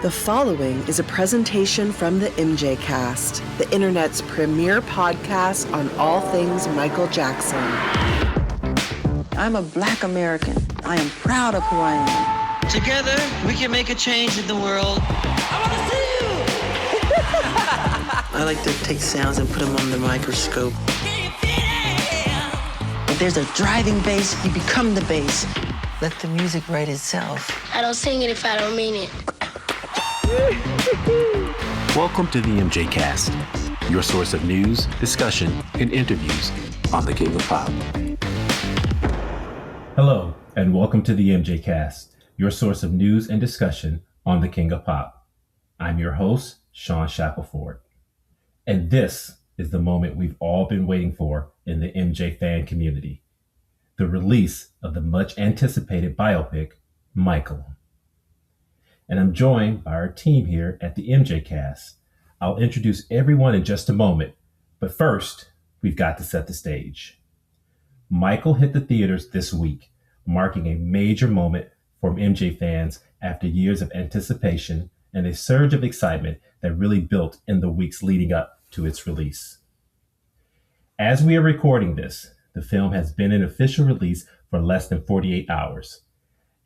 The following is a presentation from the MJCast, the internet's premier podcast on all things Michael Jackson. I'm a Black American. I am proud of who I am. Together, we can make a change in the world. I want to see you! I like to take sounds and put them on the microscope. If there's a driving bass, you become the bass. Let the music write itself. I don't sing it if I don't mean it. Welcome to the MJCast, your source of news, discussion, and interviews on the King of Pop. Hello, and welcome to the MJCast, your source of news and discussion on the King of Pop. I'm your host, Shawn Shackelford. And this is the moment we've all been waiting for in the MJ fan community, the release of the much anticipated biopic, Michael. And I'm joined by our team here at the MJCast. I'll introduce everyone in just a moment, but first, we've got to set the stage. Michael hit the theaters this week, marking a major moment for MJ fans after years of anticipation and a surge of excitement that really built in the weeks leading up to its release. As we are recording this, the film has been in official release for less than 48 hours.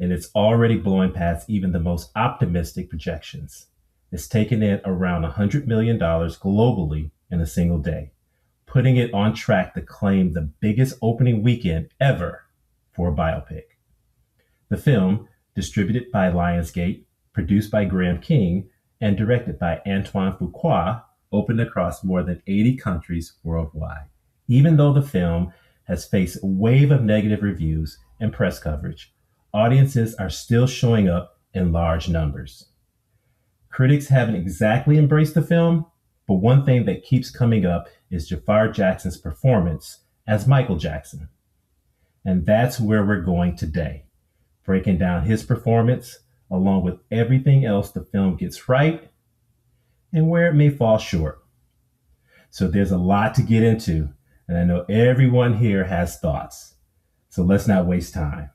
And it's already blowing past even the most optimistic projections. It's taken in around $100 million globally in a single day, putting it on track to claim the biggest opening weekend ever for a biopic. The film, distributed by Lionsgate, produced by Graham King, and directed by Antoine Fuqua, opened across more than 80 countries worldwide. Even though the film has faced a wave of negative reviews and press coverage, audiences are still showing up in large numbers. Critics haven't exactly embraced the film, but one thing that keeps coming up is Jaafar Jackson's performance as Michael Jackson. And that's where we're going today, breaking down his performance along with everything else the film gets right and where it may fall short. So there's a lot to get into, and I know everyone here has thoughts. So let's not waste time.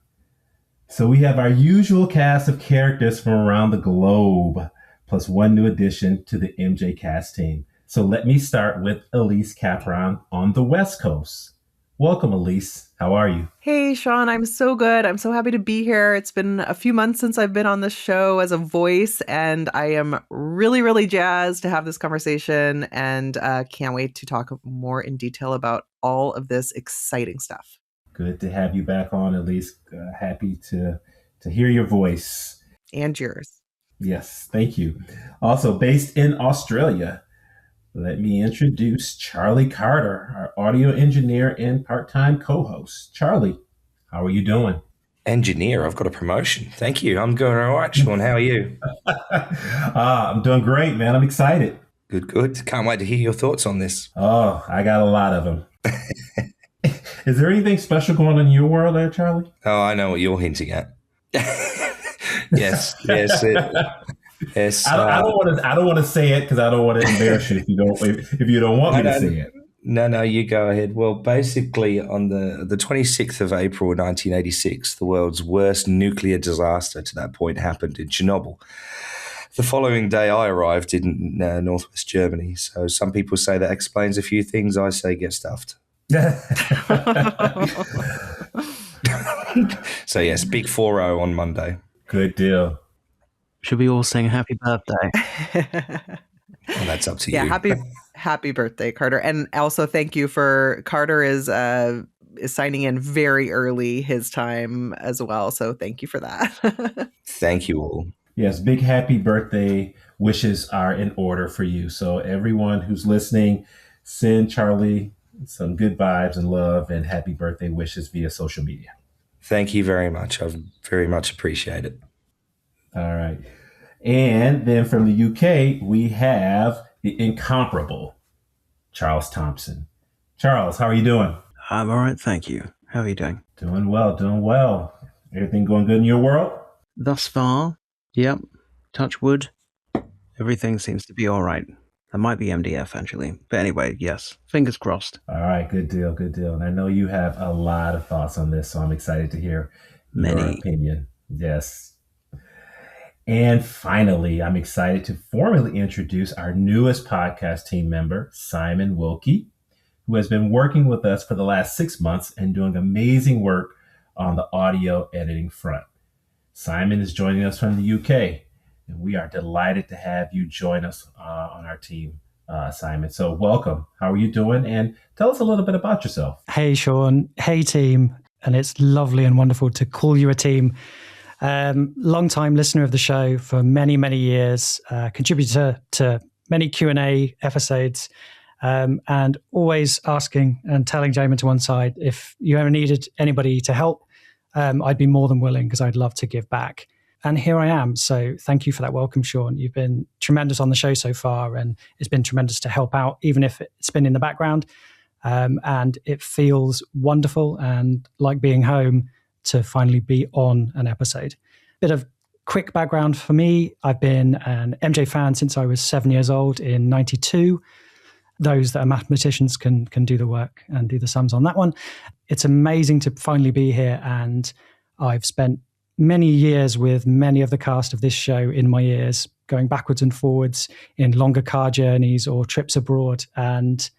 So we have our usual cast of characters from around the globe, plus one new addition to the MJCast team. So let me start with Elise Capron on the West Coast. Welcome, Elise. How are you? Hey, Shawn, I'm so good. I'm so happy to be here. It's been a few months since I've been on the show as a voice, and I am really, really jazzed to have this conversation and can't wait to talk more in detail about all of this exciting stuff. Good to have you back on, Elise. Happy to hear your voice. And yours. Yes, thank you. Also based in Australia, let me introduce Charlie Carter, our audio engineer and part-time co-host. Charlie, how are you doing? Engineer, I've got a promotion. Thank you. I'm going all right, Shawn. How are you? I'm doing great, man. I'm excited. Good. Can't wait to hear your thoughts on this. Oh, I got a lot of them. Is there anything special going on in your world there, Charlie? Oh, I know what you're hinting at. Yes. Yes. I don't want to say it because I don't want to embarrass you if you don't want me to say it. No, you go ahead. Well, basically, on the 26th of April 1986, the world's worst nuclear disaster to that point happened in Chernobyl. The following day, I arrived in northwest Germany. So some people say that explains a few things. I say get stuffed. So yes, big 4-0 on Monday. Good deal. Should we all sing happy birthday? Well, that's up to you. Yeah, happy birthday, Carter. And also thank you for Carter is signing in very early his time as well. So thank you for that. Thank you all. Yes, big happy birthday wishes are in order for you. So everyone who's listening, send Charlie some good vibes and love and happy birthday wishes via social media. Thank you very much. I very much appreciate it. All right. And then from the UK, we have the incomparable Charles Thomson. Charles, how are you doing? I'm all right, thank you. How are you doing? Doing well. Everything going good in your world? Thus far, yep. Touch wood. Everything seems to be all right. That might be MDF, actually. But anyway, yes. Fingers crossed. All right, good deal. And I know you have a lot of thoughts on this, so I'm excited to hear your opinion. Yes. And finally, I'm excited to formally introduce our newest podcast team member, Simon Wilkie, who has been working with us for the last 6 months and doing amazing work on the audio editing front. Simon is joining us from the UK, and we are delighted to have you join us on our team, Simon. So welcome. How are you doing? And tell us a little bit about yourself. Hey, Shawn. Hey, team. And it's lovely and wonderful to call you a team. Long-time listener of the show for many, many years, contributor to many Q&A episodes, and always asking and telling Jamin to one side, if you ever needed anybody to help, I'd be more than willing because I'd love to give back. And here I am. So thank you for that welcome, Shawn. You've been tremendous on the show so far, and it's been tremendous to help out, even if it's been in the background. And it feels wonderful and like being home to finally be on an episode. Bit of quick background for me. I've been an MJ fan since I was 7 years old in 92. Those that are mathematicians can do the work and do the sums on that one. It's amazing to finally be here, and I've spent many years with many of the cast of this show in my ears, going backwards and forwards in longer car journeys or trips abroad, and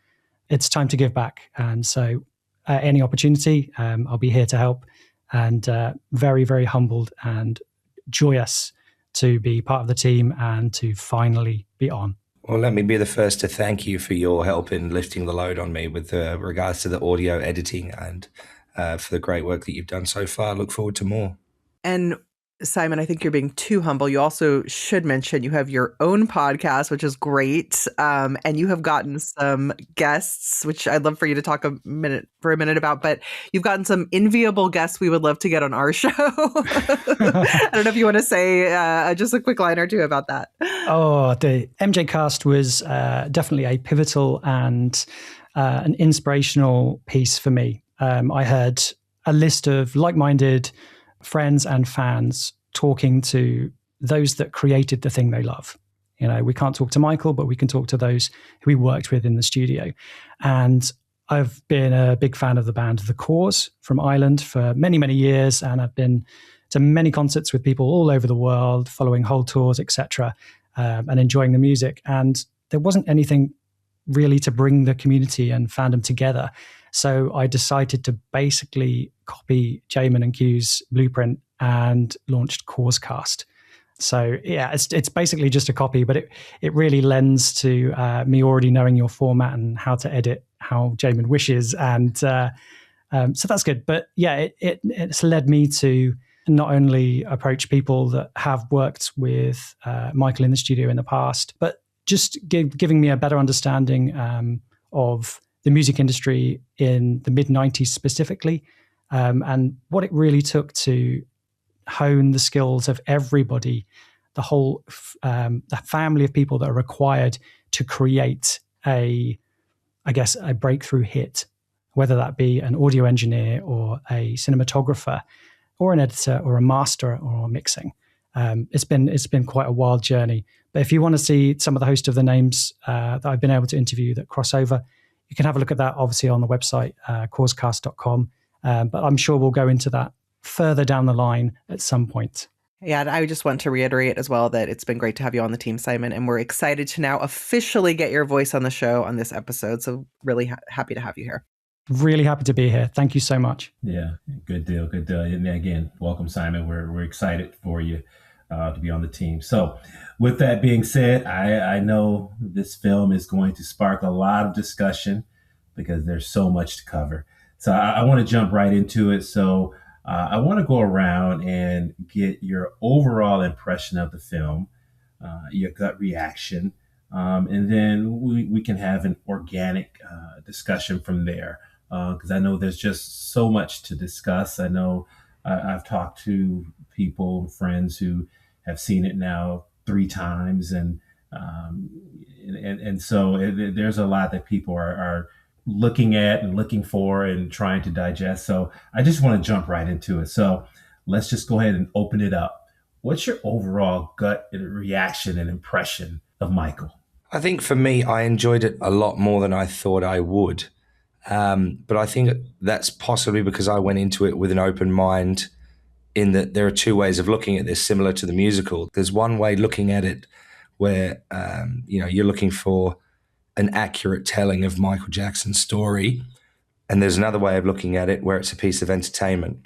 it's time to give back. And so any opportunity, I'll be here to help, and very, very humbled and joyous to be part of the team and to finally be on. Well, let me be the first to thank you for your help in lifting the load on me with regards to the audio editing and for the great work that you've done so far. Look forward to more. And Simon, I think you're being too humble. You also should mention you have your own podcast, which is great. And you have gotten some guests, which I'd love for you to talk a minute about, but you've gotten some enviable guests we would love to get on our show. I don't know if you want to say just a quick line or two about that. Oh, the MJCast was definitely a pivotal and an inspirational piece for me. I had a list of like-minded friends and fans talking to those that created the thing they love. You know, we can't talk to Michael, but we can talk to those who we worked with in the studio. And I've been a big fan of the band The Cause from Ireland for many, many years. And I've been to many concerts with people all over the world, following whole tours, etc., and enjoying the music. And there wasn't anything really to bring the community and fandom together. So I decided to basically copy Jamin and Q's blueprint and launched Causecast. So yeah, it's basically just a copy, but it really lends to me already knowing your format and how to edit how Jamin wishes. And so that's good. But yeah, it's led me to not only approach people that have worked with Michael in the studio in the past, but just giving me a better understanding of the music industry in the mid-90s specifically, and what it really took to hone the skills of everybody, the whole the family of people that are required to create a breakthrough hit, whether that be an audio engineer or a cinematographer or an editor or a master or mixing. It's been quite a wild journey. But if you want to see some of the host of the names that I've been able to interview that cross over, you can have a look at that, obviously, on the website, causecast.com. But I'm sure we'll go into that further down the line at some point. Yeah, and I just want to reiterate as well that it's been great to have you on the team, Simon, and we're excited to now officially get your voice on the show on this episode. So really happy to have you here. Really happy to be here. Thank you so much. Yeah, good deal, good deal. And again, welcome, Simon. We're excited for you to be on the team. So with that being said, I know this film is going to spark a lot of discussion because there's so much to cover. So I want to jump right into it. So I want to go around and get your overall impression of the film, your gut reaction, and then we can have an organic discussion from there. Because I know there's just so much to discuss. I know I've talked to people, friends who have seen it now 3 times, and so there's a lot that people are looking at and looking for and trying to digest. So I just want to jump right into it. So let's just go ahead and open it up. What's your overall gut reaction and impression of Michael? I think for me, I enjoyed it a lot more than I thought I would. But I think that's possibly because I went into it with an open mind in that there are two ways of looking at this, similar to the musical. There's one way looking at it where you're looking for an accurate telling of Michael Jackson's story, and there's another way of looking at it where it's a piece of entertainment.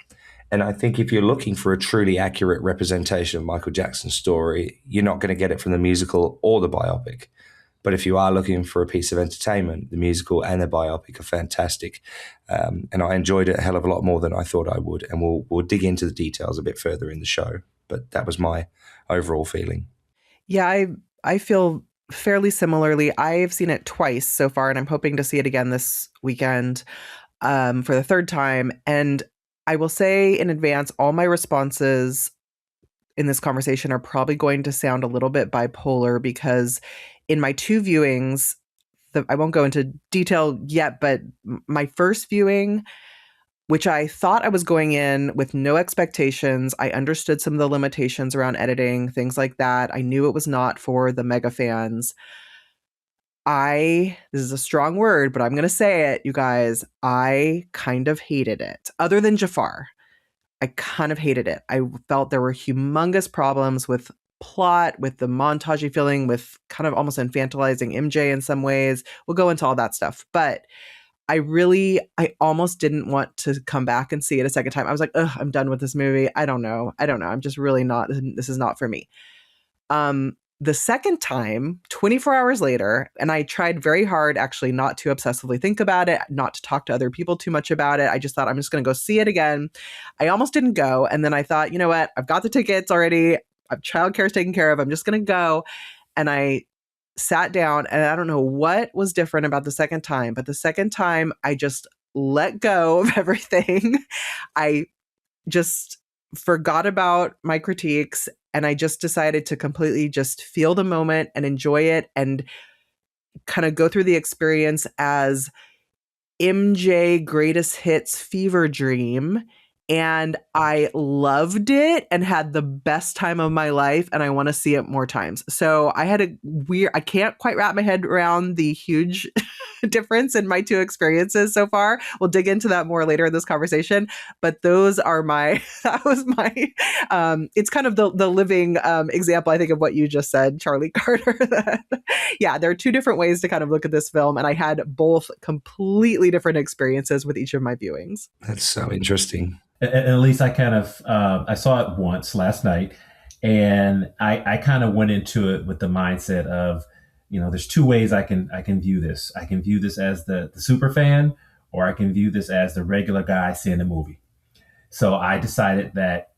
And I think if you're looking for a truly accurate representation of Michael Jackson's story, you're not going to get it from the musical or the biopic. But if you are looking for a piece of entertainment, the musical and the biopic are fantastic. And I enjoyed it a hell of a lot more than I thought I would. And we'll dig into the details a bit further in the show. But that was my overall feeling. Yeah, I feel fairly similarly. I've seen it twice so far, and I'm hoping to see it again this weekend for the third time. And I will say in advance, all my responses in this conversation are probably going to sound a little bit bipolar, because in my two viewings, I won't go into detail yet, but my first viewing, which I thought I was going in with no expectations. I understood some of the limitations around editing, things like that. I knew it was not for the mega fans. This is a strong word, but I'm going to say it, you guys. I kind of hated it. Other than Jaafar, I kind of hated it. I felt there were humongous problems with plot, with the montagey feeling, with kind of almost infantilizing MJ in some ways. We'll go into all that stuff. But I almost didn't want to come back and see it a second time. I was like, ugh, I'm done with this movie. I don't know. I'm just really not, this is not for me. The second time, 24 hours later, and I tried very hard actually not to obsessively think about it, not to talk to other people too much about it. I just thought I'm just going to go see it again. I almost didn't go. And then I thought, you know what? I've got the tickets already. Childcare is taken care of. I'm just going to go. And I sat down, and I don't know what was different about the second time, but the second time I just let go of everything. I just forgot about my critiques, and I just decided to completely just feel the moment and enjoy it and kind of go through the experience as MJ greatest hits fever dream. And I loved it and had the best time of my life, and I want to see it more times. So I had I can't quite wrap my head around the huge difference in my two experiences so far. We'll dig into that more later in this conversation, but that was my, it's kind of the living example, I think, of what you just said, Charlie Carter. Yeah, there are two different ways to kind of look at this film, and I had both completely different experiences with each of my viewings. That's so interesting. And at least I kind of, I saw it once last night, and I kind of went into it with the mindset of, there's two ways I can view this. I can view this as the super fan, or I can view this as the regular guy seeing the movie. So I decided that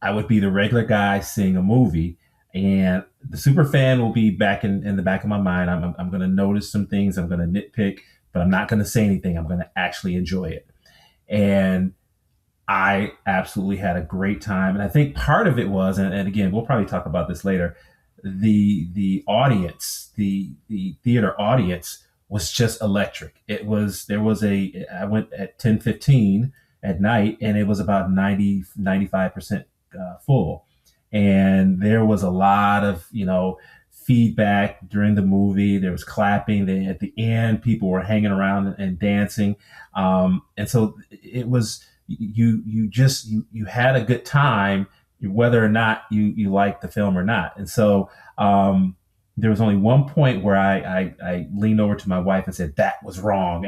I would be the regular guy seeing a movie, and the super fan will be back in the back of my mind. I'm going to notice some things. I'm going to nitpick, but I'm not going to say anything. I'm going to actually enjoy it. And I absolutely had a great time. And I think part of it was, and again, we'll probably talk about this later, the audience, the theater audience was just electric. I went at 10:15 at night, and it was about 95% full. And there was a lot of, feedback during the movie. There was clapping. Then at the end, people were hanging around and dancing. And so it was, you had a good time, whether or not you liked the film or not. And so there was only one point where I leaned over to my wife and said, that was wrong.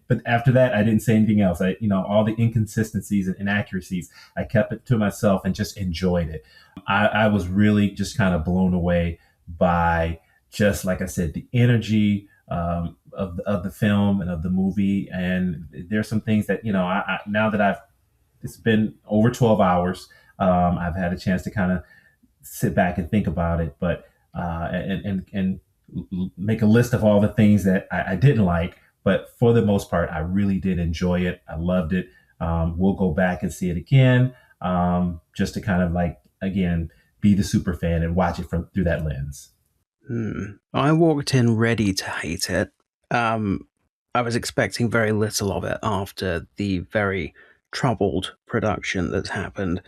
But after that, I didn't say anything else. All the inconsistencies and inaccuracies, I kept it to myself and just enjoyed it. I was really just kind of blown away by, just like I said, the energy of the film and of the movie. And there's some things that, now that it's been over 12 hours, I've had a chance to kind of sit back and think about it, but and make a list of all the things that I didn't like. But for the most part, I really did enjoy it. I loved it. We'll go back and see it again, just to kind of again, be the super fan and watch it through that lens. I walked in ready to hate it. I was expecting very little of it after the very troubled production that's happened.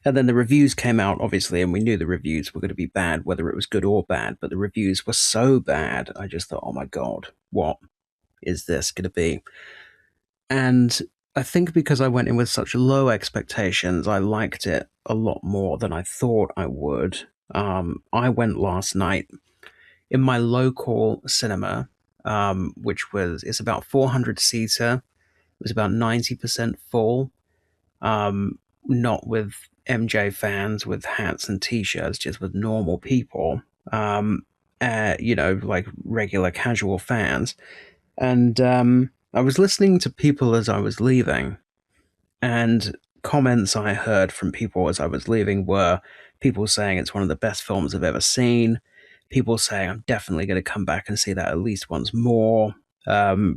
And then the reviews came out, obviously, and we knew the reviews were going to be bad, whether it was good or bad. But the reviews were so bad, I just thought, oh my God, what is this going to be? And I think because I went in with such low expectations, I liked it a lot more than I thought I would. I went last night in my local cinema, which it's about 400-seater. It was about 90% full. Not with MJ fans with hats and t-shirts, just with normal people. Like regular casual fans. And I was listening to people as I was leaving, and comments I heard from people as I was leaving were people saying it's one of the best films I've ever seen, people saying I'm definitely going to come back and see that at least once more,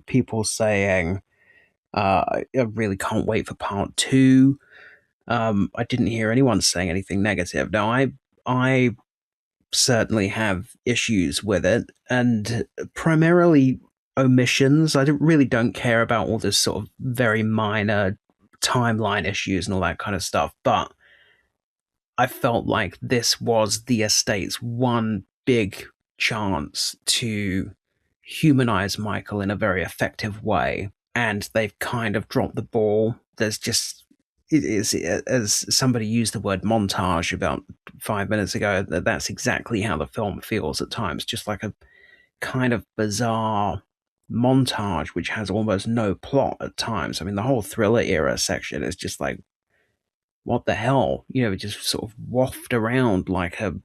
people saying I really can't wait for part two. I didn't hear anyone saying anything negative. Now, I certainly have issues with it, and primarily omissions. I really don't care about all this sort of very minor timeline issues and all that kind of stuff, but I felt like this was the estate's one big chance to humanize Michael in a very effective way, and they've kind of dropped the ball. There's just, it is, as somebody used the word montage about 5 minutes ago, that's exactly how the film feels at times, just like a kind of bizarre montage which has almost no plot at times. I mean, the whole Thriller era section is just like, what the hell? Just sort of waft around like a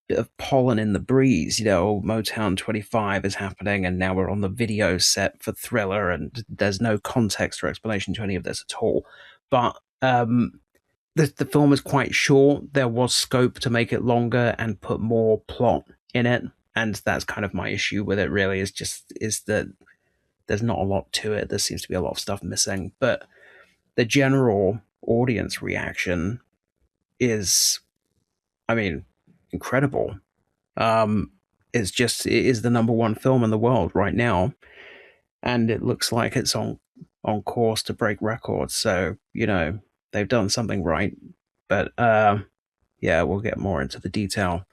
bit of pollen in the breeze. Motown 25 is happening, and now we're on the video set for Thriller, and there's no context or explanation to any of this at all. But the film is quite short. There was scope to make it longer and put more plot in it, and that's kind of my issue with it, really, is that there's not a lot to it. There seems to be a lot of stuff missing, but the general audience reaction is, I mean, incredible. It is the number one film in the world right now, and it looks like it's on course to break records. So, they've done something right. But yeah, we'll get more into the detail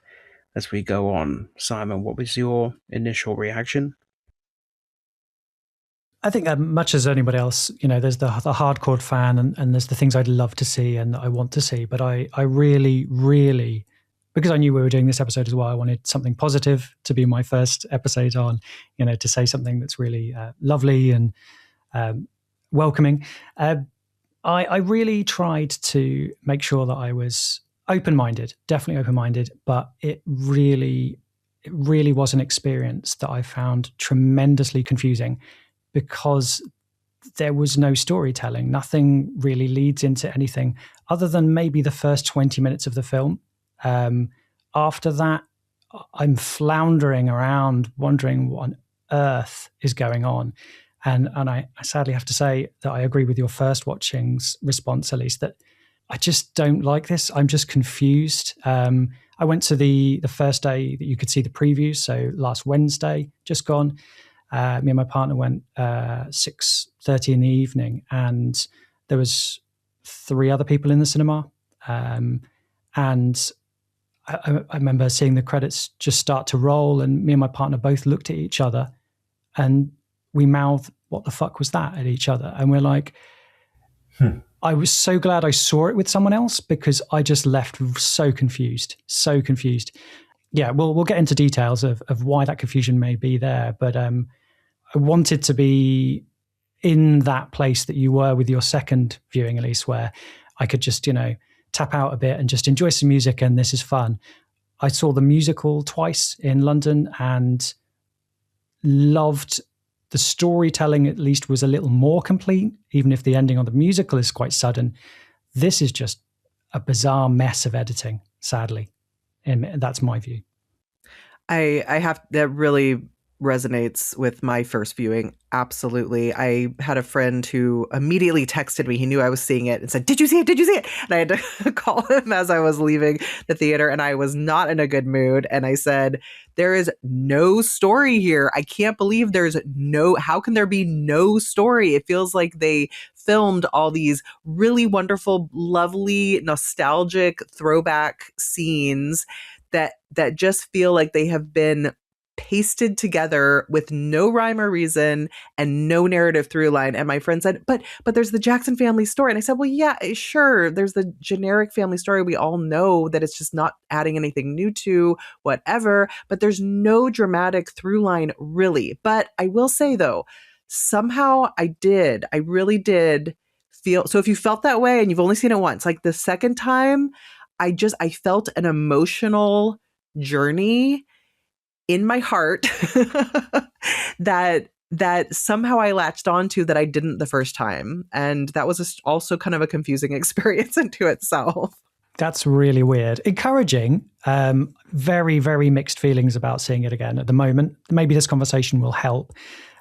as we go on. Simon, what was your initial reaction? I think much as anybody else, there's the hardcore fan and there's the things I'd love to see and I want to see. But I really, really, because I knew we were doing this episode as well, I wanted something positive to be my first episode on, to say something that's really lovely and welcoming. I really tried to make sure that I was open-minded, definitely open-minded, but it really was an experience that I found tremendously confusing, because there was no storytelling. Nothing really leads into anything other than maybe the first 20 minutes of the film. After that, I'm floundering around, wondering what on earth is going on. And I sadly have to say that I agree with your first watching's response, Elise, that I just don't like this. I'm just confused. I went to the first day that you could see the previews, so last Wednesday, just gone. Me and my partner went 6:30 in the evening, and there was 3 other people in the cinema. And I remember seeing the credits just start to roll, and me and my partner both looked at each other and we mouthed, "What the fuck was that?" at each other. And we're like, I was so glad I saw it with someone else, because I just left so confused. Yeah, we'll get into details of why that confusion may be there. But I wanted to be in that place that you were with your second viewing, Elise, where I could just, tap out a bit and just enjoy some music, and this is fun. I saw the musical twice in London and loved the storytelling. At least was a little more complete, even if the ending on the musical is quite sudden. This is just a bizarre mess of editing, sadly. And that's my view. That really resonates with my first viewing. Absolutely. I had a friend who immediately texted me. He knew I was seeing it and said, "Did you see it? Did you see it?" And I had to call him as I was leaving the theater, and I was not in a good mood. And I said, "There is no story here. I can't believe how can there be no story? It feels like they filmed all these really wonderful, lovely, nostalgic throwback scenes that just feel like they have been pasted together with no rhyme or reason and no narrative through line. And my friend said, but there's the Jackson family story. And I said, well, yeah, sure. There's the generic family story. We all know that it's just not adding anything new to whatever, but there's no dramatic through line really. But I will say though, somehow I really did feel, so if you felt that way and you've only seen it once, like the second time, I felt an emotional journey in my heart that somehow I latched onto that I didn't the first time. And that was also kind of a confusing experience into itself. That's really weird. Encouraging. Very, very mixed feelings about seeing it again at the moment. Maybe this conversation will help.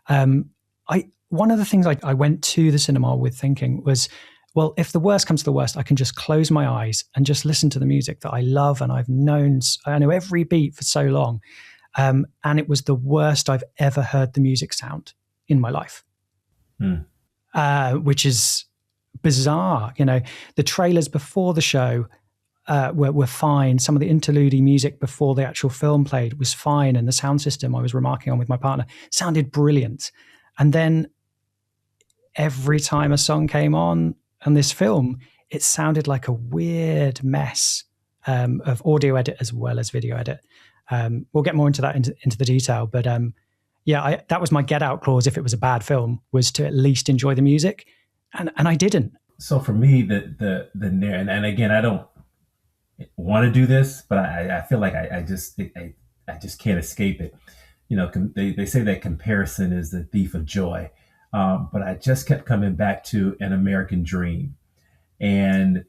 One of the things I went to the cinema with thinking was, well, if the worst comes to the worst, I can just close my eyes and just listen to the music that I love and I know every beat for so long. And it was the worst I've ever heard the music sound in my life, which is bizarre. You know, the trailers before the show were fine. Some of the interlude music before the actual film played was fine. And the sound system I was remarking on with my partner sounded brilliant. And then every time a song came on this film, it sounded like a weird mess of audio edit as well as video edit. We'll get more into that into the detail, but that was my get out clause. If it was a bad film, was to at least enjoy the music, and I didn't. So for me, the and again, I don't want to do this, but I feel like I just can't escape it. You know, they say that comparison is the thief of joy, but I just kept coming back to An American Dream, and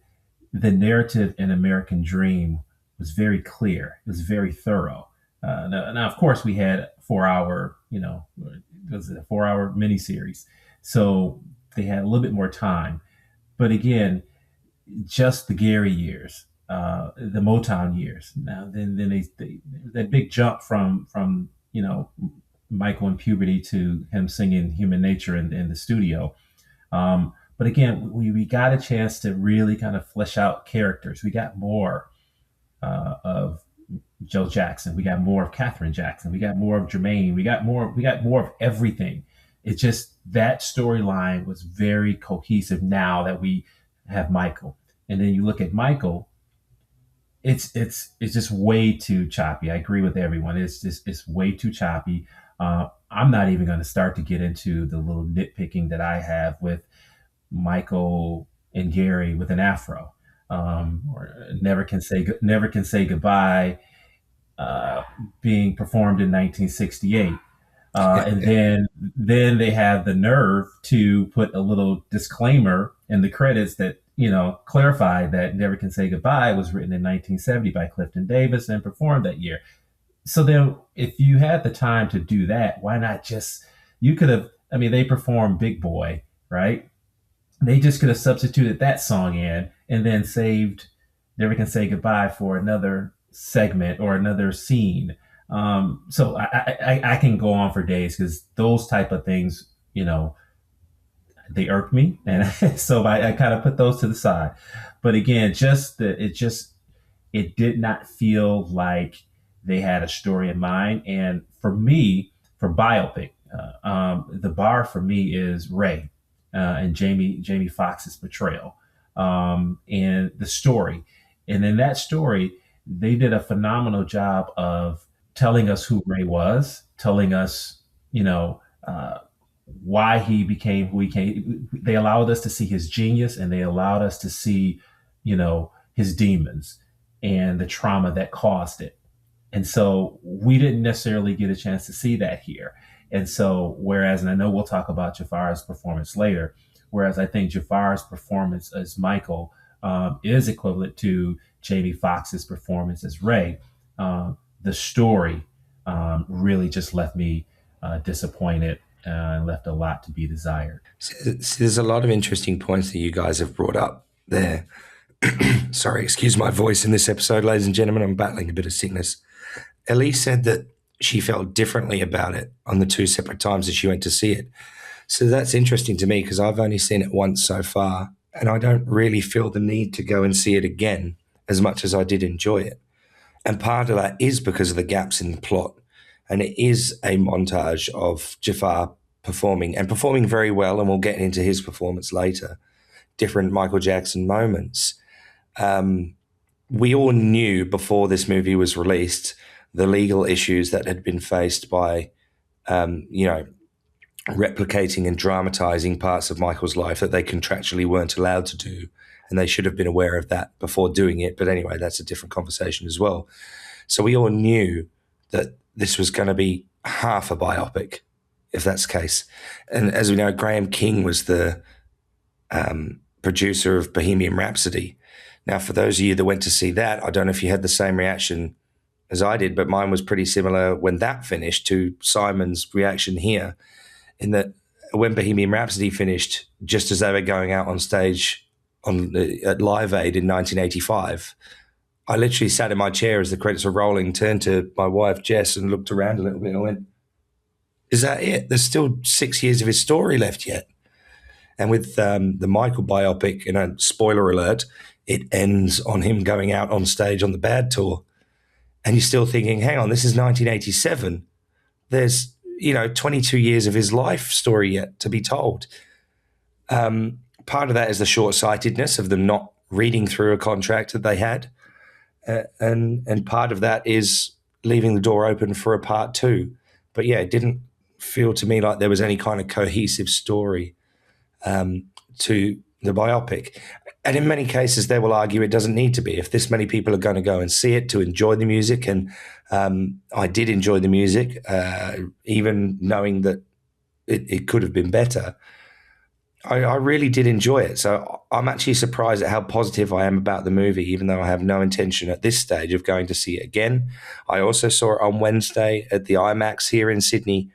the narrative in American Dream was very clear. It was very thorough. Now, of course, we had a 4-hour miniseries, so they had a little bit more time. But again, just the Gary years, the Motown years. Now, then that big jump from Michael in puberty to him singing Human Nature in the studio. But again, we got a chance to really kind of flesh out characters. We got more of Joe Jackson. We got more of Catherine Jackson. We got more of Jermaine. We got more of everything. It's just that storyline was very cohesive now that we have Michael. And then you look at Michael, it's just way too choppy. I agree with everyone. It's way too choppy. I'm not even going to start to get into the little nitpicking that I have with Michael and Gary with an afro, or Never Can Say Goodbye, being performed in 1968. And then they have the nerve to put a little disclaimer in the credits that, clarified that Never Can Say Goodbye was written in 1970 by Clifton Davis and performed that year. So then if you had the time to do that, why not they performed Big Boy, right? They just could have substituted that song in and then saved Never Can Say Goodbye for another segment or another scene. So I can go on for days because those type of things, they irk me. And so I kind of put those to the side. But again, it did not feel like they had a story in mind. And for me, for Biopic, the bar for me is Ray and Jamie Foxx's portrayal, and the story. And in that story, they did a phenomenal job of telling us who Ray was, telling us, why he became who he came. They allowed us to see his genius, and they allowed us to see, his demons and the trauma that caused it. And so we didn't necessarily get a chance to see that here. And so, and I know we'll talk about Jaafar's performance later, whereas I think Jaafar's performance as Michael is equivalent to Jamie Foxx's performance as Ray, the story really just left me disappointed and left a lot to be desired. See, there's a lot of interesting points that you guys have brought up there. Sorry, excuse my voice in this episode, ladies and gentlemen. I'm battling a bit of sickness. Elise said that she felt differently about it on the two separate times that she went to see it. So that's interesting to me because I've only seen it once so far, and I don't really feel the need to go and see it again as much as I did enjoy it. And part of that is because of the gaps in the plot. And it is a montage of Jaafar performing very well, and we'll get into his performance later, different Michael Jackson moments. We all knew before this movie was released the legal issues that had been faced by, replicating and dramatizing parts of Michael's life that they contractually weren't allowed to do. And they should have been aware of that before doing it. But anyway, that's a different conversation as well. So we all knew that this was going to be half a biopic, if that's the case. And as we know, Graham King was the producer of Bohemian Rhapsody. Now, for those of you that went to see that, I don't know if you had the same reaction as I did, but mine was pretty similar when that finished to Simon's reaction here, in that when Bohemian Rhapsody finished, just as they were going out on stage at Live Aid in 1985, I literally sat in my chair as the credits were rolling, turned to my wife, Jess, and looked around a little bit and went, is that it? There's still 6 years of his story left yet. And with the Michael biopic, spoiler alert, it ends on him going out on stage on the Bad Tour. And you're still thinking, hang on, this is 1987. There's, 22 years of his life story yet to be told. Part of that is the short-sightedness of them not reading through a contract that they had. And part of that is leaving the door open for a part two. But yeah, it didn't feel to me like there was any kind of cohesive story to the biopic. And in many cases, they will argue it doesn't need to be. If this many people are going to go and see it to enjoy the music, and I did enjoy the music, even knowing that it could have been better, I really did enjoy it. So I'm actually surprised at how positive I am about the movie, even though I have no intention at this stage of going to see it again. I also saw it on Wednesday at the IMAX here in Sydney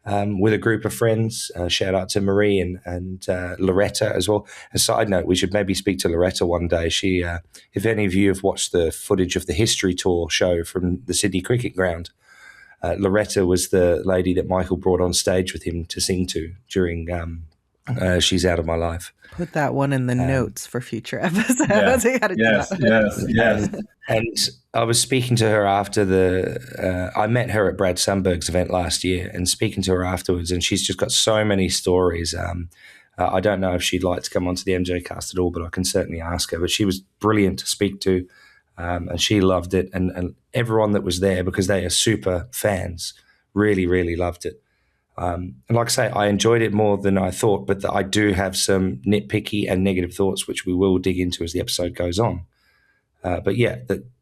with a group of friends. Shout out to Marie and Loretta as well. A side note, we should maybe speak to Loretta one day. She, if any of you have watched the footage of the History Tour show from the Sydney Cricket Ground, Loretta was the lady that Michael brought on stage with him to sing to during She's Out of My Life. Put that one in the notes for future episodes. Yes. And I was speaking to her after I met her at Brad Sundberg's event last year, and speaking to her afterwards, and she's just got so many stories. I don't know if she'd like to come onto the MJCast at all, but I can certainly ask her. But she was brilliant to speak to, and she loved it. And everyone that was there, because they are super fans, really, really loved it. And like I say, I enjoyed it more than I thought, but I do have some nitpicky and negative thoughts, which we will dig into as the episode goes on. But yeah,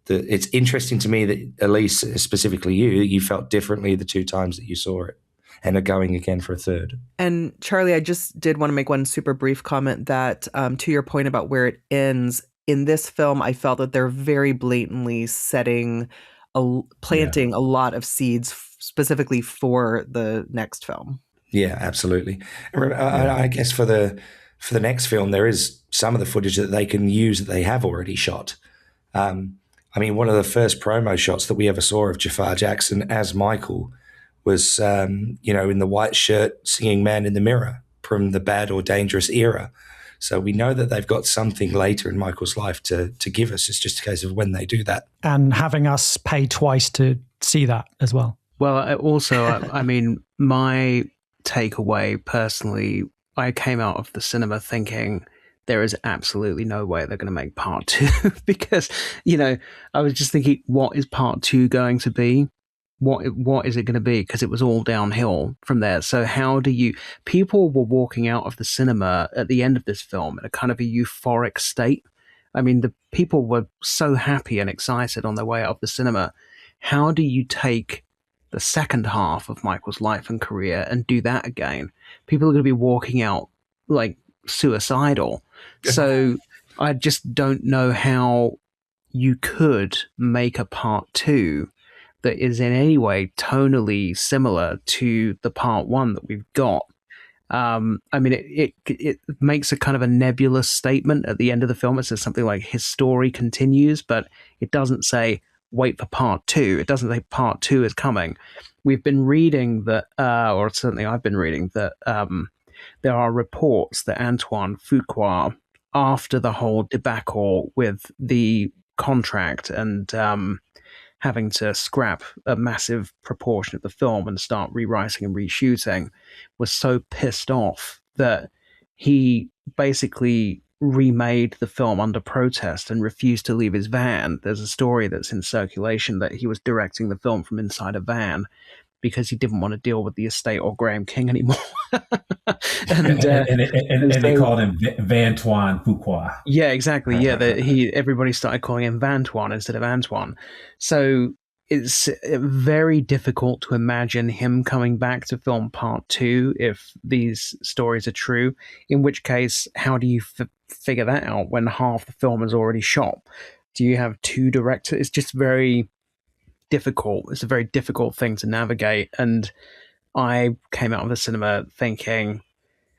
it's interesting to me that, Elise, specifically you felt differently the two times that you saw it and are going again for a third. And Charlie, I just did want to make one super brief comment that to your point about where it ends, in this film, I felt that they're very blatantly planting a lot of seeds specifically for the next film. Yeah, absolutely. I guess for the next film, there is some of the footage that they can use that they have already shot. I mean, one of the first promo shots that we ever saw of Jaafar Jackson as Michael was, in the white shirt singing Man in the Mirror from the Bad or Dangerous era. So we know that they've got something later in Michael's life to give us. It's just a case of when they do that. And having us pay twice to see that as well. Well, also, I mean, my takeaway personally, I came out of the cinema thinking there is absolutely no way they're going to make part two because, I was just thinking, what is part two going to be? What is it going to be? Because it was all downhill from there. So people were walking out of the cinema at the end of this film in a kind of a euphoric state. I mean, the people were so happy and excited on their way out of the cinema. How do you take the second half of Michael's life and career and do that again? People are going to be walking out like suicidal. So I just don't know how you could make a part two that is in any way tonally similar to the part one that we've got. I mean, it makes a kind of a nebulous statement at the end of the film. It says something like his story continues, but it doesn't say wait for part two. It doesn't say part two is coming. We've been reading that, or certainly I've been reading that there are reports that Antoine Fuqua, after the whole debacle with the contract and having to scrap a massive proportion of the film and start rewriting and reshooting, was so pissed off that he basically remade the film under protest and refused to leave his van. There's a story that's in circulation that he was directing the film from inside a van because he didn't want to deal with the estate or Graham King anymore. and they called him Vantuan Fuqua. Yeah, exactly. Yeah, everybody started calling him Vantuan instead of Antoine. So it's very difficult to imagine him coming back to film part 2 if these stories are true. In which case, how do you figure that out when half the film is already shot? Do you have 2 directors? It's just very difficult. It's a very difficult thing to navigate. And I came out of the cinema thinking,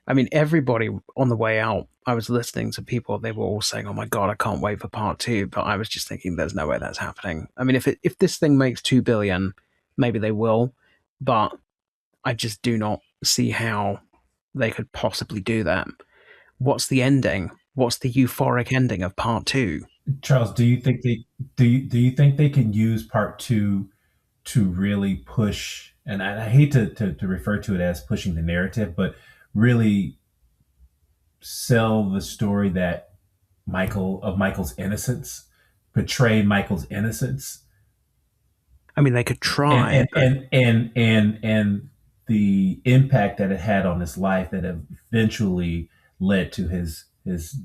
I mean, everybody on the way out, I was listening to people, they were all saying, oh my God, I can't wait for part 2. But I was just thinking, there's no way that's happening. I mean, if this thing makes $2 billion, maybe they will, but I just do not see how they could possibly do that. What's the ending? What's the euphoric ending of part 2? Charles, do you think they can use part 2 to really push, and I hate to refer to it as pushing the narrative, but really sell the story that Michael's innocence, portray Michael's innocence? I mean, they could try, and the impact that it had on his life that eventually led to his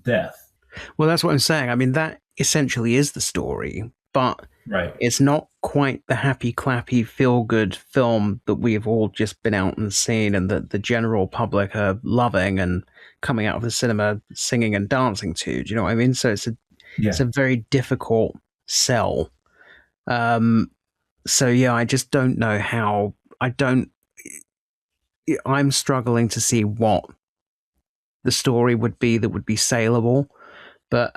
death. Well, that's what I'm saying. I mean, that essentially is the story, but right. It's not quite the happy, clappy, feel-good film that we've all just been out and seen and that the general public are loving and coming out of the cinema singing and dancing to. Do you know what I mean? So it's a very difficult sell. So yeah, I just don't know how. I'm struggling to see what the story would be that would be saleable. But,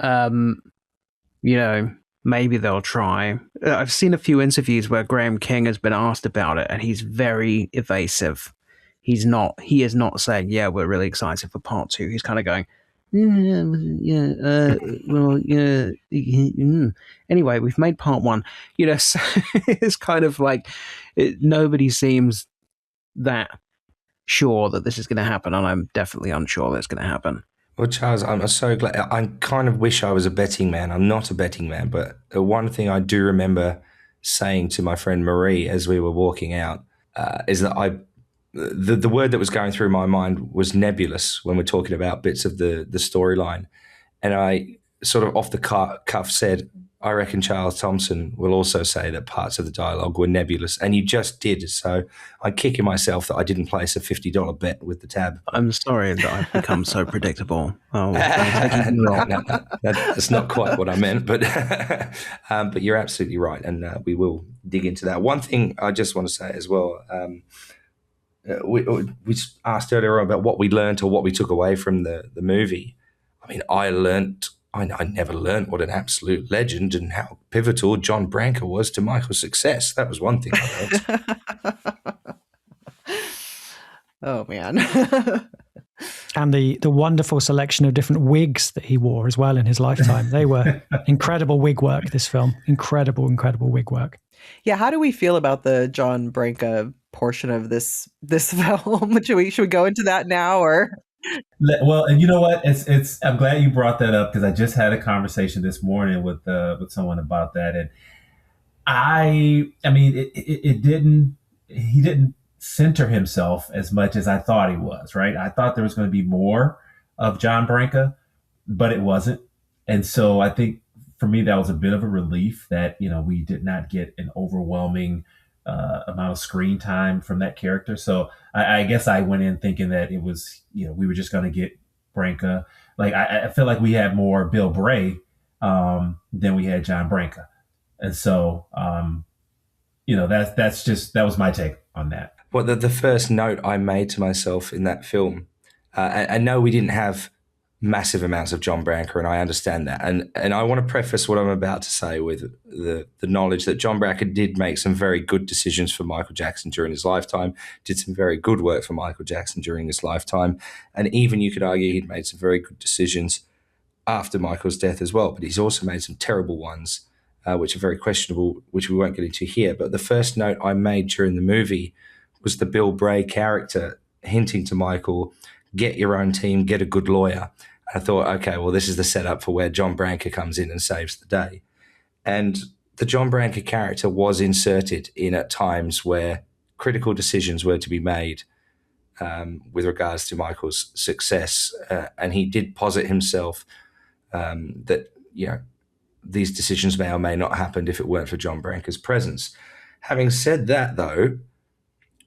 maybe they'll try. I've seen a few interviews where Graham King has been asked about it, and he's very evasive. He is not saying, yeah, we're really excited for part 2. He's kind of going, anyway, we've made part 1. So it's kind of like nobody seems that sure that this is going to happen, and I'm definitely unsure that it's going to happen. Well, Charles, I'm so glad. I kind of wish I was a betting man. I'm not a betting man, but one thing I do remember saying to my friend Marie as we were walking out is that the word that was going through my mind was nebulous when we're talking about bits of the storyline. And I sort of off the cuff said, I reckon Charles Thomson will also say that parts of the dialogue were nebulous. And you just did. So I'm kicking myself that I didn't place a $50 bet with the tab. I'm sorry that I've become so predictable. Oh, no, that's not quite what I meant. But you're absolutely right. And we will dig into that. One thing I just want to say as well, we asked earlier on about what we learned or what we took away from the movie. I mean, I never learned what an absolute legend and how pivotal John Branca was to Michael's success. That was one thing I learned. Oh, man. And the wonderful selection of different wigs that he wore as well in his lifetime. They were incredible wig work, this film. Incredible wig work. Yeah, how do we feel about the John Branca portion of this film? Should we go into that now, or? Well, and you know what? It's. I'm glad you brought that up because I just had a conversation this morning with someone about that, and I mean, it didn't. He didn't center himself as much as I thought he was. Right? I thought there was going to be more of John Branca, but it wasn't, and so I think for me that was a bit of a relief that we did not get an overwhelming amount of screen time from that character. So I guess I went in thinking that it was, we were just going to get Branca. Like I feel like we had more Bill Bray than we had John Branca. And so, that was my take on that. Well, the first note I made to myself in that film, I know we didn't have massive amounts of John Branca, and I understand that. And I want to preface what I'm about to say with the knowledge that John Branca did make some very good decisions for Michael Jackson during his lifetime, did some very good work for Michael Jackson during his lifetime. And even you could argue he'd made some very good decisions after Michael's death as well, but he's also made some terrible ones which are very questionable, which we won't get into here. But the first note I made during the movie was the Bill Bray character hinting to Michael, get your own team, get a good lawyer. I thought, okay, well, this is the setup for where John Branca comes in and saves the day. And the John Branca character was inserted in at times where critical decisions were to be made with regards to Michael's success. And he did posit himself that, these decisions may or may not happen if it weren't for John Branca's presence. Having said that, though,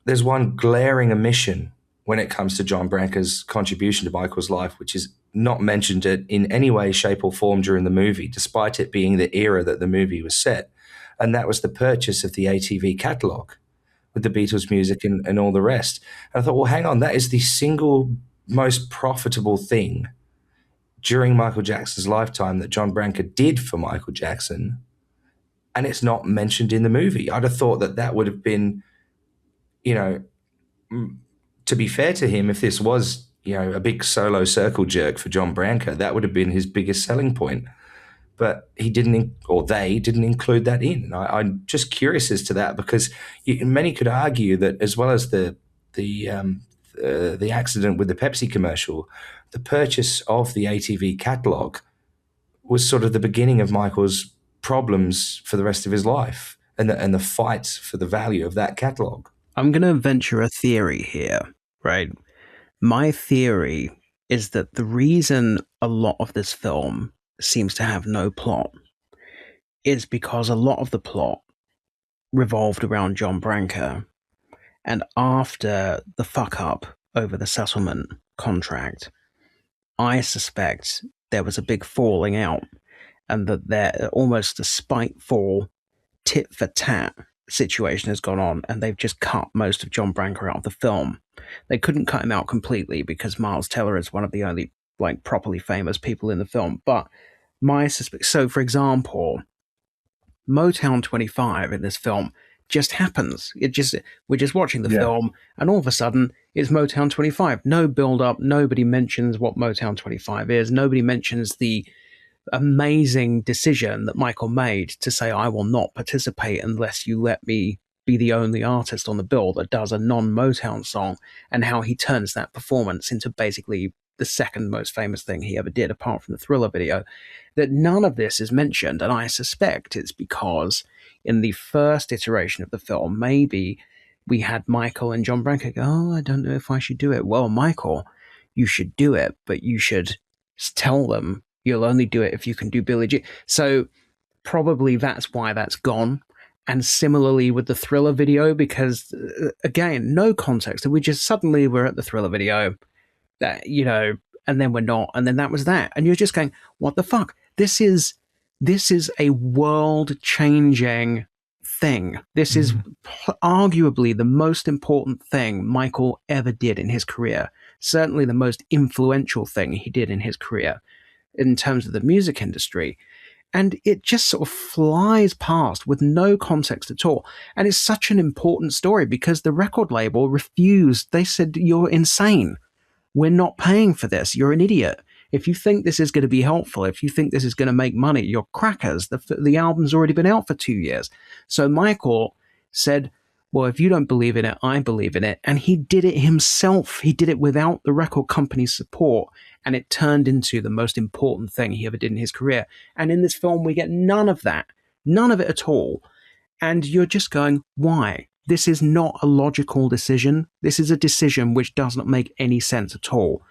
there's one glaring omission when it comes to John Branca's contribution to Michael's life, which is not mentioned in any way, shape, or form during the movie, despite it being the era that the movie was set. And that was the purchase of the ATV catalogue with the Beatles music and all the rest. And I thought, well, hang on, that is the single most profitable thing during Michael Jackson's lifetime that John Branca did for Michael Jackson, and it's not mentioned in the movie. I'd have thought that would have been, to be fair to him, if this was, a big solo circle jerk for John Branca, that would have been his biggest selling point. But he didn't, or they didn't include that in. And I'm just curious as to that, because many could argue that as well as the accident with the Pepsi commercial, the purchase of the ATV catalogue was sort of the beginning of Michael's problems for the rest of his life, and the fight for the value of that catalogue. I'm going to venture a theory here, right? My theory is that the reason a lot of this film seems to have no plot is because a lot of the plot revolved around John Branca. And after the fuck up over the settlement contract, I suspect there was a big falling out, and that there almost a spiteful tit for tat situation has gone on, and they've just cut most of John Branca out of the film. They couldn't cut him out completely because Miles Teller is one of the only properly famous people in the film. But my suspect, so for example, Motown 25 in this film just happens. We're just watching the film, and all of a sudden it's Motown 25. No build up. Nobody mentions what Motown 25 is. Nobody mentions the amazing decision that Michael made to say, I will not participate unless you let me be the only artist on the bill that does a non-Motown song, and how he turns that performance into basically the second most famous thing he ever did, apart from the Thriller video. That none of this is mentioned, and I suspect it's because in the first iteration of the film, maybe we had Michael and John Branca go, oh, I don't know if I should do it. Well, Michael, you should do it, but you should tell them you'll only do it if you can do Billie Jean. So probably that's why that's gone. And similarly with the Thriller video, because again, no context. We just suddenly we're at the Thriller video, that and then we're not, and then that was that. And you're just going, what the fuck? This is a world-changing thing. This is arguably the most important thing Michael ever did in his career. Certainly the most influential thing he did in his career in terms of the music industry. And it just sort of flies past with no context at all. And it's such an important story because the record label refused. They said, you're insane. We're not paying for this. You're an idiot. If you think this is going to be helpful, if you think this is going to make money, you're crackers. The album's already been out for 2 years. So Michael said, well, if you don't believe in it, I believe in it. And he did it himself. He did it without the record company's support. And it turned into the most important thing he ever did in his career. And in this film, we get none of that. None of it at all. And you're just going, why? This is not a logical decision. This is a decision which does not make any sense at all.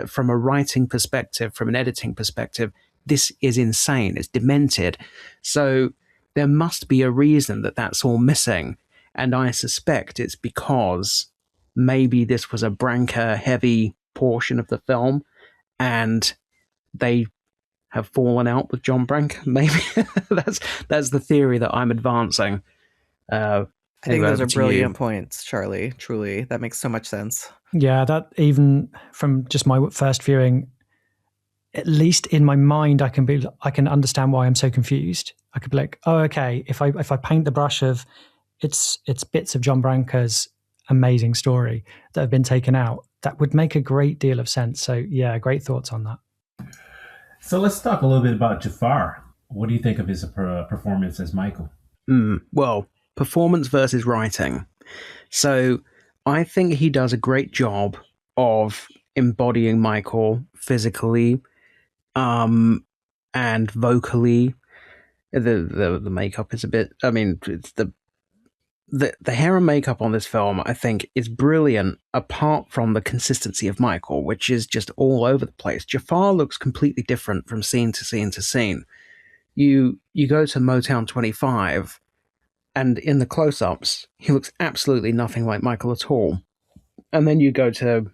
From a writing perspective, from an editing perspective, this is insane. It's demented. So there must be a reason that that's all missing. And I suspect it's because maybe this was a Branca-heavy portion of the film, and they have fallen out with John Branca. Maybe that's the theory that I'm advancing. I think those are brilliant points, Charlie. Truly, that makes so much sense. Yeah, that even from just my first viewing, at least in my mind, I can understand why I'm so confused. I could be like, oh, okay, if I paint the brush of it's bits of John Branca's amazing story that have been taken out, that would make a great deal of sense. So yeah, great thoughts on that. So let's talk a little bit about Jaafar. What do you think of his performance as Michael? Well, performance versus writing. So I think he does a great job of embodying Michael physically, and vocally. The makeup is a bit. I mean, it's the hair and makeup on this film, I think, is brilliant. Apart from the consistency of Michael, which is just all over the place. Jaafar looks completely different from scene to scene to scene. You go to Motown 25, and in the close-ups, he looks absolutely nothing like Michael at all. And then you go to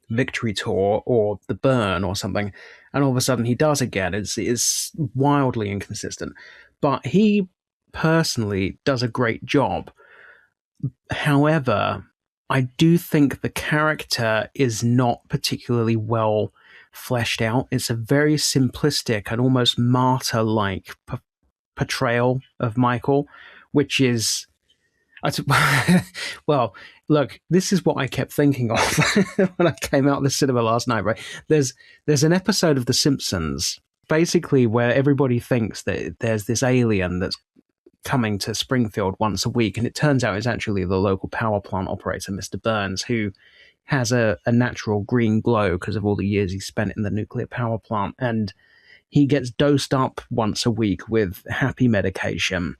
Victory Tour or The Burn or something, and all of a sudden he does again. It's wildly inconsistent. But he personally does a great job. However, I do think the character is not particularly well fleshed out. It's a very simplistic and almost martyr-like portrayal of Michael, which is... well, look, this is what I kept thinking of when I came out of the cinema last night, right? There's an episode of The Simpsons, basically, where everybody thinks that there's this alien that's coming to Springfield once a week, and it turns out it's actually the local power plant operator, Mr. Burns, who has a natural green glow because of all the years he spent in the nuclear power plant, and he gets dosed up once a week with happy medication.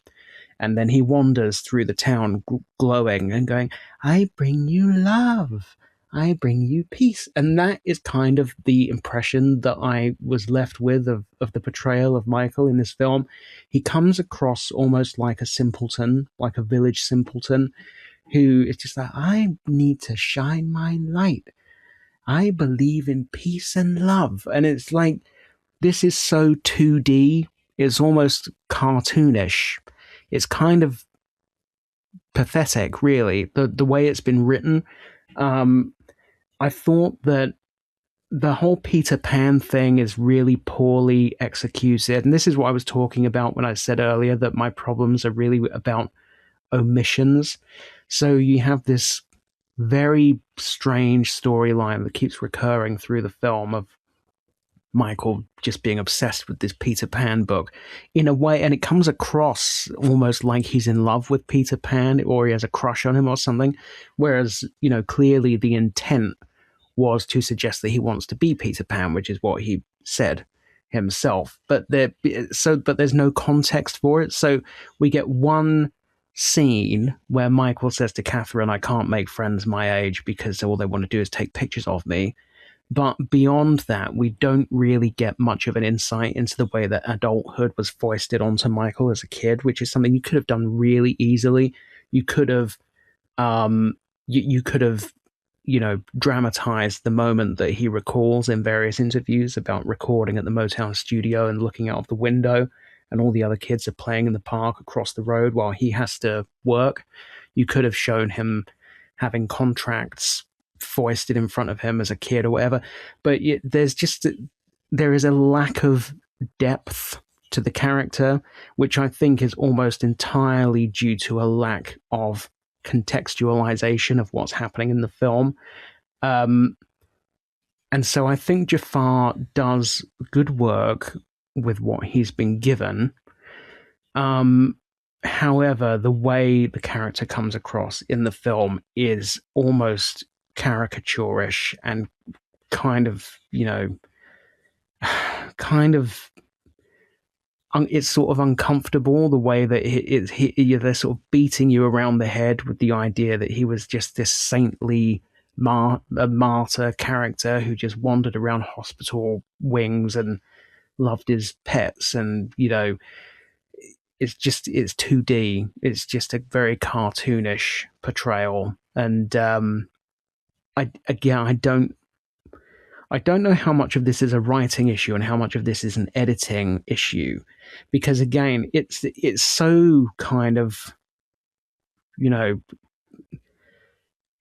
And then he wanders through the town glowing and going, I bring you love. I bring you peace. And that is kind of the impression that I was left with of the portrayal of Michael in this film. He comes across almost like a simpleton, like a village simpleton, who is just like, I need to shine my light. I believe in peace and love. And it's like, this is so 2D. It's almost cartoonish. It's kind of pathetic, really, the way it's been written. I thought that the whole Peter Pan thing is really poorly executed. And this is what I was talking about when I said earlier that my problems are really about omissions. So you have this very strange storyline that keeps recurring through the film of Michael just being obsessed with this Peter Pan book in a way, and it comes across almost like he's in love with Peter Pan or he has a crush on him or something, whereas, you know, clearly the intent was to suggest that he wants to be Peter Pan, which is what he said himself. But there's no context for it. So we get one scene where Michael says to Catherine, I can't make friends my age because all they want to do is take pictures of me. But beyond that, we don't really get much of an insight into the way that adulthood was foisted onto Michael as a kid, which is something you could have done really easily. You could have, you could have, you know, dramatized the moment that he recalls in various interviews about recording at the Motown studio and looking out of the window, and all the other kids are playing in the park across the road while he has to work. You could have shown him having contracts foisted in front of him as a kid or whatever, but there is a lack of depth to the character, which I think is almost entirely due to a lack of contextualization of what's happening in the film. And so I think Jaafar does good work with what he's been given. However, the way the character comes across in the film is almost caricaturish and kind of, you know, it's sort of uncomfortable the way that they're sort of beating you around the head with the idea that he was just this saintly martyr character who just wandered around hospital wings and loved his pets, and, you know, it's 2D. It's just a very cartoonish portrayal, and I don't know how much of this is a writing issue and how much of this is an editing issue, because again, it's so kind of, you know,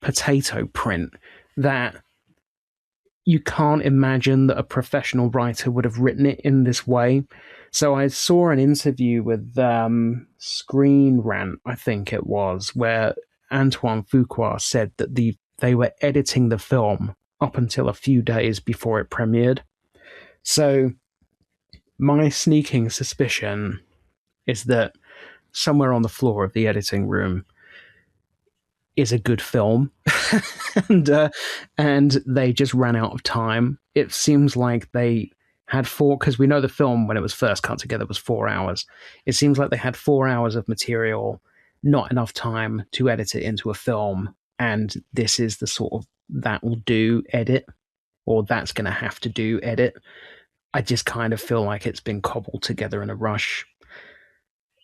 potato print that you can't imagine that a professional writer would have written it in this way. So I saw an interview with Screen Rant, I think it was, where Antoine Fuqua said that they were editing the film up until a few days before it premiered. So My sneaking suspicion is that somewhere on the floor of the editing room is a good film, and they just ran out of time. It seems like they had because we know the film when it was first cut together was 4 hours. It seems like they had 4 hours of material, not enough time to edit it into a film, and this is the sort of that will do edit, or that's going to have to do edit. I just kind of feel like it's been cobbled together in a rush.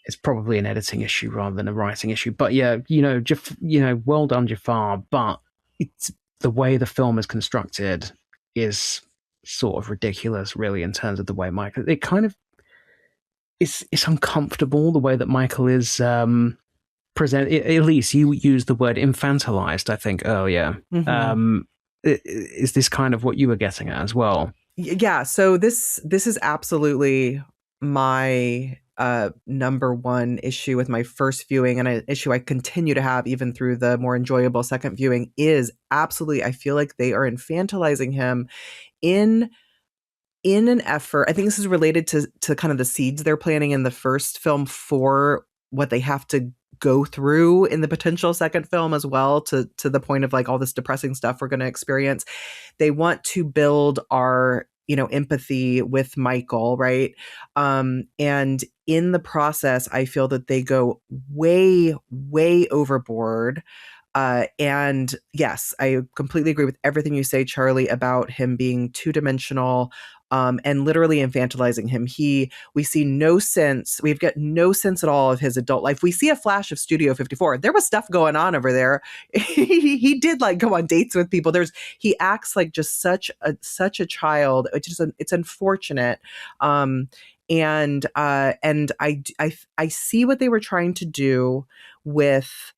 It's probably an editing issue rather than a writing issue. But yeah, well done, Jaafar. But it's the way the film is constructed is sort of ridiculous, really, in terms of the way Michael. It kind of it's uncomfortable the way that Michael is presented. Elise, you used the word infantilized, I think, earlier. Mm-hmm. Is this kind of what you were getting at as well? Yeah. So this is absolutely my number one issue with my first viewing, and an issue I continue to have even through the more enjoyable second viewing, is absolutely, I feel like they are infantilizing him in an effort. I think this is related to kind of the seeds they're planting in the first film for what they have to go through in the potential second film as well, to the point of like all this depressing stuff we're going to experience. They want to build our empathy with Michael, right? And in the process, I feel that they go way, way overboard. And yes, I completely agree with everything you say, Charlie, about him being two-dimensional, and literally infantilizing him. We see no sense. We've got no sense at all of his adult life. We see a flash of Studio 54. There was stuff going on over there. He did like go on dates with people. He acts like just such a child. It's unfortunate. And I see what they were trying to do with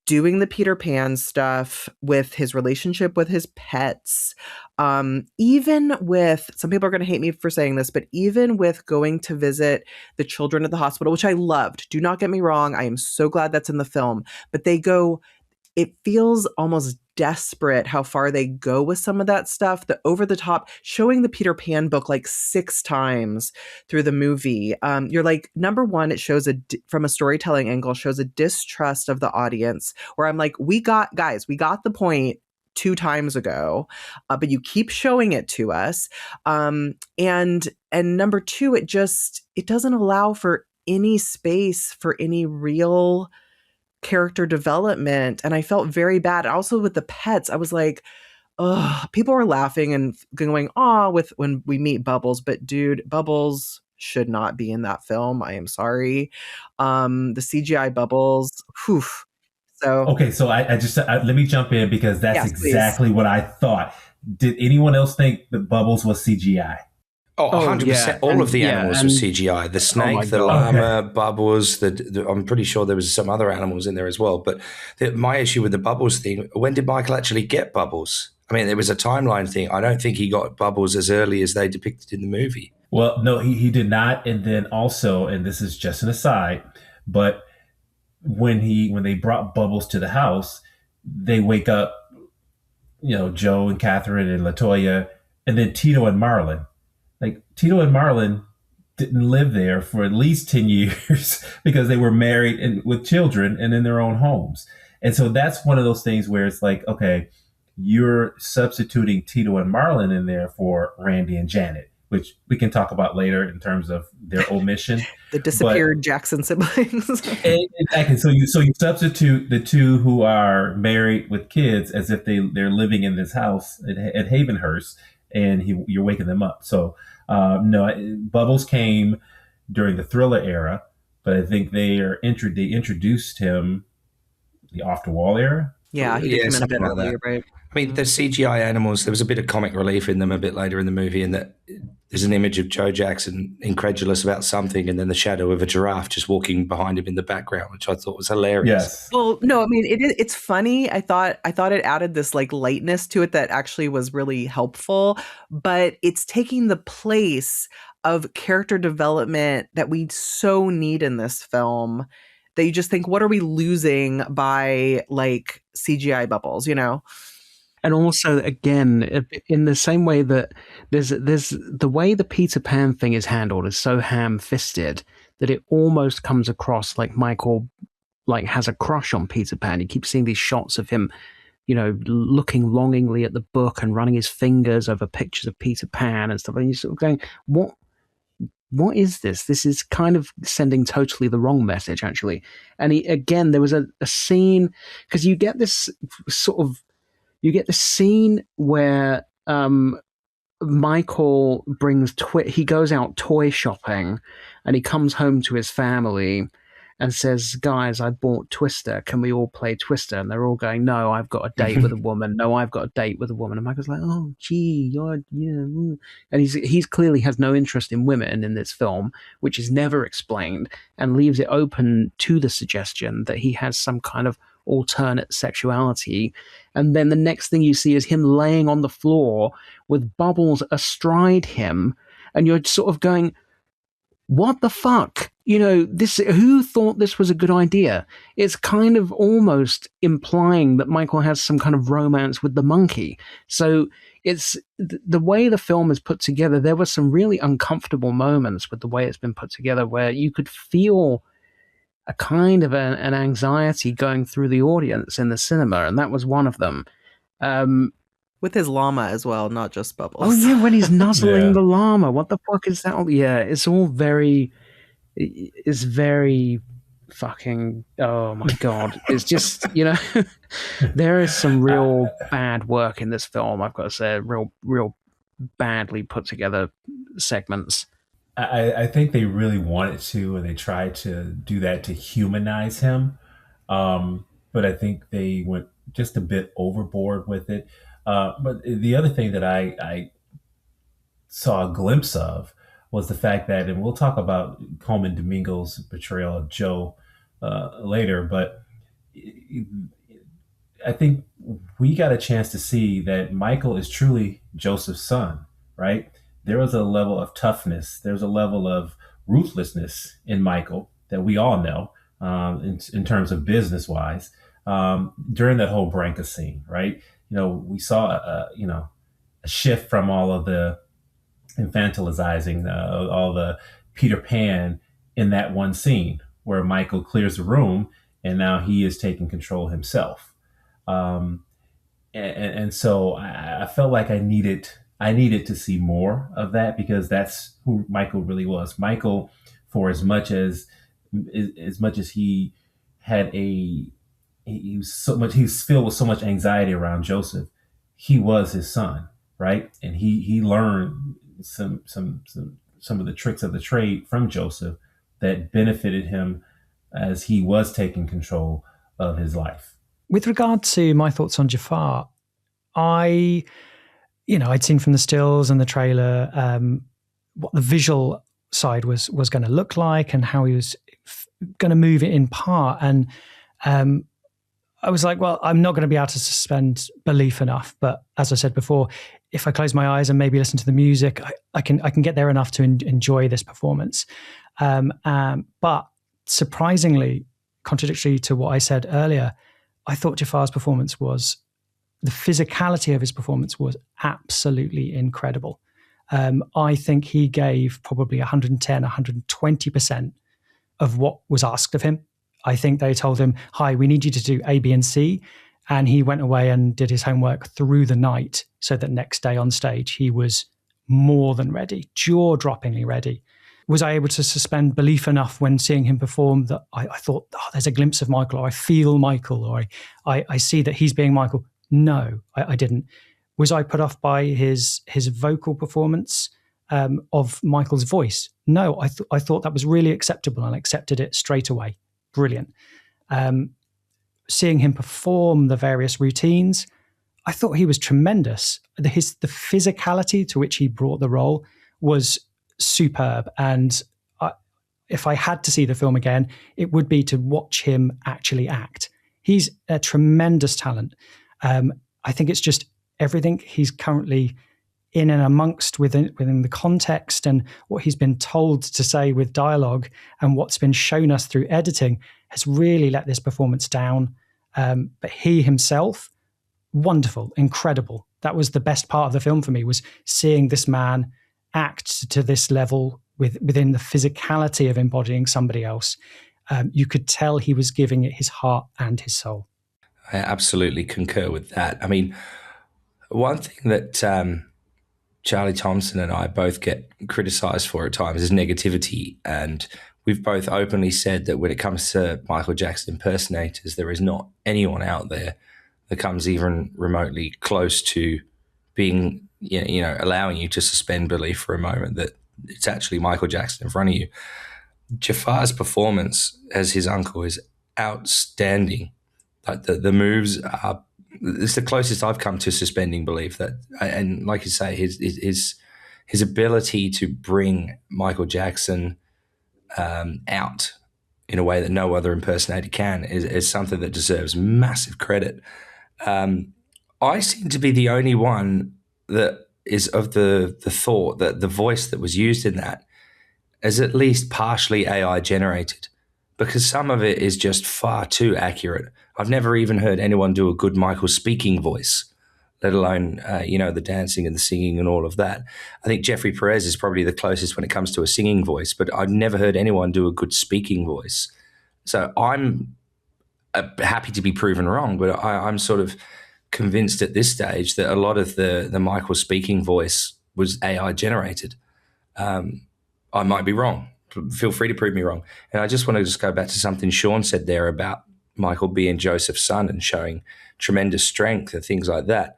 doing the Peter Pan stuff, with his relationship with his pets, even with, some people are going to hate me for saying this, but even with going to visit the children at the hospital, which I loved. Do not get me wrong. I am so glad that's in the film, but it feels almost desperate how far they go with some of that stuff, the over the top, showing the Peter Pan book like 6 times through the movie. You're like, number one, it shows from a storytelling angle, shows a distrust of the audience, where I'm like, we got the point 2 times ago, but you keep showing it to us. And number 2, it doesn't allow for any space for any real character development, and I felt very bad. Also with the pets, I was like, oh, people were laughing and going, when we meet Bubbles, but dude, Bubbles should not be in that film. I am sorry. The CGI Bubbles, whew. So okay, so I just let me jump in, because that's exactly what I thought. Did anyone else think that Bubbles was CGI? Oh, 100%. Yeah. All of the animals were CGI. The snake, the llama, Bubbles, I'm pretty sure there was some other animals in there as well. But my issue with the Bubbles thing, when did Michael actually get Bubbles? I mean, there was a timeline thing. I don't think he got Bubbles as early as they depicted in the movie. Well, no, he did not. And then also, and this is just an aside, but when they brought Bubbles to the house, they wake up, Joe and Catherine and LaToya, and then Tito and Marlon. Like, Tito and Marlon didn't live there for at least 10 years because they were married and with children and in their own homes. And so that's one of those things where it's like, okay, you're substituting Tito and Marlon in there for Randy and Janet, which we can talk about later in terms of their omission. The disappeared Jackson siblings. Exactly. So you substitute the two who are married with kids as if they're living in this house at Havenhurst, and you're waking them up. So no, Bubbles came during the Thriller era, but I think they introduced him the Off the Wall era. Yeah, he did come in a bit earlier, right? I mean, the CGI animals, there was a bit of comic relief in them a bit later in the movie, in that there's an image of Joe Jackson incredulous about something, and then the shadow of a giraffe just walking behind him in the background, which I thought was hilarious. Yes. Well, no, I mean, it's funny. I thought it added this like lightness to it that actually was really helpful, but it's taking the place of character development that we so need in this film, that you just think, what are we losing by like CGI Bubbles, And also, again, in the same way that there's the way the Peter Pan thing is handled is so ham-fisted that it almost comes across like Michael has a crush on Peter Pan. You keep seeing these shots of him, looking longingly at the book and running his fingers over pictures of Peter Pan and stuff. And you're sort of going, what is this? This is kind of sending totally the wrong message, actually. And again, there was a scene, because you get this scene where Michael he goes out toy shopping and he comes home to his family and says, guys, I bought Twister. Can we all play Twister? And they're all going, no, I've got a date with a woman. No, I've got a date with a woman. And Michael's like, oh, gee, and he's clearly has no interest in women in this film, which is never explained, and leaves it open to the suggestion that he has some kind of alternate sexuality. And then the next thing you see is him laying on the floor with Bubbles astride him. And you're sort of going, what the fuck? Who thought this was a good idea? It's kind of almost implying that Michael has some kind of romance with the monkey. So it's the way the film is put together. There were some really uncomfortable moments with the way it's been put together where you could feel a kind of an anxiety going through the audience in the cinema. And that was one of them. With his llama as well, not just Bubbles. Oh, yeah, when he's nuzzling the llama. What the fuck is that? Yeah, it's very fucking, oh my God. It's just, there is some real bad work in this film, I've got to say, real badly put together segments. I think they really wanted to, and they tried to do that to humanize him. But I think they went just a bit overboard with it. But the other thing that I saw a glimpse of was the fact that, and we'll talk about Coleman Domingo's portrayal of Joe later, but I think we got a chance to see that Michael is truly Joseph's son, right? There was a level of toughness. There's a level of ruthlessness in Michael that we all know in terms of business-wise during that whole Branca scene, right? We saw a shift from all of the infantilizing, all the Peter Pan in that one scene where Michael clears the room and now he is taking control himself. And so I felt like I needed to see more of that, because that's who Michael really was. Michael, for as much as he had he was filled with so much anxiety around Joseph, he was his son, right? And he learned some of the tricks of the trade from Joseph that benefited him as he was taking control of his life. With regard to my thoughts on Jaafar, I'd seen from the stills and the trailer what the visual side was going to look like and how he was going to move it in part. And I was like, well, I'm not going to be able to suspend belief enough. But as I said before, if I close my eyes and maybe listen to the music, I can get there enough to enjoy this performance. But surprisingly, contradictory to what I said earlier, I thought Jaafar's performance the physicality of his performance was absolutely incredible. I think he gave probably 110, 120% of what was asked of him. I think they told him, hi, we need you to do A, B, and C. And he went away and did his homework through the night so that next day on stage, he was more than ready, jaw-droppingly ready. Was I able to suspend belief enough when seeing him perform that I thought, oh, there's a glimpse of Michael, or I feel Michael, or I see that he's being Michael? No, I didn't. Was I put off by his vocal performance of Michael's voice? No, I thought that was really acceptable, and I accepted it straight away. Brilliant. Seeing him perform the various routines, I thought he was tremendous. The physicality to which he brought the role was superb. And if I had to see the film again, it would be to watch him actually act. He's a tremendous talent. I think it's just everything he's currently in and amongst within the context and what he's been told to say with dialogue and what's been shown us through editing has really let this performance down. But he himself wonderful, incredible. That was the best part of the film for me, was seeing this man act to this level within the physicality of embodying somebody else. You could tell he was giving it his heart and his soul. I absolutely concur with that. I mean, one thing that Charlie Thomson and I both get criticized for at times is negativity. And we've both openly said that when it comes to Michael Jackson impersonators, there is not anyone out there that comes even remotely close to being, allowing you to suspend belief for a moment that it's actually Michael Jackson in front of you. Jaafar's performance as his uncle is outstanding. Like the moves are, it's the closest I've come to suspending belief. That, and like you say, his ability to bring Michael Jackson out in a way that no other impersonator can is something that deserves massive credit. I seem to be the only one that is of the thought that the voice that was used in that is at least partially AI generated, because some of it is just far too accurate. I've never even heard anyone do a good Michael speaking voice, let alone, the dancing and the singing and all of that. I think Jeffrey Perez is probably the closest when it comes to a singing voice, but I've never heard anyone do a good speaking voice. So I'm happy to be proven wrong, but I'm sort of convinced at this stage that a lot of the Michael speaking voice was AI generated. I might be wrong. Feel free to prove me wrong. And I just want to go back to something Shawn said there about Michael being Joseph's son and showing tremendous strength and things like that.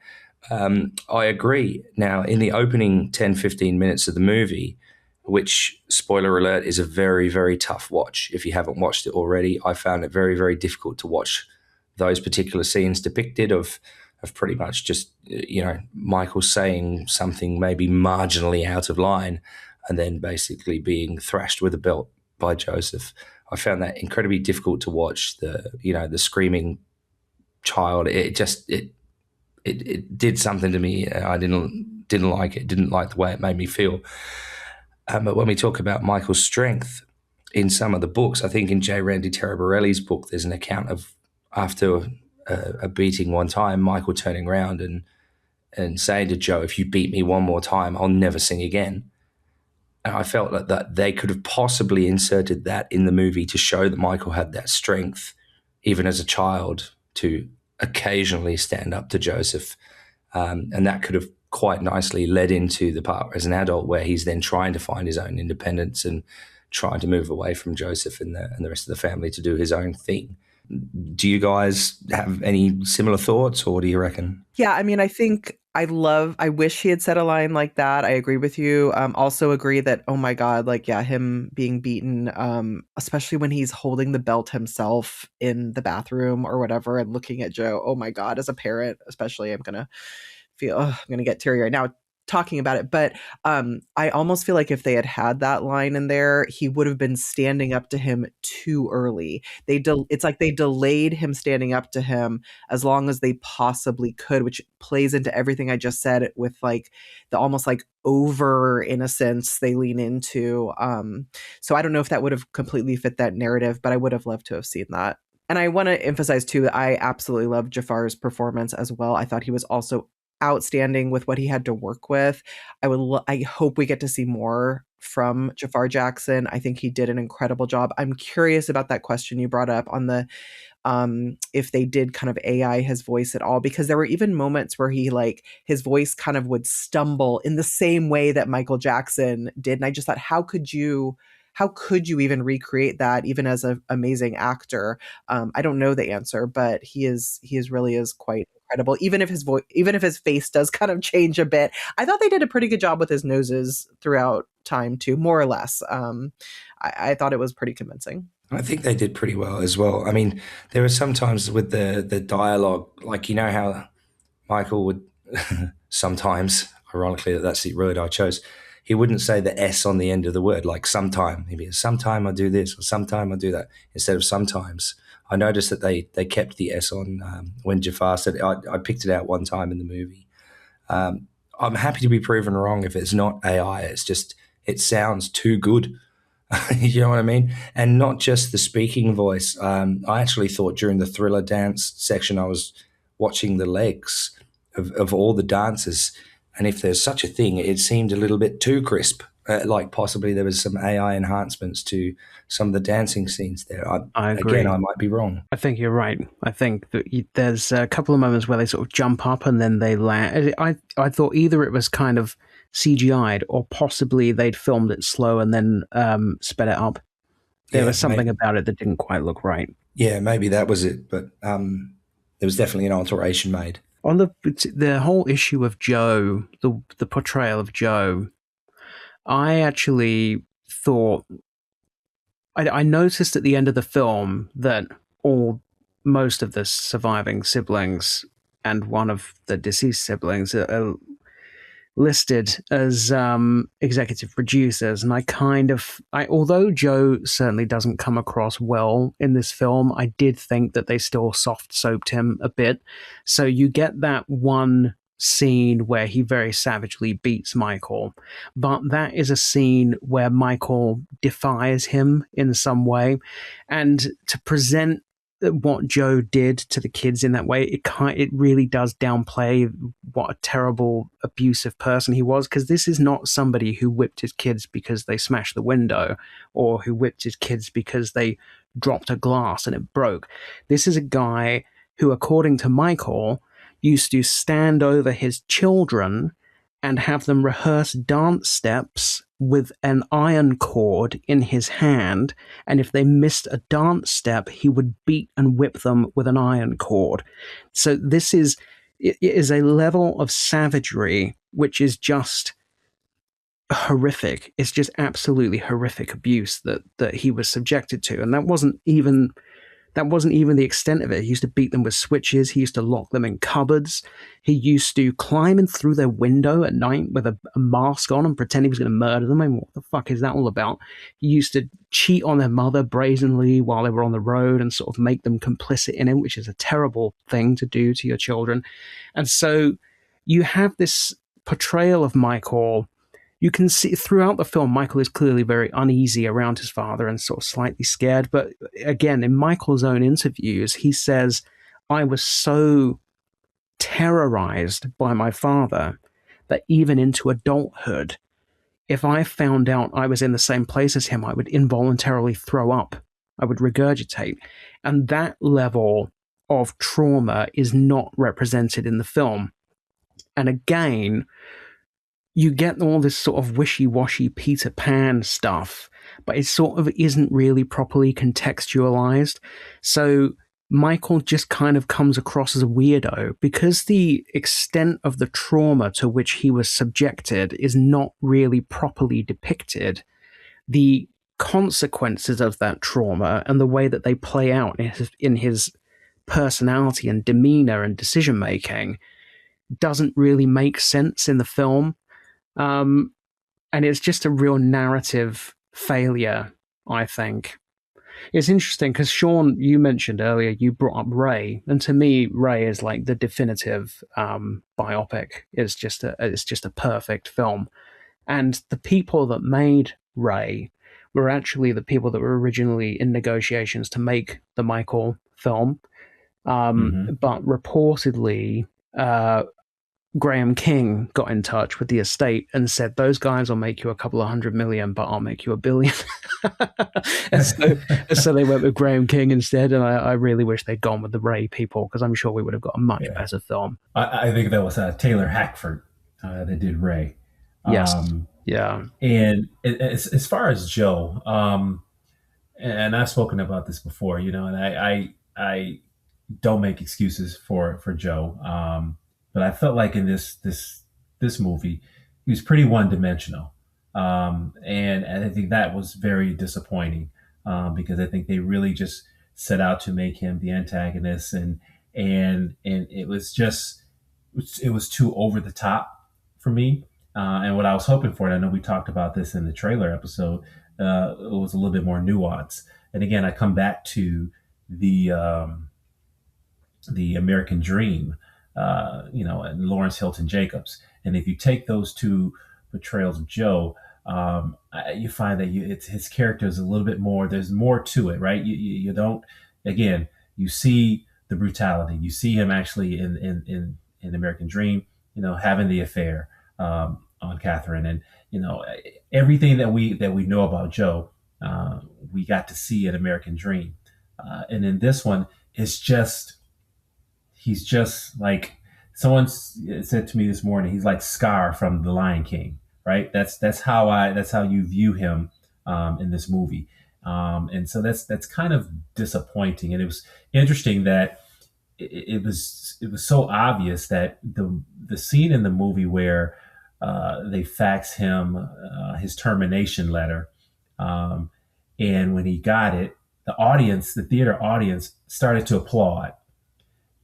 I agree. Now, in the opening 10, 15 minutes of the movie, which, spoiler alert, is a very, very tough watch. If you haven't watched it already, I found it very, very difficult to watch those particular scenes depicted of pretty much just, Michael saying something maybe marginally out of line and then basically being thrashed with a belt by Joseph. I found that incredibly difficult to watch. The screaming child. It did something to me. I didn't like it. Didn't like the way it made me feel. But when we talk about Michael's strength in some of the books, I think in J. Randy Taraborelli's book, there's an account of after a beating one time, Michael turning around and saying to Joe, "If you beat me one more time, I'll never sing again." And I felt that they could have possibly inserted that in the movie to show that Michael had that strength, even as a child, to occasionally stand up to Joseph. And that could have quite nicely led into the part as an adult where he's then trying to find his own independence and trying to move away from Joseph and the rest of the family to do his own thing. Do you guys have any similar thoughts, or what do you reckon? Yeah, I mean, I think I wish he had said a line like that. I agree with you. Also agree that, oh my God, him being beaten, especially when he's holding the belt himself in the bathroom or whatever and looking at Joe. Oh my God, as a parent, especially, I'm going to get teary right now talking about it. But I almost feel like if they had that line in there, he would have been standing up to him too early. It's like they delayed him standing up to him as long as they possibly could, which plays into everything I just said with the almost over innocence they lean into. So I don't know if that would have completely fit that narrative, but I would have loved to have seen that. And I want to emphasize too that I absolutely loved Jaafar's performance as well. I thought he was also outstanding with what he had to work with. I hope we get to see more from Jaafar Jackson. I think he did an incredible job. I'm curious about that question you brought up on the if they did kind of AI his voice at all, because there were even moments where he his voice kind of would stumble in the same way that Michael Jackson did. And I just thought, how could you even recreate that, even as an amazing actor? I don't know the answer, but he really is quite incredible. Even if his face does kind of change a bit, I thought they did a pretty good job with his noses throughout time too, more or less. I thought it was pretty convincing. I think they did pretty well as well. I mean, there were some times with the dialogue, how Michael would sometimes, ironically, that's the word I chose, he wouldn't say the S on the end of the word, like sometime. He'd be, sometime I do this, or sometime I do that, instead of sometimes. I noticed that they kept the S on when Jaafar said it. I picked it out one time in the movie. I'm happy to be proven wrong if it's not AI. It's just, it sounds too good. You know what I mean? And not just the speaking voice. I actually thought during the Thriller dance section, I was watching the legs of all the dancers. And if there's such a thing, it seemed a little bit too crisp. Like possibly there was some AI enhancements to some of the dancing scenes there. I agree. Again, I might be wrong. I think you're right. I think that there's a couple of moments where they sort of jump up and then they land. I thought either it was kind of CGI'd or possibly they'd filmed it slow and then sped it up. There was something about it that didn't quite look right. Yeah, maybe that was it. But there was definitely an alteration made. On the whole issue of Joe, the portrayal of Joe, I actually thought, I noticed at the end of the film that most of the surviving siblings and one of the deceased siblings are listed as executive producers, and although Joe certainly doesn't come across well in this film, I did think that they still soft soaped him a bit. So you get that one scene where he very savagely beats Michael, but that is a scene where Michael defies him in some way, and to present what Joe did to the kids in that way, it really does downplay what a terrible abusive person he was, because this is not somebody who whipped his kids because they smashed the window or who whipped his kids because they dropped a glass and it broke. This is a guy who, according to Michael, used to stand over his children and have them rehearse dance steps with an iron cord in his hand, and if they missed a dance step, he would beat and whip them with an iron cord. So it is a level of savagery which is just horrific. It's just absolutely horrific abuse that he was subjected to, and that wasn't even the extent of it. He used to beat them with switches. He used to lock them in cupboards. He used to climb in through their window at night with a mask on and pretend he was going to murder them. I mean, what the fuck is that all about? He used to cheat on their mother brazenly while they were on the road and sort of make them complicit in it, which is a terrible thing to do to your children. And so you have this portrayal of Michael. You can see throughout the film, Michael is clearly very uneasy around his father and sort of slightly scared. But again, in Michael's own interviews, he says, I was so terrorized by my father that even into adulthood, if I found out I was in the same place as him, I would involuntarily throw up. I would regurgitate. And that level of trauma is not represented in the film. And again, you get all this sort of wishy-washy Peter Pan stuff, but it sort of isn't really properly contextualized. So Michael just kind of comes across as a weirdo because the extent of the trauma to which he was subjected is not really properly depicted. The consequences of that trauma and the way that they play out in his personality and demeanor and decision-making doesn't really make sense in the film. And it's just a real narrative failure, I think. It's interesting because, Shawn, you mentioned earlier, you brought up Ray, and to me, Ray is like the definitive biopic. It's just a perfect film. And the people that made Ray were actually the people that were originally in negotiations to make the Michael film. But reportedly, Graham King got in touch with the estate and said, those guys will make you a couple of $100 million, but I'll make you $1 billion. so they went with Graham King instead. And I really wish they'd gone with the Ray people, because I'm sure we would have got a much better film. I think that was Taylor Hackford that did Ray. Yes. Yeah. And as far as Joe, and I've spoken about this before, and I don't make excuses for Joe. But I felt like in this movie, he was pretty one-dimensional, and I think that was very disappointing because I think they really just set out to make him the antagonist, and it was too over the top for me. And what I was hoping for, and I know we talked about this in the trailer episode, it was a little bit more nuance. And again, I come back to the American Dream. And Lawrence Hilton Jacobs. And if you take those two portrayals of Joe, you find that his character is a little bit more, there's more to it, right? You don't, again, you see the brutality. You see him actually in American Dream, having the affair on Catherine, and everything that we know about Joe, we got to see in American Dream, and in this one, he's just like someone said to me this morning. He's like Scar from The Lion King, right? That's how you view him in this movie, and so that's kind of disappointing. And it was interesting that it was so obvious that the scene in the movie where they fax him his termination letter, and when he got it, the theater audience started to applaud.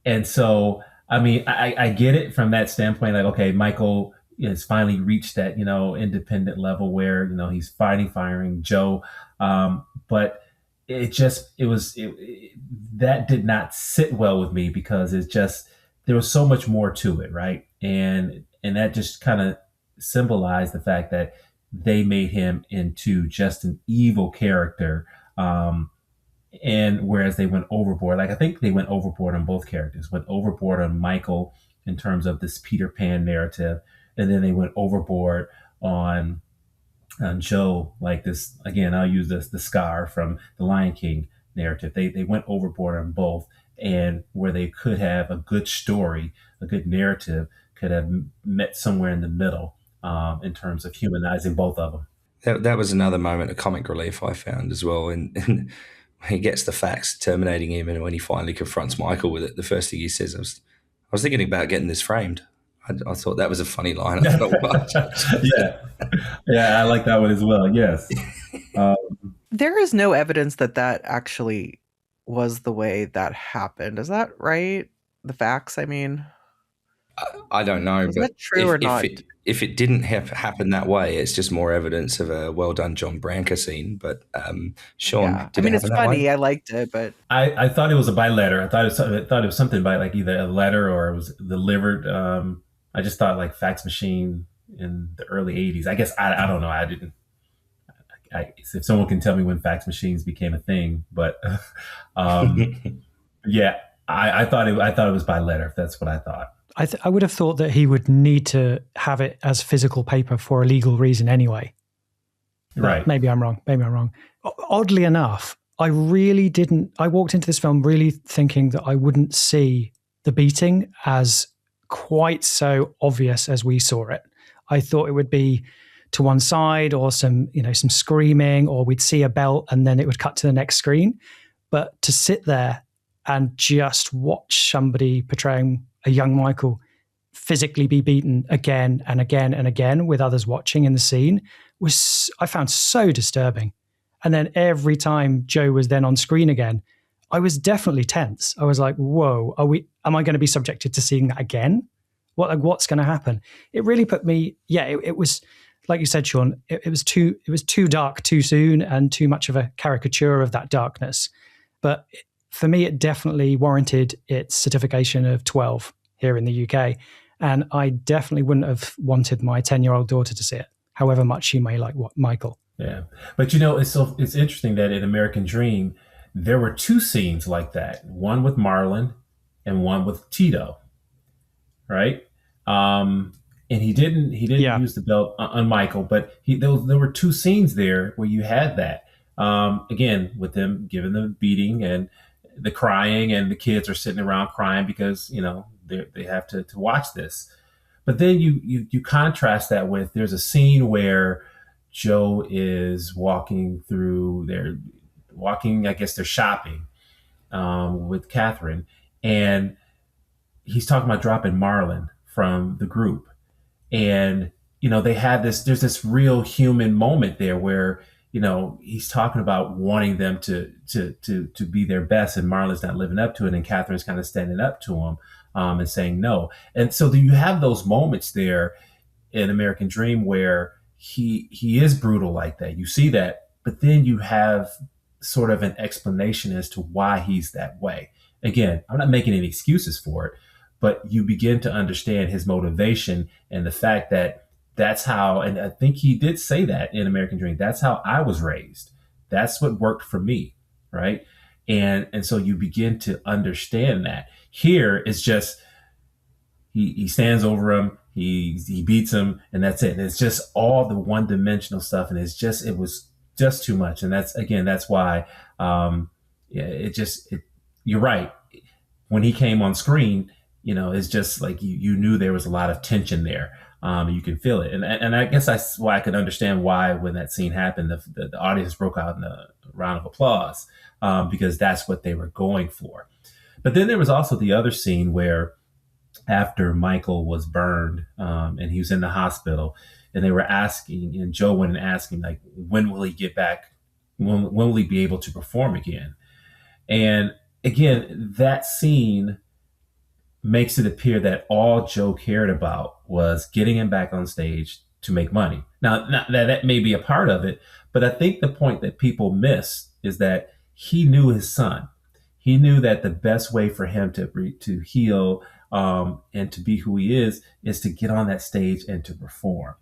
And so, I mean, I get it from that standpoint. Like, okay, Michael has finally reached that, independent level where, he's firing Joe. But that did not sit well with me, because there was so much more to it. Right. And that just kind of symbolized the fact that they made him into just an evil character. And whereas they went overboard, like I think they went overboard on both characters, went overboard on Michael in terms of this Peter Pan narrative. And then they went overboard on Joe, like this, again, I'll use the Scar from The Lion King narrative. They went overboard on both, and where they could have a good story, a good narrative, could have met somewhere in the middle in terms of humanizing both of them. That was another moment of comic relief I found as well. And he gets the fax terminating him, and when he finally confronts Michael with it, the first thing he says, I was thinking about getting this framed. I thought that was a funny line. I felt yeah, I like that one as well. Yes. There is no evidence that actually was the way that happened. Is that right? The facts, I mean. I don't know. Is that true or not? If it didn't happen that way, it's just more evidence of a well done John Branca scene. But Shawn, it's funny. I liked it, but I thought it was by letter. I thought it was something by like either a letter or it was delivered. I just thought like fax machine in the early 80s. I guess I don't know. I didn't. If someone can tell me when fax machines became a thing, but yeah, I thought it was by letter. If that's what I thought. I would have thought that he would need to have it as physical paper for a legal reason anyway. Right. Maybe I'm wrong. Oddly enough, I really didn't. I walked into this film really thinking that I wouldn't see the beating as quite so obvious as we saw it. I thought it would be to one side, or some screaming, or we'd see a belt and then it would cut to the next screen. But to sit there and just watch somebody portraying a young Michael physically be beaten again and again and again with others watching in the scene I found so disturbing. And then every time Joe was then on screen again, I was definitely tense. I was like, whoa, am I going to be subjected to seeing that again? What's going to happen? It really put me, it was, like you said, Shawn, it was too dark too soon, and too much of a caricature of that darkness. But for me, it definitely warranted its certification of 12 here in the UK. And I definitely wouldn't have wanted my 10-year-old daughter to see it, however much she may like Michael. Yeah. But it's interesting that in American Dream, there were two scenes like that. One with Marlon and one with Tito. Right? And he didn't use the belt on Michael, but there were two scenes there where you had that. Again, with them giving the beating and the crying, and the kids are sitting around crying because they have to watch this. But then you contrast that with, there's a scene where Joe is walking through, I guess they're shopping with Catherine, and he's talking about dropping Marlon from the group. And, they had there's this real human moment there where, he's talking about wanting them to be their best, and Marlon's not living up to it. And Catherine's kind of standing up to him and saying no. And so you have those moments there in American Dream where he is brutal like that. You see that, but then you have sort of an explanation as to why he's that way. Again, I'm not making any excuses for it, but you begin to understand his motivation and the fact that that's how, and I think he did say that in American Dream, that's how I was raised. That's what worked for me, right? And so you begin to understand that. Here it's just he stands over him, he beats him, and that's it. And it's just all the one dimensional stuff, and it was just too much. And that's why you're right. When he came on screen, it's just like you knew there was a lot of tension there. You can feel it, and I guess that's why I could understand why when that scene happened, the audience broke out in a round of applause, because that's what they were going for. But then there was also the other scene where after Michael was burned, and he was in the hospital, and they were asking, and Joe went and asked him, like, when will he get back? When will he be able to perform again? And again, that scene makes it appear that all Joe cared about was getting him back on stage to make money. Now, that may be a part of it, but I think the point that people miss is that he knew his son. He knew that the best way for him to heal and to be who he is to get on that stage and to perform.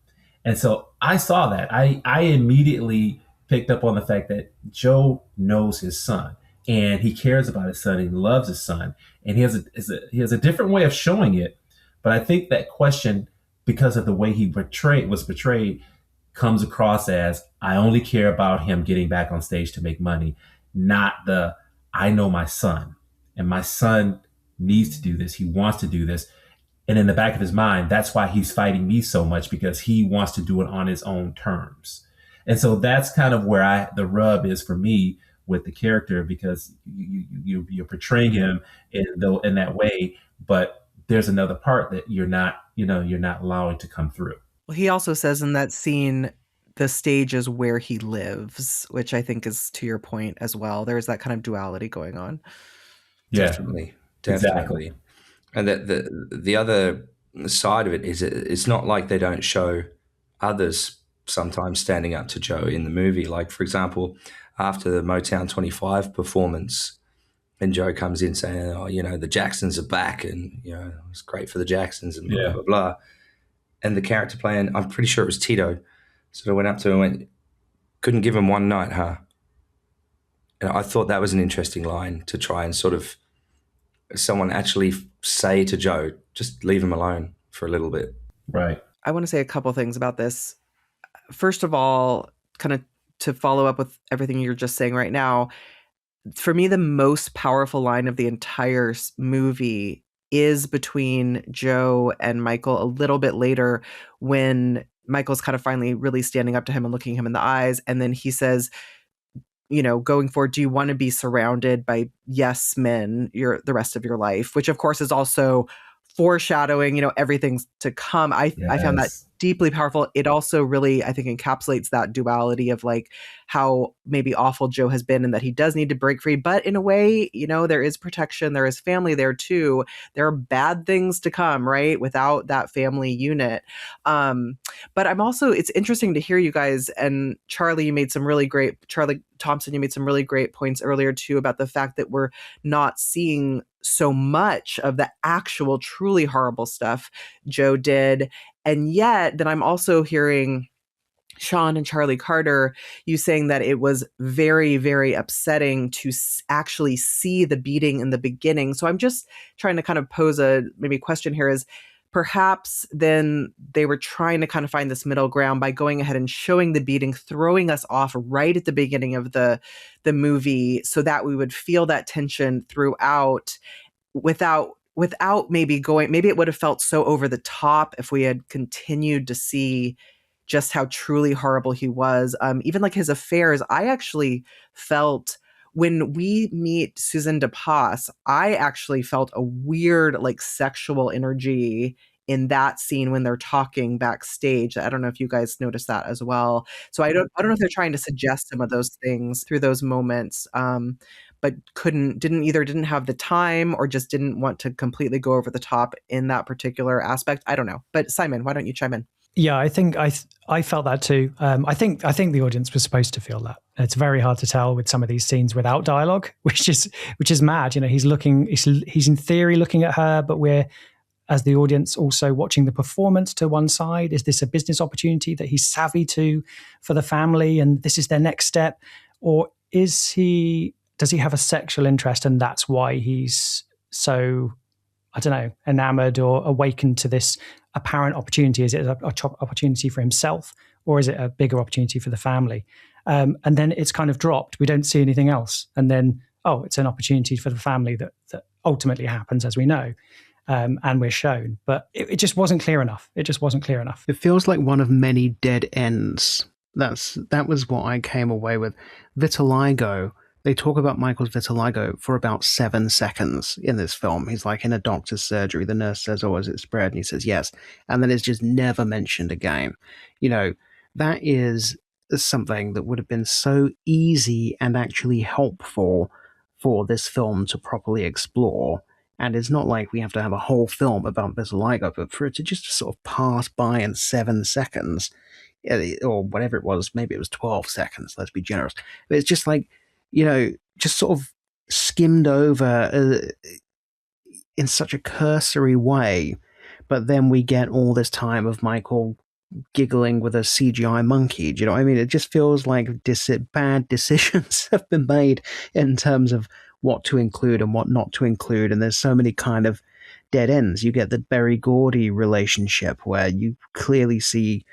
And so I saw that. I immediately picked up on the fact that Joe knows his son, and he cares about his son, and he loves his son, and he has a different way of showing it. But I think that question, because of the way he was portrayed, comes across as, I only care about him getting back on stage to make money, not I know my son, and my son needs to do this. He wants to do this. And in the back of his mind, that's why he's fighting me so much, because he wants to do it on his own terms. And so that's kind of where the rub is for me with the character, because you're portraying him in that way, but there's another part that you're not allowing to come through. Well, he also says in that scene, the stage is where he lives, which I think is to your point as well. There's that kind of duality going on. Yeah, definitely. Exactly. And that the other side of it is it's not like they don't show others sometimes standing up to Joe in the movie. Like, for example, after the Motown 25 performance, and Joe comes in saying, oh, the Jacksons are back, and, it's great for the Jacksons, and blah, blah, blah. And the character playing, I'm pretty sure it was Tito, sort of went up to him and went, couldn't give him one night, huh? And I thought that was an interesting line to try and sort of someone actually say to Joe, just leave him alone for a little bit. Right. I want to say a couple things about this. First of all, kind of to follow up with everything you're just saying right now, for me, the most powerful line of the entire movie is between Joe and Michael a little bit later, when Michael's kind of finally really standing up to him and looking him in the eyes. And then he says, going forward, do you want to be surrounded by yes men the rest of your life? Which of course is also foreshadowing, everything's to come. I found that deeply powerful. It also really, I think, encapsulates that duality of like how maybe awful Joe has been, and that he does need to break free. But in a way, there is protection. There is family there too. There are bad things to come, right? Without that family unit. But it's interesting to hear you guys, and Charlie Thomson, you made some really great points earlier too about the fact that we're not seeing so much of the actual truly horrible stuff Joe did. And yet then I'm also hearing Shawn and Charlie Carter, you saying that it was very, very upsetting to actually see the beating in the beginning. So I'm just trying to kind of pose a maybe question here is, perhaps then they were trying to kind of find this middle ground by going ahead and showing the beating, throwing us off right at the beginning of the movie, so that we would feel that tension throughout without maybe it would have felt so over the top if we had continued to see just how truly horrible he was. Even like his affairs, I actually felt when we meet Susan DePass, I actually felt a weird like sexual energy in that scene when they're talking backstage. I don't know if you guys noticed that as well. So I don't know if they're trying to suggest some of those things through those moments, but didn't have the time, or just didn't want to completely go over the top in that particular aspect. I don't know. But Simon, why don't you chime in? Yeah, I think I felt that too. I think the audience was supposed to feel that. It's very hard to tell with some of these scenes without dialogue, which is mad. He's in theory looking at her, but we're, as the audience, also watching the performance to one side. Is this a business opportunity that he's savvy to for the family, and this is their next step, or does he does he have a sexual interest, and that's why he's so, I don't know, enamored or awakened to this apparent opportunity? Is it a opportunity for himself, or is it a bigger opportunity for the family? And then it's kind of dropped. We don't see anything else. And then, oh, it's an opportunity for the family that ultimately happens, as we know. And we're shown. But it just wasn't clear enough. It just wasn't clear enough. It feels like one of many dead ends. That was what I came away with. Vitiligo. They talk about Michael's vitiligo for about 7 seconds in this film. He's like in a doctor's surgery. The nurse says, "Oh, is it spread?" And he says, "Yes." And then it's just never mentioned again. You know, that is something that would have been so easy and actually helpful for this film to properly explore. And it's not like we have to have a whole film about vitiligo, but for it to just sort of pass by in 7 seconds, or whatever it was, maybe it was 12 seconds, let's be generous. But it's just like, just sort of skimmed over in such a cursory way. But then we get all this time of Michael giggling with a CGI monkey. Do you know what I mean? It just feels like bad decisions have been made in terms of what to include and what not to include. And there's so many kind of dead ends. You get the Berry Gordy relationship where you clearly see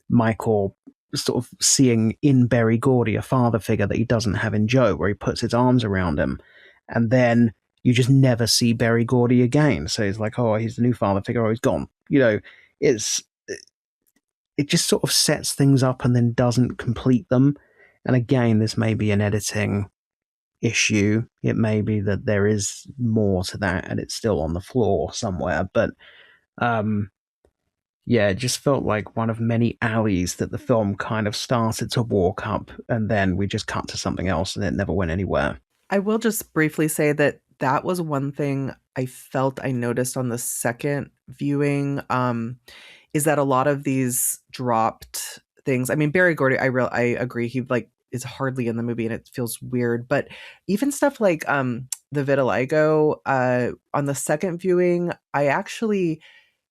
Michael sort of seeing in Berry Gordy a father figure that he doesn't have in Joe, where he puts his arms around him. And then you just never see Berry Gordy again. So it's like, oh, he's the new father figure, oh, he's gone. It just sort of sets things up and then doesn't complete them. And again, this may be an editing issue. It may be that there is more to that and it's still on the floor somewhere. But it just felt like one of many alleys that the film kind of started to walk up, and then we just cut to something else and it never went anywhere. I will just briefly say that was one thing I felt I noticed on the second viewing, is that a lot of these dropped things. I mean, Berry Gordy, I agree, he is hardly in the movie and it feels weird. But even stuff like the vitiligo, on the second viewing, I actually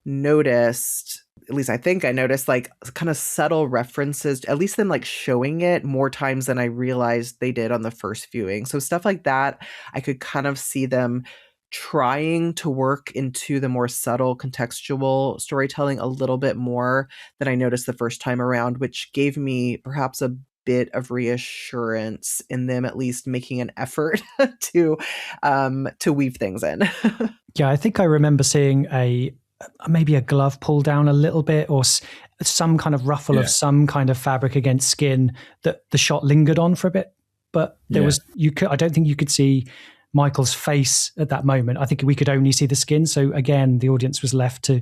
noticed, at least I think I noticed, like kind of subtle references, at least them like showing it more times than I realized they did on the first viewing. So stuff like that, I could kind of see them trying to work into the more subtle contextual storytelling a little bit more than I noticed the first time around, which gave me perhaps a bit of reassurance in them at least making an effort to weave things in. Yeah, I think I remember seeing maybe a glove pull down a little bit, or some kind of ruffle of some kind of fabric against skin that the shot lingered on for a bit. But there was, I don't think you could see Michael's face at that moment. I think we could only see the skin. So again, the audience was left to,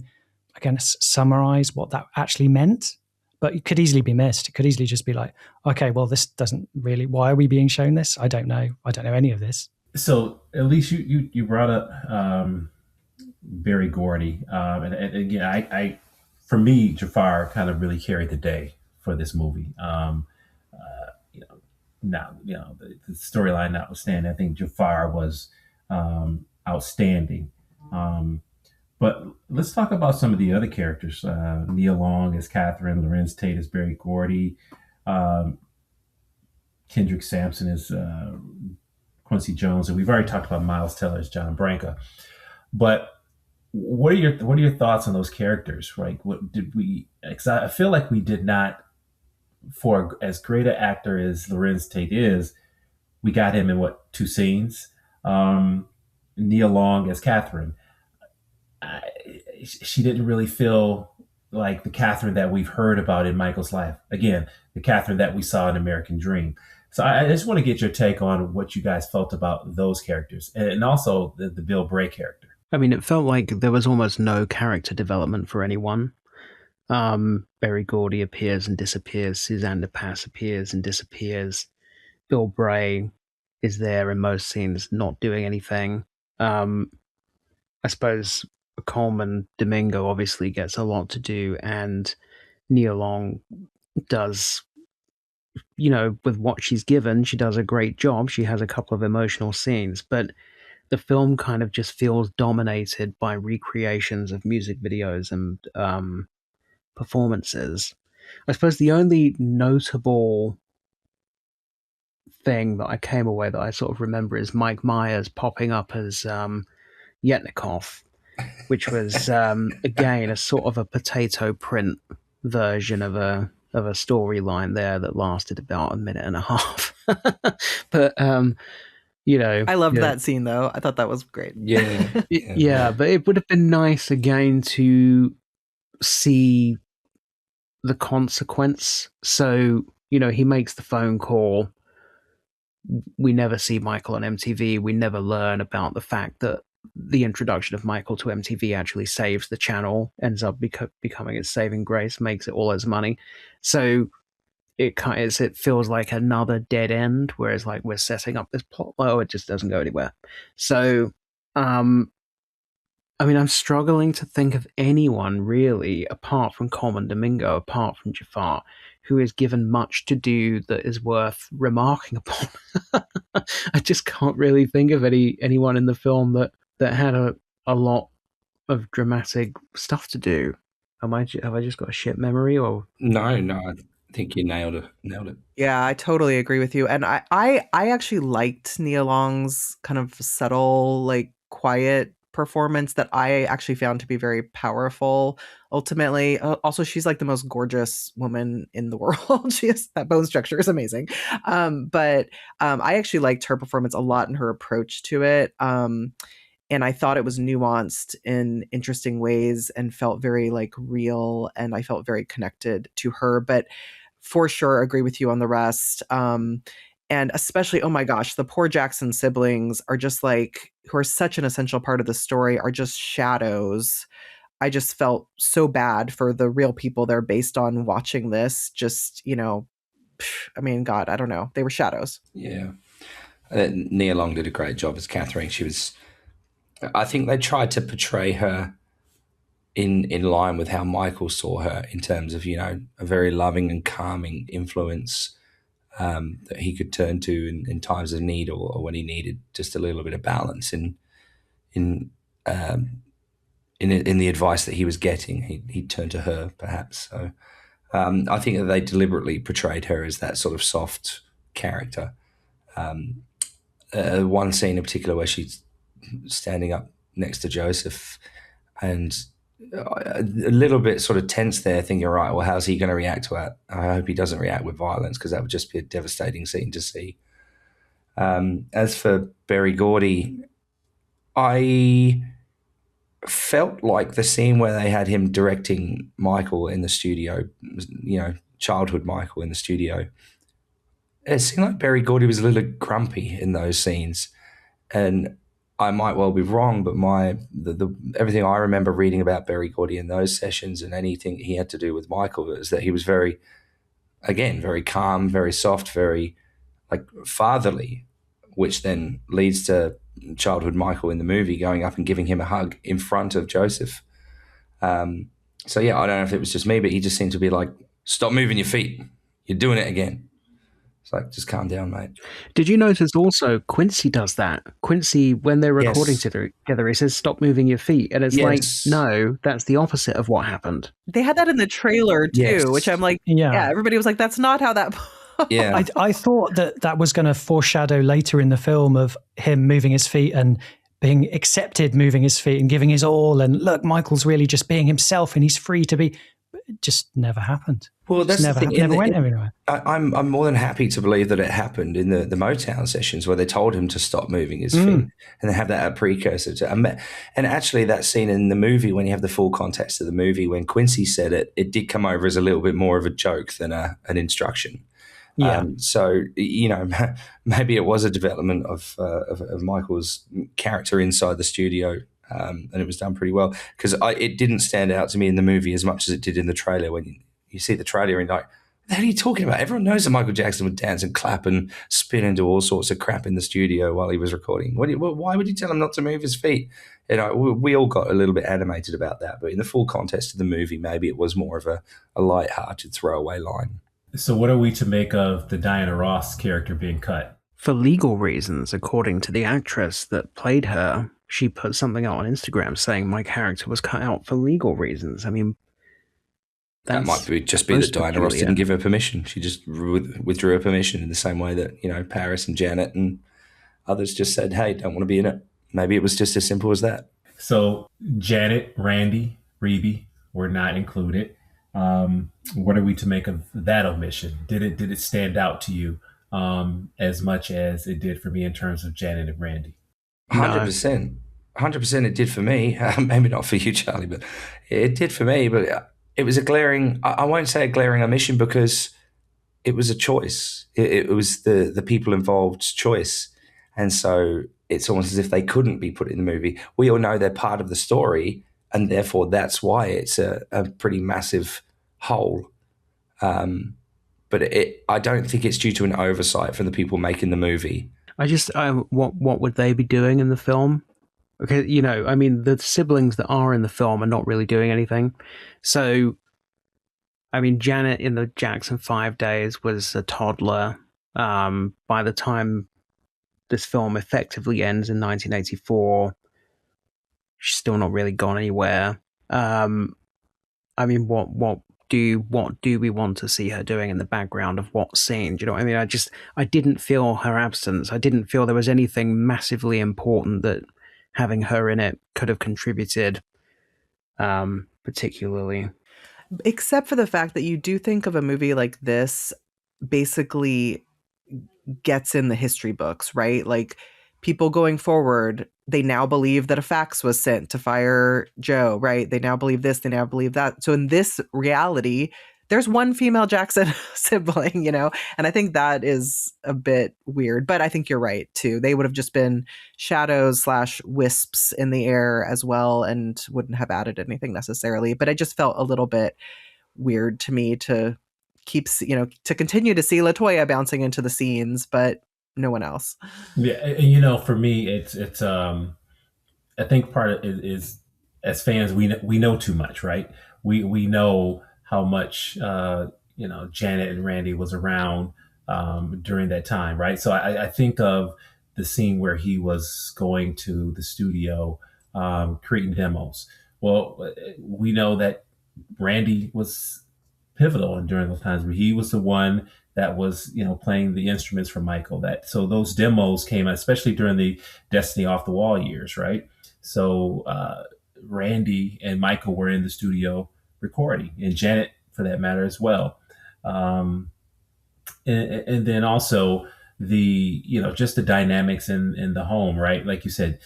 again, summarize what that actually meant. But it could easily be missed. It could easily just be like, okay, well, this doesn't really, why are we being shown this? I don't know. I don't know any of this. So Elise, you brought up Berry Gordy. And again, I for me, Jaafar kind of really carried the day for this movie. The storyline notwithstanding, I think Jaafar was outstanding. But let's talk about some of the other characters. Nia Long as Catherine, Lorenz Tate as Berry Gordy, Kendrick Sampson as Quincy Jones, and we've already talked about Miles Teller as John Branca. But what are your thoughts on those characters? Right? What did we? Because I feel like we did not, for as great an actor as Lorenz Tate is, we got him in 2 scenes. Nia Long as Catherine. She didn't really feel like the Catherine that we've heard about in Michael's life. Again, the Catherine that we saw in American Dream. So I just want to get your take on what you guys felt about those characters, and also the Bill Bray character. I mean, it felt like there was almost no character development for anyone. Berry Gordy appears and disappears. Suzanne de Pass appears and disappears. Bill Bray is there in most scenes, not doing anything. I suppose Coleman Domingo obviously gets a lot to do, and Nia Long does, with what she's given, she does a great job. She has a couple of emotional scenes, but the film kind of just feels dominated by recreations of music videos and performances. I suppose the only notable thing that I came away that I sort of remember is Mike Myers popping up as Yetnikov, which was again a sort of a potato print version of a storyline there that lasted about a minute and a half. But I loved that scene though. I thought that was great. Yeah, but it would have been nice again to see the consequence. So, he makes the phone call. We never see Michael on MTV. We never learn about the fact that the introduction of Michael to MTV actually saves the channel, ends up becoming its saving grace, makes it all his money. So it feels like another dead end, whereas like we're setting up this plot. Well, it just doesn't go anywhere. So, I'm struggling to think of anyone really, apart from Common Domingo, apart from Jaafar, who is given much to do that is worth remarking upon. I just can't really think of anyone in the film that had a lot of dramatic stuff to do. Have I just got a shit memory, or No, I think you nailed it. Yeah, I totally agree with you. And I actually liked Nia Long's kind of subtle, like quiet performance that I actually found to be very powerful. Ultimately, also she's like the most gorgeous woman in the world. That bone structure is amazing. But I actually liked her performance a lot and her approach to it. And I thought it was nuanced in interesting ways and felt very like real, and I felt very connected to her. But for sure, agree with you on the rest. And especially, oh my gosh, the poor Jackson siblings are just like, who are such an essential part of the story, are just shadows. I just felt so bad for the real people they're based on watching this. Just, God, I don't know. They were shadows. Yeah. Nia Long did a great job as Catherine. I think they tried to portray her in line with how Michael saw her, in terms of, a very loving and calming influence that he could turn to in times of need, or when he needed just a little bit of balance in the advice that he was getting. He'd turn to her, perhaps. So I think that they deliberately portrayed her as that sort of soft character. One scene in particular where she's standing up next to Joseph, and a little bit sort of tense there, thinking, right, well, how's he going to react to it? I hope he doesn't react with violence, because that would just be a devastating scene to see. As for Berry Gordy, I felt like the scene where they had him directing Michael in the studio, childhood Michael in the studio, it seemed like Berry Gordy was a little grumpy in those scenes. And I might well be wrong, but everything I remember reading about Berry Gordy in those sessions, and anything he had to do with Michael, is that he was very calm, very soft, very like fatherly, which then leads to childhood Michael in the movie going up and giving him a hug in front of Joseph. So yeah, I don't know if it was just me, but he just seemed to be like, stop moving your feet. You're doing it again. It's like, just calm down, mate. Did you notice also Quincy does that? Quincy, when they're recording together, he says, stop moving your feet. And it's like, no, that's the opposite of what happened. They had that in the trailer too, which I'm like, yeah, everybody was like, that's not how that... Yeah, I thought that was going to foreshadow later in the film of him moving his feet and being accepted, moving his feet and giving his all. And look, Michael's really just being himself and he's free to be... It just never happened. Well, that's never went anywhere. I'm more than happy to believe that it happened in the Motown sessions where they told him to stop moving his feet, and they have that a precursor to. And actually, that scene in the movie, when you have the full context of the movie, when Quincy said it, it did come over as a little bit more of a joke than an instruction. Yeah. So maybe it was a development of Michael's character inside the studio. And it was done pretty well, because it didn't stand out to me in the movie as much as it did in the trailer. When you see the trailer and you're like, what the hell are you talking about? Everyone knows that Michael Jackson would dance and clap and spin and do all sorts of crap in the studio while he was recording. Why would you tell him not to move his feet? We all got a little bit animated about that, but in the full context of the movie, maybe it was more of a light-hearted throwaway line. So what are we to make of the Diana Ross character being cut? For legal reasons, according to the actress that played her, she put something out on Instagram saying my character was cut out for legal reasons. I mean, That might be just be that Diana Ross didn't give her permission. She just withdrew her permission in the same way that, you know, Paris and Janet and others just said, hey, don't want to be in it. Maybe it was just as simple as that. So Janet, Randy, Reby were not included. What are we to make of that omission? Did it stand out to you as much as it did for me in terms of Janet and Randy? 100%. 100% it did for me. Maybe not for you, Charlie, but it did for me. But it was a glaring, I won't say a glaring omission because it was a choice. It was the people involved's choice. And so it's almost as if they couldn't be put in the movie. We all know they're part of the story, and therefore that's why it's a pretty massive hole. But I don't think it's due to an oversight from the people making the movie. What would they be doing in the film? Okay, you know, I mean, the siblings that are in the film are not really doing anything. So, I mean, Janet in the Jackson 5 days was a toddler. By the time this film effectively ends in 1984, she's still not really gone anywhere. I mean, what do we want to see her doing in the background of what scene? Do you know what I mean? I didn't feel her absence. I didn't feel there was anything massively important that having her in it could have contributed, particularly. Except for the fact that you do think of a movie like this basically gets in the history books, right? Like, people going forward, they now believe that a fax was sent to fire Joe, right? They now believe this, they now believe that. So in this reality, there's one female Jackson sibling, you know, and I think that is a bit weird, but I think you're right too. They would have just been shadows / wisps in the air as well and wouldn't have added anything necessarily. But it just felt a little bit weird to me to to continue to see LaToya bouncing into the scenes, but no one else. Yeah, and you know, for me, it's I think part of it is as fans we know too much, right? We know how much Janet and Randy was around during that time, right? So I think of the scene where he was going to the studio creating demos. Well, we know that Randy was pivotal during those times, where he was the one that was, playing the instruments for Michael. So those demos came, especially during the Destiny Off the Wall years, right? So Randy and Michael were in the studio recording, and Janet, for that matter, as well. And then also just the dynamics in the home, right? Like you said,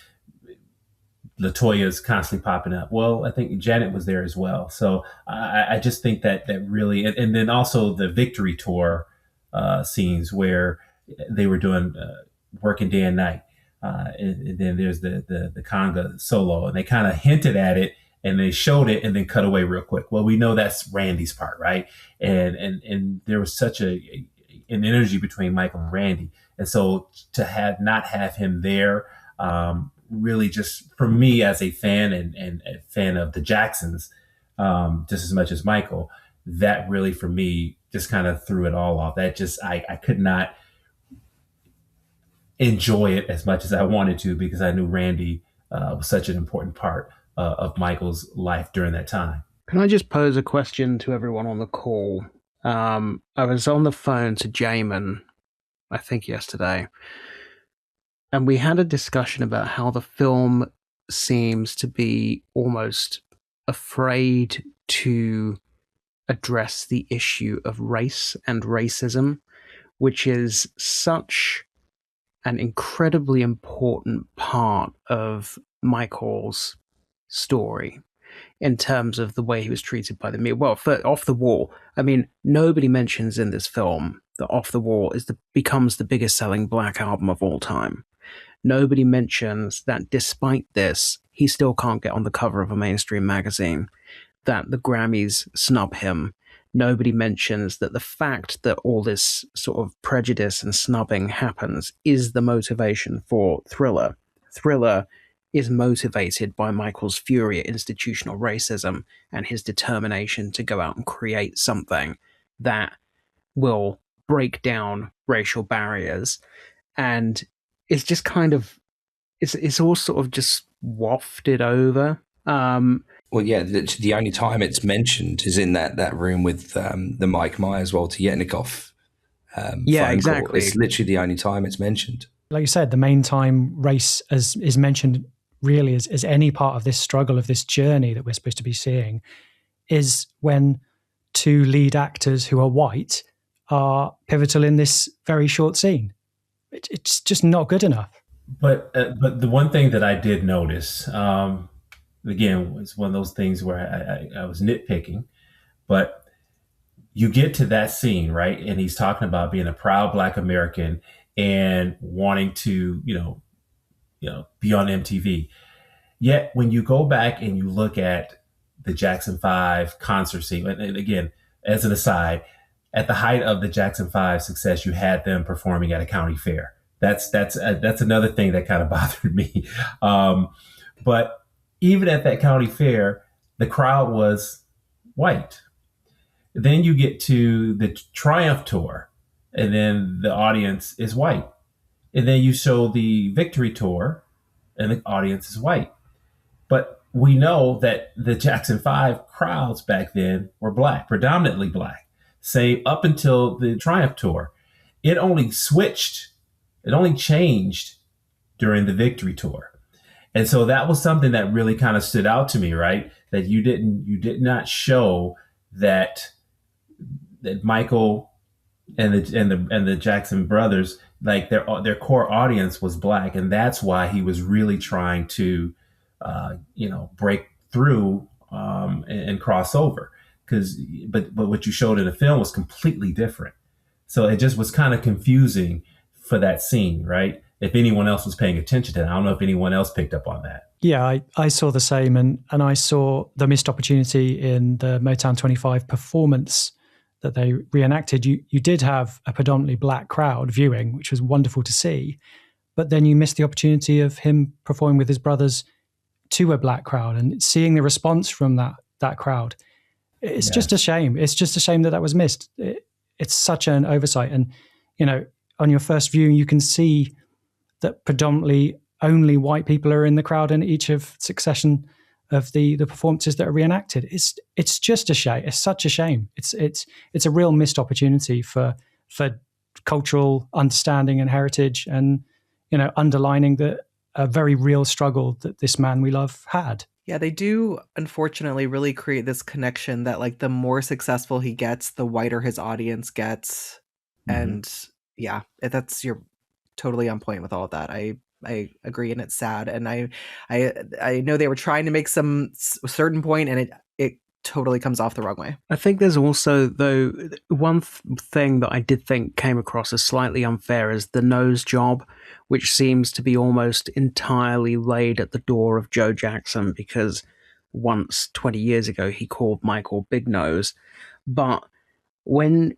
LaToya is constantly popping up. Well, I think Janet was there as well. So I just think that really, and then also the victory tour scenes where they were doing working day and night. And then there's the conga solo, and they kind of hinted at it and they showed it and then cut away real quick. Well, we know that's Randy's part, right? And there was such an energy between Michael and Randy. And so to not have him there, really, just for me as a fan and a fan of the Jacksons, just as much as Michael, that really for me just kind of threw it all off. That just, I could not enjoy it as much as I wanted to, because I knew Randy was such an important part of Michael's life during that time. Can I just pose a question to everyone on the call? I was on the phone to Jamin, I think yesterday, and we had a discussion about how the film seems to be almost afraid to address the issue of race and racism, which is such an incredibly important part of Michael's story in terms of the way he was treated by the media. Well, for Off the Wall, I mean, nobody mentions in this film that Off the Wall becomes the biggest selling Black album of all time. Nobody mentions that despite this, he still can't get on the cover of a mainstream magazine, that the Grammys snub him. Nobody mentions that the fact that all this sort of prejudice and snubbing happens is the motivation for Thriller. Thriller is motivated by Michael's fury at institutional racism and his determination to go out and create something that will break down racial barriers. And it's just kind of, it's all sort of just wafted over Well, yeah, the only time it's mentioned is in that room with the Mike Myers, Walter Yetnikoff Yeah, phone call. exactly. It's literally the only time it's mentioned. Like you said, the main time race is mentioned really as any part of this struggle, of this journey that we're supposed to be seeing, is when two lead actors who are white are pivotal in this very short scene. It's just not good enough. But the one thing that I did notice, again, was one of those things where I was nitpicking, but you get to that scene, right? And he's talking about being a proud Black American and wanting to, be on MTV. Yet when you go back and you look at the Jackson 5 concert scene, and again, as an aside, at the height of the Jackson 5 success, you had them performing at a county fair. That's another thing that kind of bothered me. But even at that county fair, the crowd was white. Then you get to the Triumph Tour, and then the audience is white. And then you show the Victory Tour, and the audience is white. But we know that the Jackson 5 crowds back then were Black, predominantly Black, say up until the Triumph Tour. It only changed during the Victory Tour. And so that was something that really kind of stood out to me, right? That you did not show that Michael and the Jackson brothers, like their core audience was Black, and that's why he was really trying to break through and cross over. But what you showed in the film was completely different. So it just was kind of confusing for that scene, right? If anyone else was paying attention to that. I don't know if anyone else picked up on that. Yeah, I saw the same, and I saw the missed opportunity in the Motown 25 performance that they reenacted. You did have a predominantly Black crowd viewing, which was wonderful to see, but then you missed the opportunity of him performing with his brothers to a Black crowd and seeing the response from that crowd. It's just a shame. It's just a shame that was missed. It's such an oversight. And, on your first viewing, you can see that predominantly only white people are in the crowd in each of succession of the performances that are reenacted. It's just a shame. It's such a shame. It's a real missed opportunity for cultural understanding and heritage, and underlining a very real struggle that this man we love had. Yeah, they do unfortunately really create this connection that like the more successful he gets, the wider his audience gets. Mm-hmm. And yeah, you're totally on point with all of that. I agree, and it's sad. And I know they were trying to make some certain point, and it totally comes off the wrong way. I think there's also, though, one thing that I did think came across as slightly unfair is the nose job, which seems to be almost entirely laid at the door of Joe Jackson, because once 20 years ago he called Michael Big Nose. But when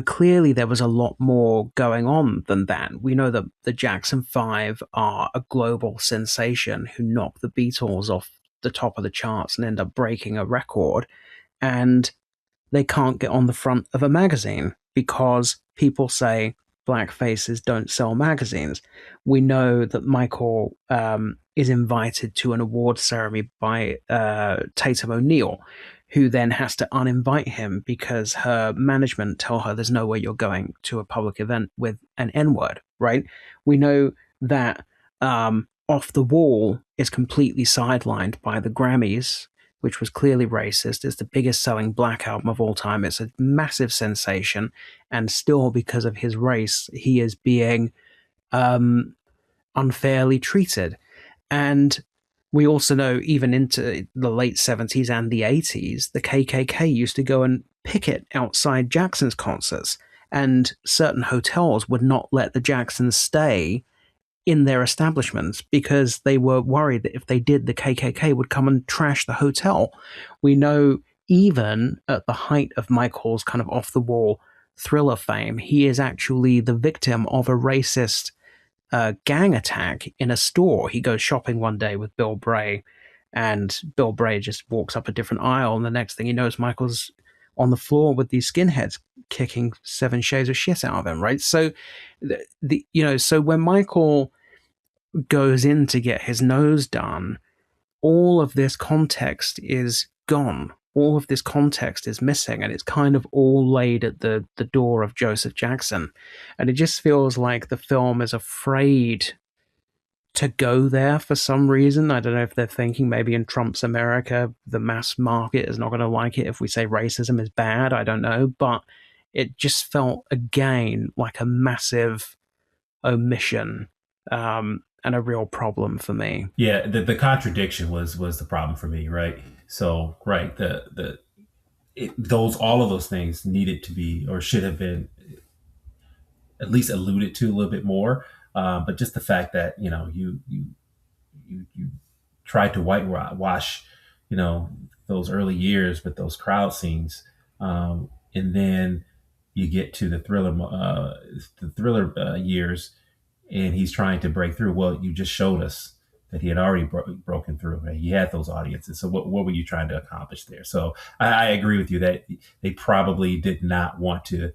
clearly there was a lot more going on than that. We know that the Jackson 5 are a global sensation who knocked the Beatles off the top of the charts and end up breaking a record, and they can't get on the front of a magazine because people say Black faces don't sell magazines. We know that Michael is invited to an award ceremony by Tatum O'Neal, who then has to uninvite him because her management tell her there's no way you're going to a public event with an N-word, right? We know that Off the Wall is completely sidelined by the Grammys, which was clearly racist. It's the biggest selling Black album of all time. It's a massive sensation, and still because of his race, he is being unfairly treated. And we also know even into the late 70s and the 80s, the KKK used to go and picket outside Jackson's concerts, and certain hotels would not let the Jacksons stay in their establishments because they were worried that if they did, the KKK would come and trash the hotel. We know even at the height of Michael's kind of off-the-wall Thriller fame, he is actually the victim of a racist gang attack in a store. He goes shopping one day with Bill Bray, and Bill Bray just walks up a different aisle, and the next thing he knows, Michael's on the floor with these skinheads kicking 7 shades of shit out of him, right? So, so when Michael goes in to get his nose done, all of this context is gone. All of this context is missing, and it's kind of all laid at the door of Joseph Jackson. And it just feels like the film is afraid to go there for some reason. I don't know if they're thinking maybe in Trump's America, the mass market is not going to like it if we say racism is bad. I don't know. But it just felt, again, like a massive omission and a real problem for me. Yeah, the contradiction was the problem for me, right? So, right, all of those things needed to be or should have been at least alluded to a little bit more. But just the fact that you tried to whitewash those early years with those crowd scenes, and then you get to the thriller years, and he's trying to break through. Well, you just showed us that he had already broken through. Right? He had those audiences. So what were you trying to accomplish there? So I agree with you that they probably did not want to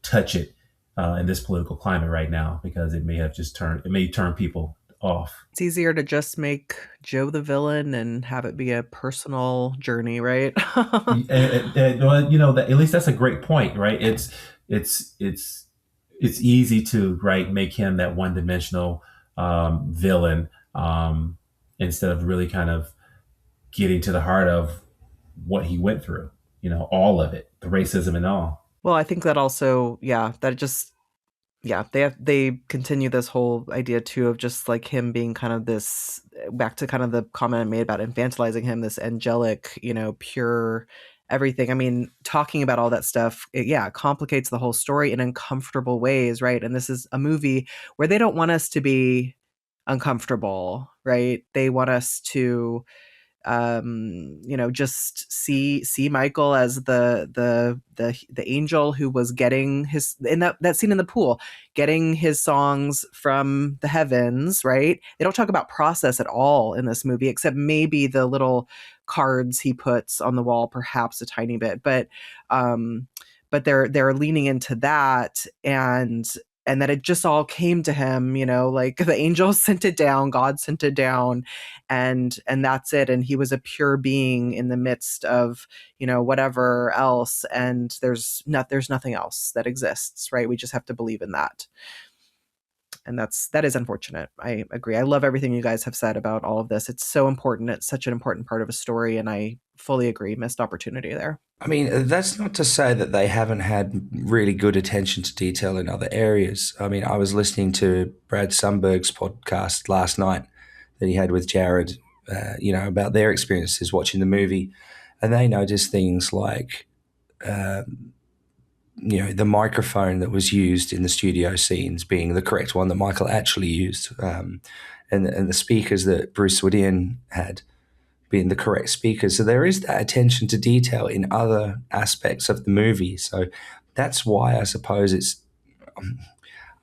touch it in this political climate right now, because it may turn people off. It's easier to just make Joe the villain and have it be a personal journey, right? Well, at least that's a great point, right? It's easy to make him that one-dimensional villain, instead of really kind of getting to the heart of what he went through, all of it, the racism and all. Well, I think that also, they continue this whole idea too of just like him being kind of this, back to kind of the comment I made about infantilizing him, this angelic, pure everything. I mean, talking about all that stuff, it complicates the whole story in uncomfortable ways, right? And this is a movie where they don't want us to be uncomfortable, right? They want us to just see Michael as the angel who was getting his, in that scene in the pool, getting his songs from the heavens, right? They don't talk about process at all in this movie, except maybe the little cards he puts on the wall, perhaps a tiny bit, but they're leaning into that, and that it just all came to him, like the angel sent it down, God sent it down, and that's it. And he was a pure being in the midst of, whatever else. And there's nothing else that exists, right? We just have to believe in that. And that is unfortunate. I agree. I love everything you guys have said about all of this. It's so important. It's such an important part of a story. And I fully agree. Missed opportunity there. I mean, that's not to say that they haven't had really good attention to detail in other areas. I mean, I was listening to Brad Sundberg's podcast last night that he had with Jared, about their experiences watching the movie. And they noticed things like, the microphone that was used in the studio scenes being the correct one that Michael actually used, and the speakers that Bruce Woodian had being the correct speakers. So there is that attention to detail in other aspects of the movie. So that's why I suppose it's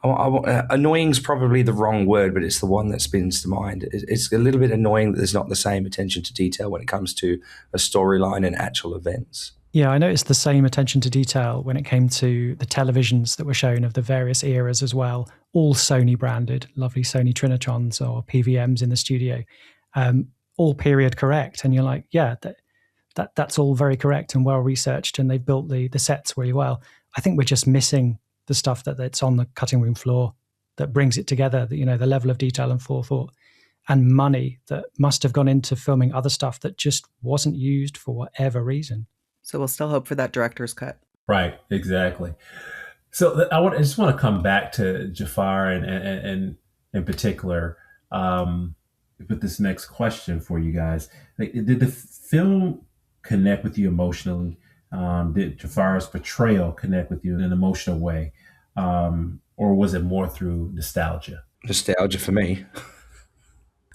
annoying is probably the wrong word, but it's the one that springs to mind. It's a little bit annoying that there's not the same attention to detail when it comes to a storyline and actual events. Yeah, I noticed the same attention to detail when it came to the televisions that were shown of the various eras as well, all Sony branded, lovely Sony Trinitrons or PVMs in the studio, all period correct. And you're like, yeah, that's all very correct and well researched, and they've built the sets really well. I think we're just missing the stuff that's on the cutting room floor that brings it together, the level of detail and forethought and money that must have gone into filming other stuff that just wasn't used for whatever reason. So we'll still hope for that director's cut. Right, exactly. So I just want to come back to Jaafar and in particular with this next question for you guys. Did the film connect with you emotionally? Did Jaafar's portrayal connect with you in an emotional way? Or was it more through nostalgia? Nostalgia for me.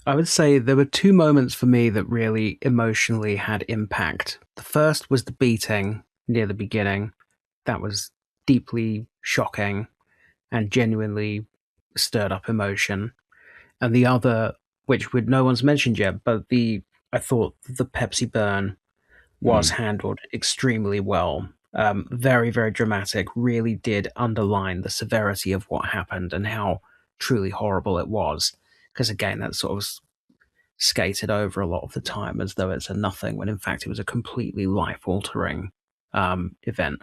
I would say there were two moments for me that really emotionally had impact. The first was the beating near the beginning. That was deeply shocking and genuinely stirred up emotion. And the other, which no one's mentioned yet, but I thought the Pepsi burn was handled extremely well. Very, very dramatic, really did underline the severity of what happened and how truly horrible it was. Because again, that sort of skated over a lot of the time as though it's a nothing, when in fact it was a completely life-altering event.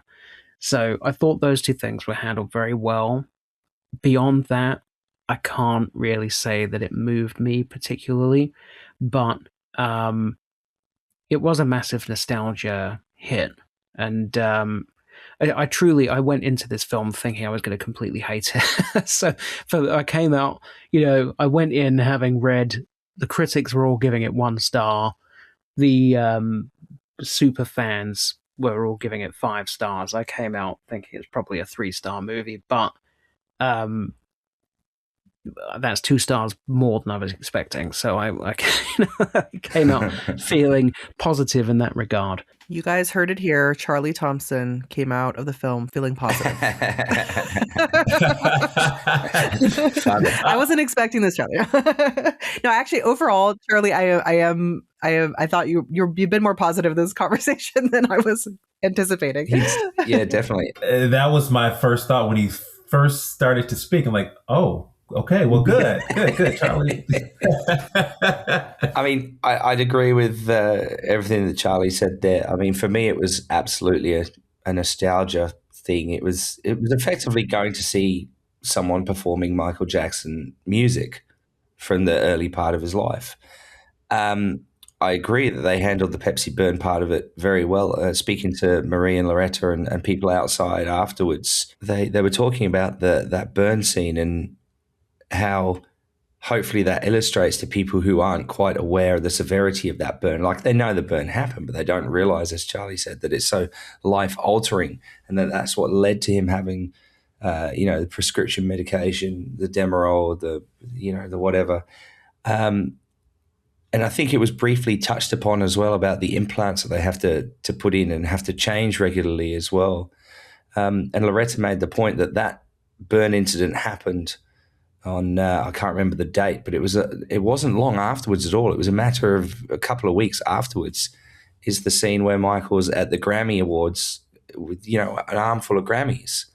So I thought those two things were handled very well. Beyond that, I can't really say that it moved me particularly, but it was a massive nostalgia hit. And I went into this film thinking I was going to completely hate it. So I came out, I went in having read the critics were all giving it 1 star. The super fans were all giving it 5 stars. I came out thinking it's probably a 3-star movie, but that's 2 stars more than I was expecting. So I came out feeling positive in that regard. You guys heard it here. Charlie Thomson came out of the film feeling positive. I wasn't expecting this, Charlie. No, actually, overall, Charlie, I thought you've been more positive in this conversation than I was anticipating. Yeah, definitely. That was my first thought when he first started to speak. I'm like, oh, okay, well, good, Charlie. I mean, I'd agree with everything that Charlie said there. I mean, for me, it was absolutely a nostalgia thing. It was effectively going to see someone performing Michael Jackson music from the early part of his life. I agree that they handled the Pepsi burn part of it very well. Speaking to Marie and Loretta and people outside afterwards, they were talking about that burn scene and how hopefully that illustrates to people who aren't quite aware of the severity of that burn. Like, they know the burn happened, but they don't realize, as Charlie said, that it's so life-altering, and that's what led to him having, the prescription medication, the Demerol, the whatever. And I think it was briefly touched upon as well about the implants that they have to put in and have to change regularly as well. And Loretta made the point that burn incident happened on I can't remember the date, but it wasn't long afterwards at all. It was a matter of a couple of weeks afterwards. Is the scene where Michael's at the Grammy Awards with an armful of Grammys.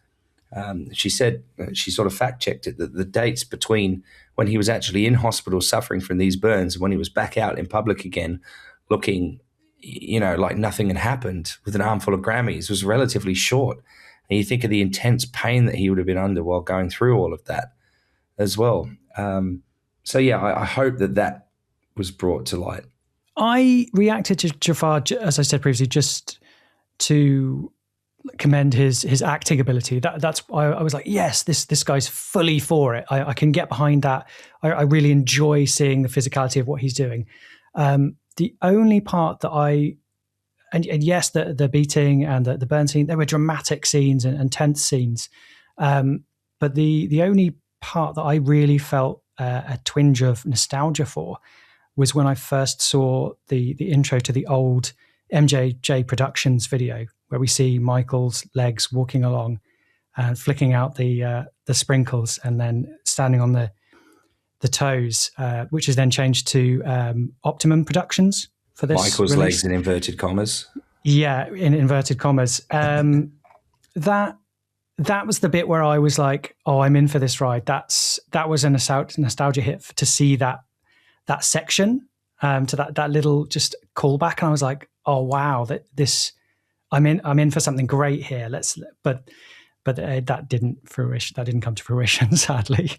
She said, she sort of fact checked it, that the dates between when he was actually in hospital suffering from these burns and when he was back out in public again, looking like nothing had happened with an armful of Grammys, was relatively short. And you think of the intense pain that he would have been under while going through all of that as well. I hope that was brought to light. I reacted to Jaafar, as I said previously, just to commend his acting ability. That's I was like, yes, this guy's fully for it. I can get behind that. I really enjoy seeing the physicality of what he's doing. The only part that and yes, the beating and the burn scene, there were dramatic scenes and tense scenes. But the only part that I really felt a twinge of nostalgia for was when I first saw the intro to the old MJJ Productions video, where we see Michael's legs walking along and flicking out the sprinkles and then standing on the toes, which is then changed to Optimum Productions for this. Michael's release. legs in inverted commas. Yeah, in inverted commas. That was the bit where I was like, "Oh, I'm in for this ride." That was a nostalgia hit to see that section, to that little just callback, and I was like, "Oh wow, I'm in for something great here." But that didn't come to fruition, sadly.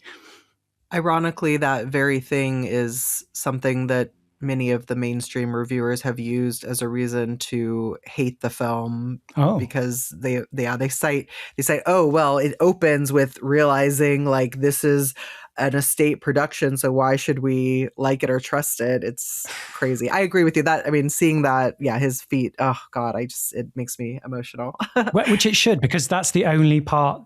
Ironically, that very thing is something that many of the mainstream reviewers have used as a reason to hate the film, because they cite, oh, well, it opens with realizing like this is an estate production, so why should we like it or trust it? It's crazy. I agree with you. That, I mean, seeing that, his feet, oh God, it makes me emotional. Which it should, because that's the only part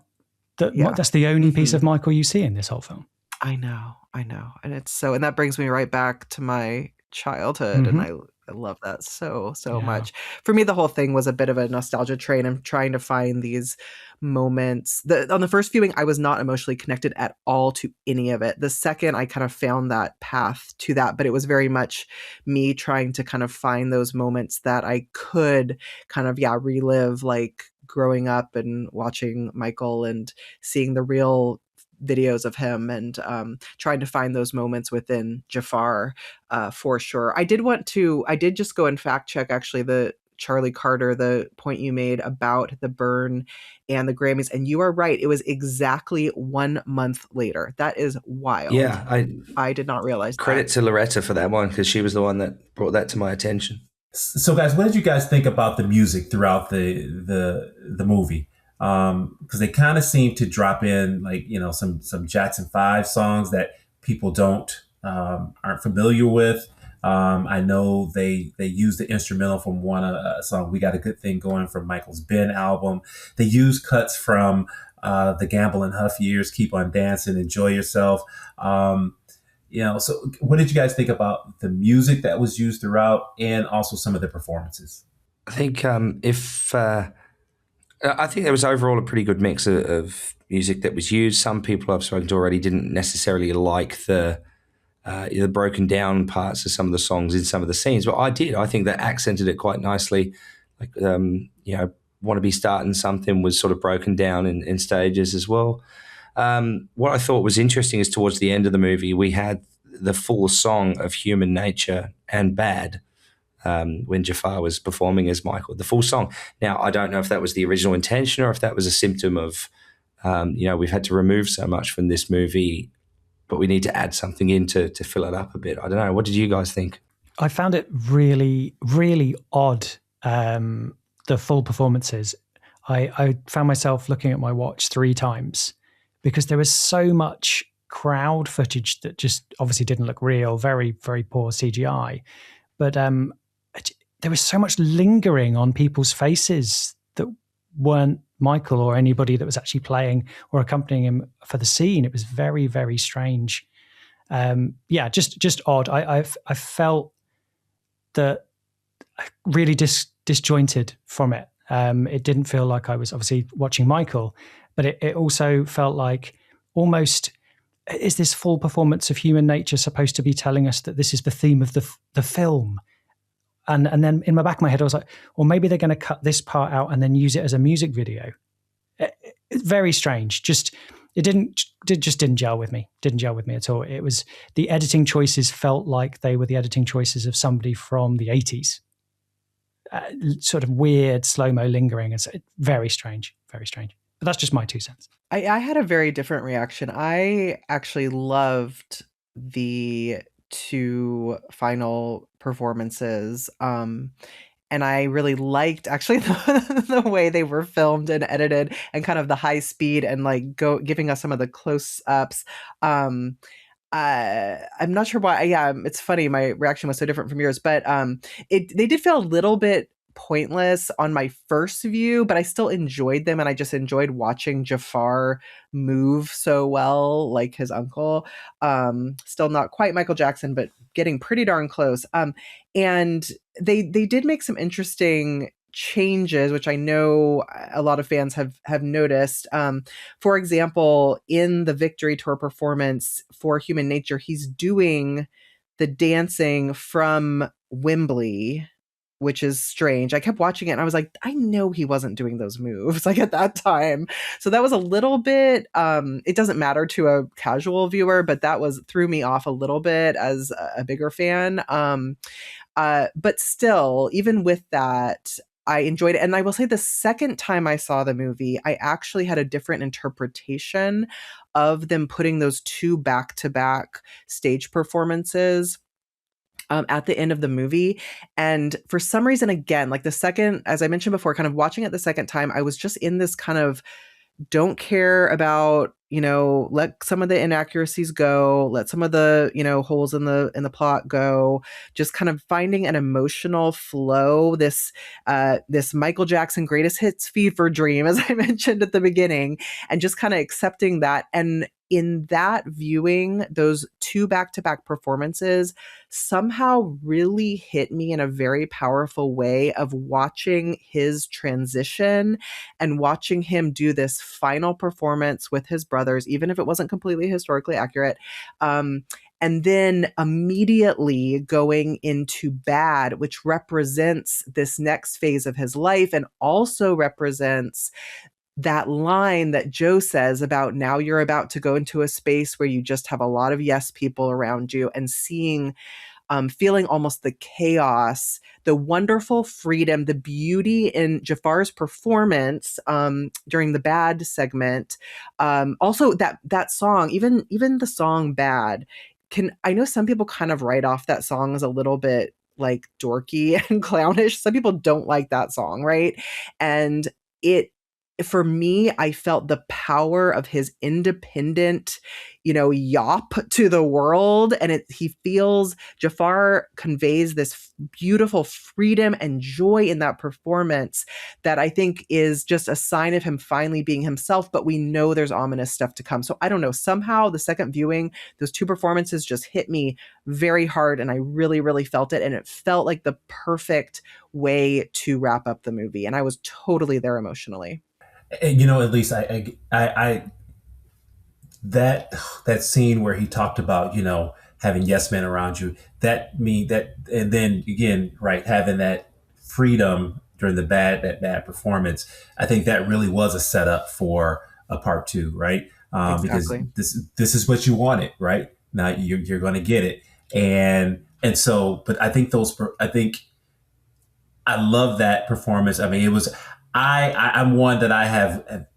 that's the only piece of Michael you see in this whole film. I know. And it's and that brings me right back to my childhood, and I love that so much. For me, the whole thing was a bit of a nostalgia train. I'm trying to find these moments. On the first viewing, I was not emotionally connected at all to any of it. The second, I kind of found that path to that, but it was very much me trying to kind of find those moments that I could kind of relive, like growing up and watching Michael and seeing the real videos of him and trying to find those moments within Jaafar for sure. I did just go and fact check actually the Charlie Carter, the point you made about the burn and the Grammys. And you are right. It was exactly 1 month later. That is wild. Yeah, I did not realize credit to Loretta for that one, because she was the one that brought that to my attention. So, guys, what did you guys think about the music throughout the movie? Because they kind of seem to drop in some Jackson 5 songs that people aren't familiar with. I know they used the instrumental from one song, "We Got a Good Thing Going" from Michael's Ben album. They used cuts from the Gamble and Huff years, "Keep on Dancing," "Enjoy Yourself." So what did you guys think about the music that was used throughout and also some of the performances? I think I think there was overall a pretty good mix of music that was used. Some people I've spoken to already didn't necessarily like the broken down parts of some of the songs in some of the scenes, but I did. I think that accented it quite nicely. Like, "Want to Be Starting Something" was sort of broken down in stages as well. What I thought was interesting is towards the end of the movie, we had the full song of Human Nature and Bad when Jaafar was performing as Michael, the full song. Now, I don't know if that was the original intention or if that was a symptom of, we've had to remove so much from this movie, but we need to add something in to fill it up a bit. I don't know. What did you guys think? I found it really, really odd, the full performances. I found myself looking at my watch 3 times because there was so much crowd footage that just obviously didn't look real, very, very poor CGI. But there was so much lingering on people's faces that weren't Michael or anybody that was actually playing or accompanying him for the scene. It was very, very strange. Just odd. I felt that really disjointed from it. It didn't feel like I was obviously watching Michael, but it also felt like almost, is this full performance of Human Nature supposed to be telling us that this is the theme of the film? And then in my back of my head, I was like, well, maybe they're going to cut this part out and then use it as a music video. It's very strange. It just didn't gel with me. Didn't gel with me at all. It was, the editing choices felt like they were the editing choices of somebody from the 80s. Sort of weird slow-mo lingering. It's very strange, very strange. But that's just my 2 cents. I had a very different reaction. I actually loved the 2 final performances. And I really liked actually the way they were filmed and edited and kind of the high speed and like giving us some of the close-ups. I'm not sure why. Yeah, it's funny. My reaction was so different from yours, but they did feel a little bit pointless on my first view, but I still enjoyed them, and I just enjoyed watching Jaafar move so well, like his uncle. Still not quite Michael Jackson, but getting pretty darn close. And they did make some interesting changes, which I know a lot of fans have noticed. For example, in the Victory Tour performance for Human Nature, he's doing the dancing from Wembley, which is strange. I kept watching it and I was like, I know he wasn't doing those moves like at that time. So that was a little bit, it doesn't matter to a casual viewer, but that threw me off a little bit as a bigger fan. But still, even with that, I enjoyed it. And I will say the second time I saw the movie, I actually had a different interpretation of them putting those 2 back-to-back stage performances at the end of the movie. And for some reason, again, like the second, as I mentioned before, kind of watching it the second time, I was just in this kind of don't care about, let some of the inaccuracies go, let some of the, holes in the plot go, just kind of finding an emotional flow, this Michael Jackson greatest hits fever dream, as I mentioned at the beginning, and just kind of accepting that. And in that viewing, those 2 back-to-back performances somehow really hit me in a very powerful way of watching his transition and watching him do this final performance with his brothers, even if it wasn't completely historically accurate. And then immediately going into Bad, which represents this next phase of his life and also represents that line that Joe says about now you're about to go into a space where you just have a lot of yes people around you, and feeling almost the chaos, the wonderful freedom, the beauty in Jaafar's performance during the Bad segment. Also that song, even the song Bad, I know some people kind of write off that song as a little bit like dorky and clownish. Some people don't like that song, right? And for me, I felt the power of his independent, yop to the world. And Jaafar conveys this beautiful freedom and joy in that performance that I think is just a sign of him finally being himself, but we know there's ominous stuff to come. So I don't know, somehow the second viewing, those two performances just hit me very hard, and I really, really felt it. And it felt like the perfect way to wrap up the movie. And I was totally there emotionally. At least I that scene where he talked about, having yes men around you, and then again, right, having that freedom during that bad performance, I think that really was a setup for a part two, right? Exactly. Because this is what you wanted, right? Now you're going to get it, and so, but I think I love that performance. I mean, it was. I'm one that I have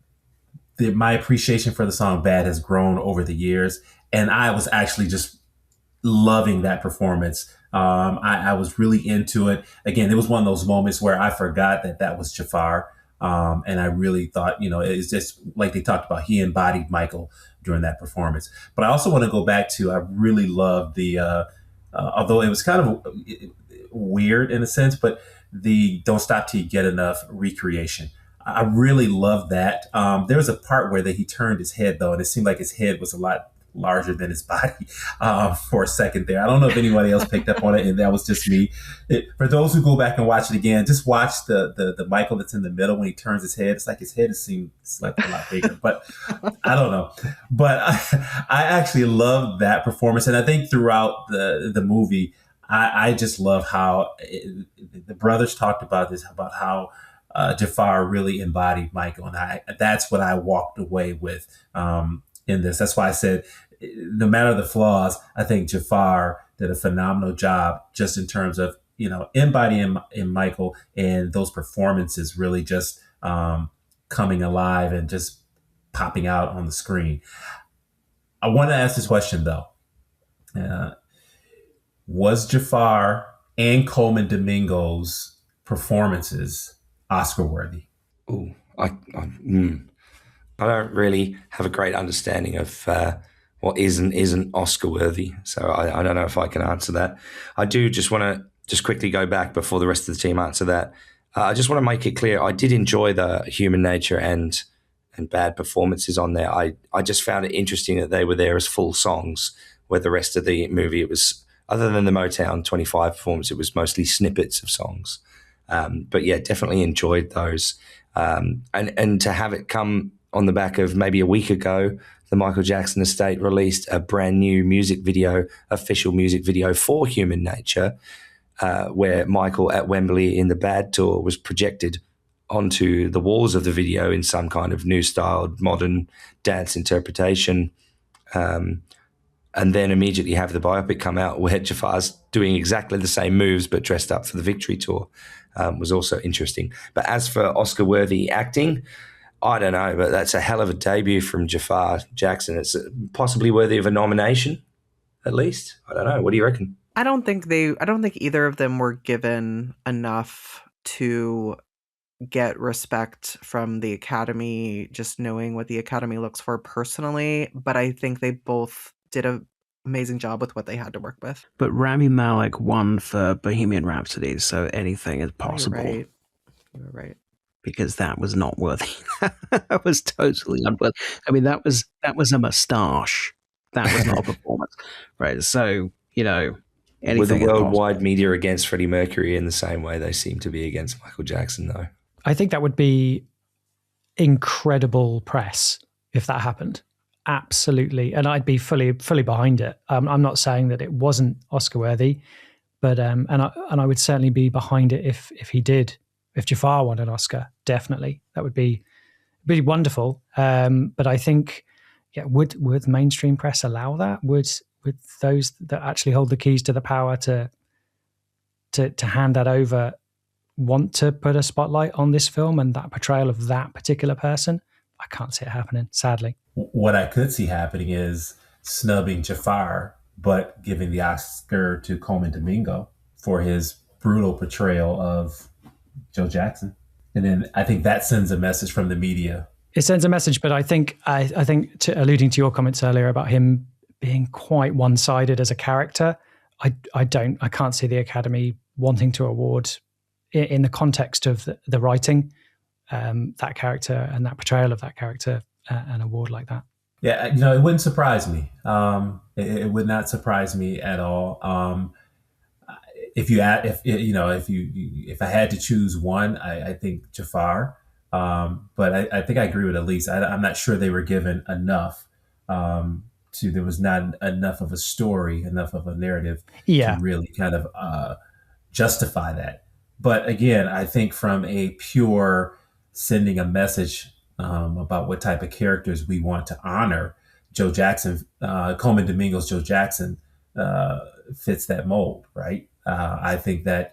my appreciation for the song Bad has grown over the years. And I was actually just loving that performance. I was really into it. Again, it was one of those moments where I forgot that was Jaafar. And I really thought, it's just like they talked about, he embodied Michael during that performance. But I also want to go back to, I really loved although it was kind of weird in a sense, but the Don't Stop Till You Get Enough recreation. I really love that. There was a part where he turned his head, though, and it seemed like his head was a lot larger than his body for a second there. I don't know if anybody else picked up on it, and that was just me. For those who go back and watch it again, just watch the Michael that's in the middle when he turns his head. It's like his head seems like a lot bigger, but I don't know. But I actually loved that performance, and I think throughout the movie, I just love how the brothers talked about this, about how Jaafar really embodied Michael. And that's what I walked away with in this. That's why I said, no matter the flaws, I think Jaafar did a phenomenal job just in terms of, embodying in Michael, and those performances really just coming alive and just popping out on the screen. I want to ask this question, though. Was Jaafar and Coleman Domingo's performances Oscar worthy? Oh, I don't really have a great understanding of what isn't Oscar worthy, so I don't know if I can answer that. I do just want to quickly go back before the rest of the team answer that. I just want to make it clear, I did enjoy the Human Nature and Bad performances on there. I just found it interesting that they were there as full songs, where the rest of the movie, it was, other than the Motown 25 performance, it was mostly snippets of songs. But yeah, definitely enjoyed those. And to have it come on the back of maybe a week ago, the Michael Jackson estate released a brand new official music video for Human Nature, where Michael at Wembley in the Bad tour was projected onto the walls of the video in some kind of new styled modern dance interpretation. And then immediately have the biopic come out where Jaafar's doing exactly the same moves but dressed up for the Victory Tour, was also interesting. But as for Oscar-worthy acting, I don't know, but that's a hell of a debut from Jaafar Jackson. It's possibly worthy of a nomination, at least. I don't know. What do you reckon? I don't think either of them were given enough to get respect from the Academy, just knowing what the Academy looks for personally. But I think they both did an amazing job with what they had to work with. But Rami Malek won for Bohemian Rhapsody, so anything is possible. You're right. Because that was not worthy. That was totally unworthy. I mean, that was a moustache. That was not a performance, right? So anything. With the worldwide media against Freddie Mercury in the same way they seem to be against Michael Jackson, though. I think that would be incredible press if that happened. Absolutely. And I'd be fully behind it. I'm not saying that it wasn't Oscar worthy, but and I would certainly be behind it if he did. If Jaafar won an Oscar, definitely. That would be be wonderful. But I think, would mainstream press allow that? Would those that actually hold the keys to the power to hand that over want to put a spotlight on this film and that portrayal of that particular person? I can't see it happening, sadly. What I could see happening is snubbing Jaafar, but giving the Oscar to Coleman Domingo for his brutal portrayal of Joe Jackson. And then I think that sends a message from the media. It sends a message, but I think alluding to your comments earlier about him being quite one-sided as a character, I can't see the Academy wanting to award in the context of the writing that character and that portrayal of that character an award like that. Yeah, it wouldn't surprise me. It would not surprise me at all. If I had to choose one, I think Jaafar. But I think I agree with Elise. I'm not sure they were given enough. There was not enough of a story, enough of a narrative to really kind of justify that. But again, I think from a pure sending a message about what type of characters we want to honor, Joe Jackson, Coleman Domingo's Joe Jackson fits that mold, right? I think that,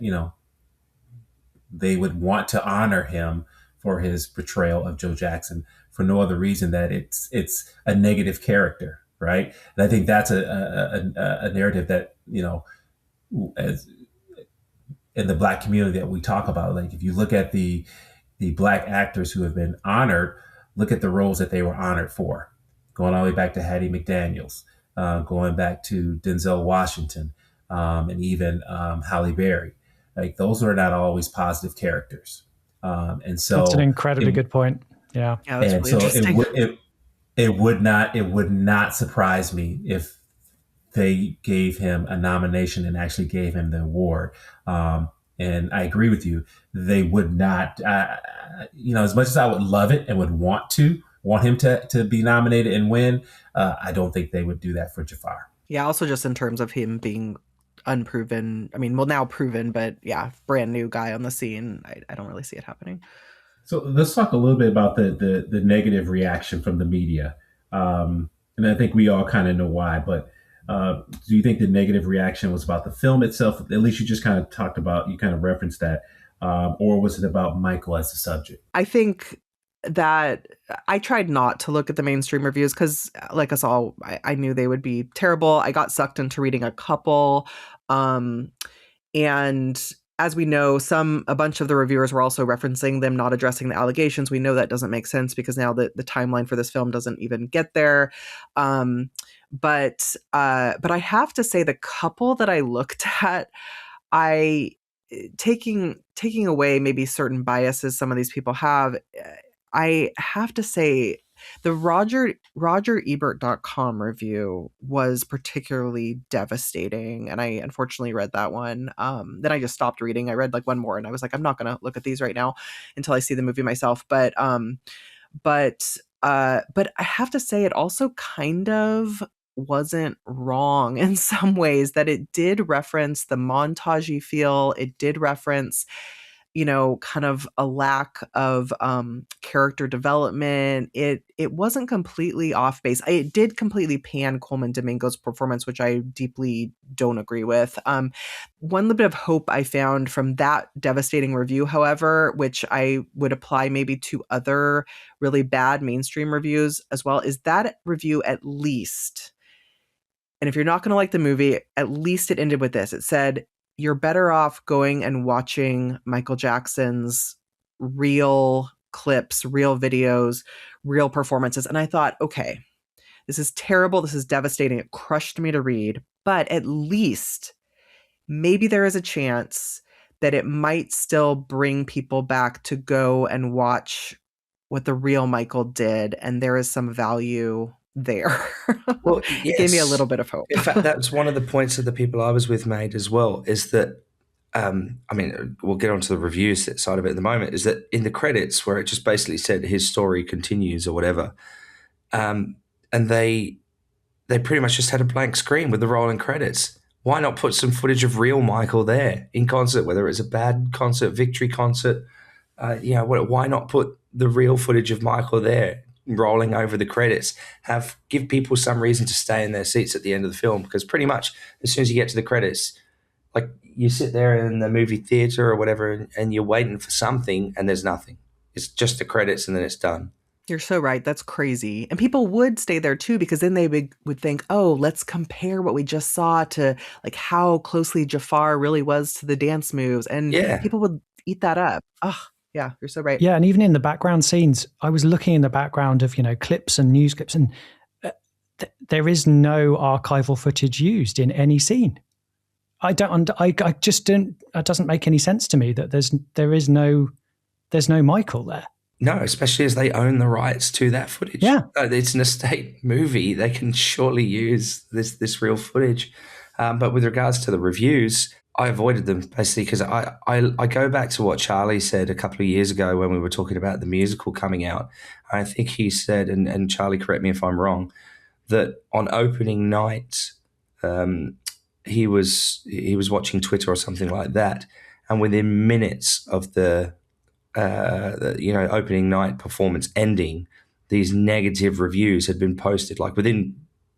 they would want to honor him for his portrayal of Joe Jackson for no other reason that it's a negative character, right? And I think that's a narrative that, as in the Black community that we talk about. Like if you look at the Black actors who have been honored, look at the roles that they were honored for, going all the way back to Hattie McDaniels, going back to Denzel Washington, and even Halle Berry. Like those are not always positive characters. And so that's an incredibly good point. Yeah. That's really interesting. It would not surprise me if they gave him a nomination and actually gave him the award. And I agree with you. They would not, as much as I would love it and would want him to be nominated and win, I don't think they would do that for Jaafar. Yeah. Also just in terms of him being unproven, now proven, but yeah, brand new guy on the scene. I don't really see it happening. So let's talk a little bit about the negative reaction from the media. And I think we all kind of know why, but do you think the negative reaction was about the film itself? At least you just kind of talked about, you kind of referenced that. Or was it about Michael as the subject? I think that I tried not to look at the mainstream reviews because, like us all, I knew they would be terrible. I got sucked into reading a couple. And as we know, a bunch of the reviewers were also referencing them not addressing the allegations. We know that doesn't make sense because now the timeline for this film doesn't even get there. But I have to say the couple that I looked at, taking away maybe certain biases some of these people have, I have to say the RogerEbert.com review was particularly devastating. And I unfortunately read that one. Then I just stopped reading. I read like one more and I was like, I'm not going to look at these right now until I see the movie myself. But I have to say it also kind of wasn't wrong in some ways, that it did reference the montagey feel. It did reference, kind of a lack of character development. It wasn't completely off base. It did completely pan Coleman Domingo's performance, which I deeply don't agree with. One little bit of hope I found from that devastating review, however, which I would apply maybe to other really bad mainstream reviews as well, is that review at least, and if you're not going to like the movie, at least it ended with this. It said, you're better off going and watching Michael Jackson's real clips, real videos, real performances. And I thought, okay, this is terrible. This is devastating. It crushed me to read. But at least maybe there is a chance that it might still bring people back to go and watch what the real Michael did. And there is some value there. Well, yes. It gave me a little bit of hope. In fact, that's one of the points that the people I was with made as well, is that, we'll get onto the reviews side of it in the moment, is that in the credits where it just basically said his story continues or whatever, and they pretty much just had a blank screen with the rolling credits. Why not put some footage of real Michael there in concert, whether it's a bad concert, victory concert, why not put the real footage of Michael there rolling over the credits, give people some reason to stay in their seats at the end of the film, because pretty much as soon as you get to the credits, like you sit there in the movie theater or whatever and you're waiting for something and there's nothing. It's just the credits and then it's done. You're so right. That's crazy. And people would stay there too, because then they would think, oh, let's compare what we just saw to like how closely Jaafar really was to the dance moves. And people would eat that up. Oh, yeah, you're so right. Yeah. And even in the background scenes, I was looking in the background of, clips and news clips, and there is no archival footage used in any scene. I just don't, it doesn't make any sense to me that there's no Michael there. No, especially as they own the rights to that footage. Yeah. It's an estate movie. They can surely use this real footage. But with regards to the reviews, I avoided them basically because I go back to what Charlie said a couple of years ago when we were talking about the musical coming out. I think he said, and Charlie, correct me if I'm wrong, that on opening night, he was watching Twitter or something like that, and within minutes of the opening night performance ending, these negative reviews had been posted, like within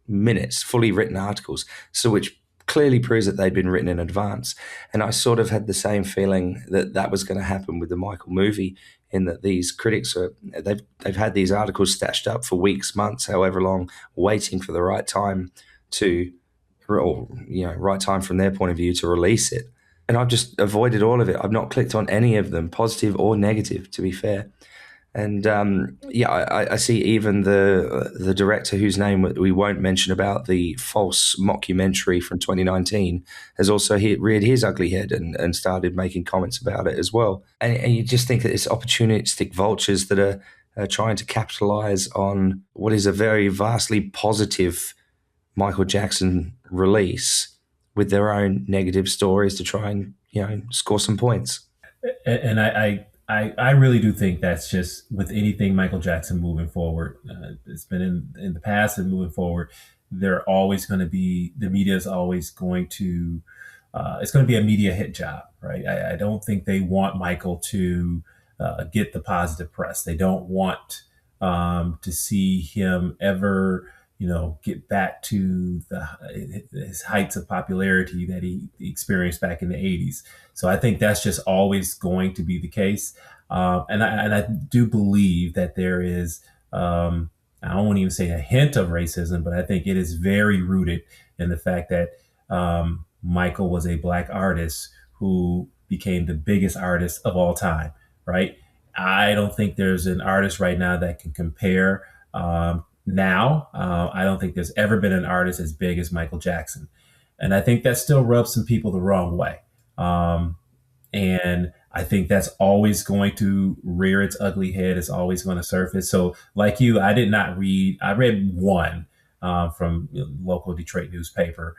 minutes, fully written articles, so which clearly proves that they'd been written in advance. And I sort of had the same feeling that was going to happen with the Michael movie, in that these critics they've had these articles stashed up for weeks, months, however long, waiting for the right time right time from their point of view to release it. And I've just avoided all of it. I've not clicked on any of them, positive or negative, to be fair. And I see even the director, whose name we won't mention, about the false mockumentary from 2019, has also reared his ugly head and started making comments about it as well. And you just think that it's opportunistic vultures that are trying to capitalize on what is a very vastly positive Michael Jackson release with their own negative stories to try and score some points. And I really do think that's just with anything Michael Jackson moving forward. It's been in the past and moving forward. They're always going to be, the media is always going to, it's going to be a media hit job, right? I don't think they want Michael to get the positive press. They don't want to see him ever get back to his heights of popularity that he experienced back in the 80s. So I think that's just always going to be the case. And I do believe that there is, I don't want to even say a hint of racism, but I think it is very rooted in the fact that Michael was a Black artist who became the biggest artist of all time, right? I don't think there's an artist right now that can compare now. I don't think there's ever been an artist as big as Michael Jackson. And I think that still rubs some people the wrong way. And I think that's always going to rear its ugly head. It's always going to surface. So like you, I read one from local Detroit newspaper.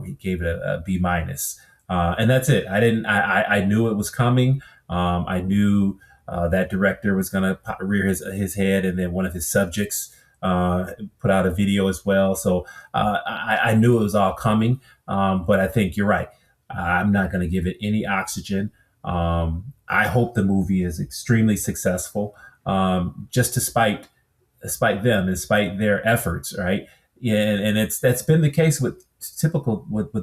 He gave it a B-. And that's it. I knew it was coming. I knew that director was going to rear his head, and then one of his subjects put out a video as well. So I knew it was all coming, but I think you're right. I'm not going to give it any oxygen. I hope the movie is extremely successful, just despite them, despite their efforts, right? Yeah, and that's been the case with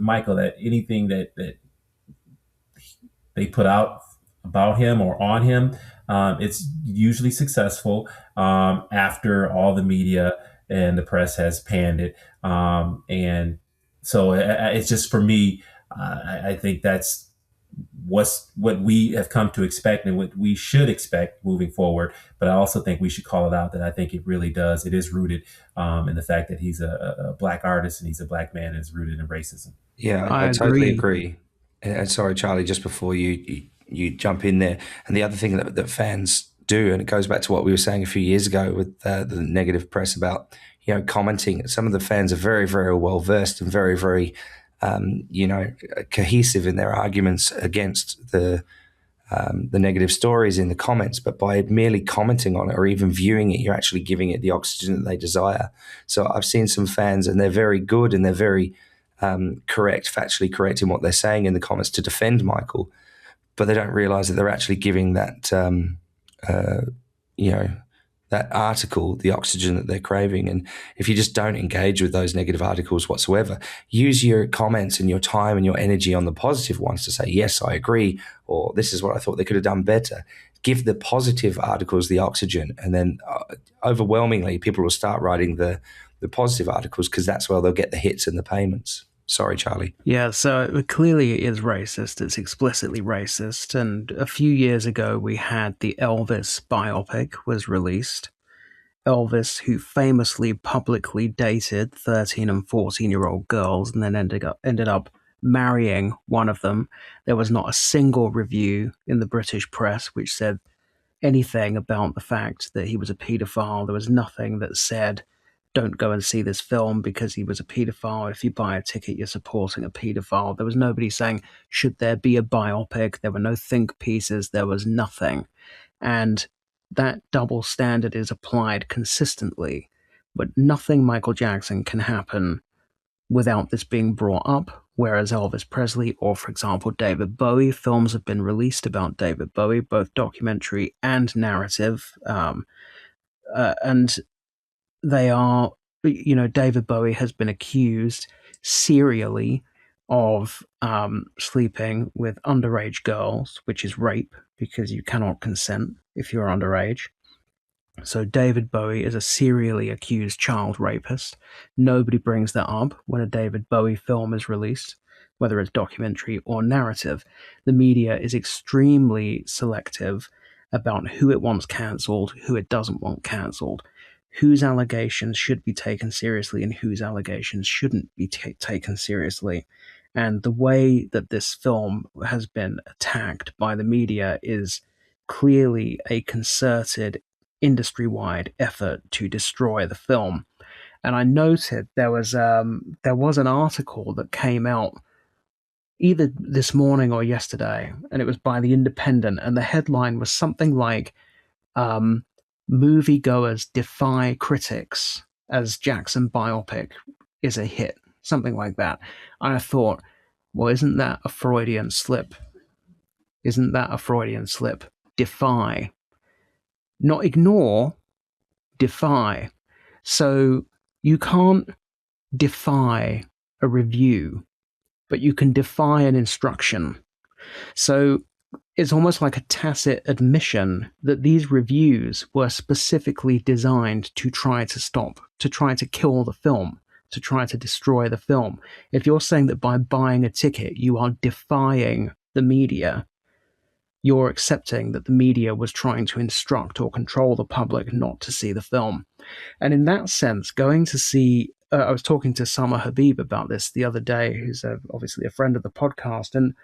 Michael, that anything that they put out about him or on him, it's usually successful after all the media and the press has panned it. And so it's just, for me, I think that's what we have come to expect and what we should expect moving forward. But I also think we should call it out that I think it really does. It is rooted in the fact that he's a Black artist and he's a Black man, and is rooted in racism. Yeah, I totally agree. And sorry, Charlie, just before you jump in there. And the other thing that fans do, and it goes back to what we were saying a few years ago with the negative press about, commenting. Some of the fans are very, very well versed and very, very, cohesive in their arguments against the negative stories in the comments. But by merely commenting on it or even viewing it, you're actually giving it the oxygen that they desire. So I've seen some fans, and they're very good and they're very correct, factually correct in what they're saying in the comments to defend Michael, but they don't realize that they're actually giving that that article the oxygen that they're craving. And if you just don't engage with those negative articles whatsoever, use your comments and your time and your energy on the positive ones to say, yes, I agree, or this is what I thought they could have done better. Give the positive articles the oxygen, and then overwhelmingly people will start writing the positive articles, because that's where they'll get the hits and the payments. Sorry, Charlie. Yeah, so it clearly is racist. It's explicitly racist. And a few years ago, we had the Elvis biopic was released. Elvis, who famously publicly dated 13 and 14-year-old girls and then ended up marrying one of them. There was not a single review in the British press which said anything about the fact that he was a paedophile. There was nothing that said, don't go and see this film because he was a paedophile. If you buy a ticket, you're supporting a paedophile. There was nobody saying, should there be a biopic? There were no think pieces. There was nothing. And that double standard is applied consistently. But nothing Michael Jackson can happen without this being brought up. Whereas Elvis Presley, or for example, David Bowie, films have been released about David Bowie, both documentary and narrative. And they are, David Bowie has been accused serially of sleeping with underage girls, which is rape, because you cannot consent if you're underage. So David Bowie is a serially accused child rapist. Nobody brings that up when a David Bowie film is released, whether it's documentary or narrative. The media is extremely selective about who it wants cancelled, who it doesn't want cancelled, whose allegations should be taken seriously and whose allegations shouldn't be taken seriously. And the way that this film has been attacked by the media is clearly a concerted, industry-wide effort to destroy the film. And I noted there was an article that came out either this morning or yesterday, and it was by The Independent, and the headline was something like, moviegoers defy critics as Jackson biopic is a hit, something like that. And I thought, well, isn't that a Freudian slip? Isn't that a Freudian slip? Defy. Not ignore, defy. So you can't defy a review, but you can defy an instruction. So it's almost like a tacit admission that these reviews were specifically designed to try to kill the film, to try to destroy the film. If you're saying that by buying a ticket you are defying the media, you're accepting that the media was trying to instruct or control the public not to see the film. And in that sense, going to see, I was talking to Sama Habib about this the other day, who's obviously a friend of the podcast, and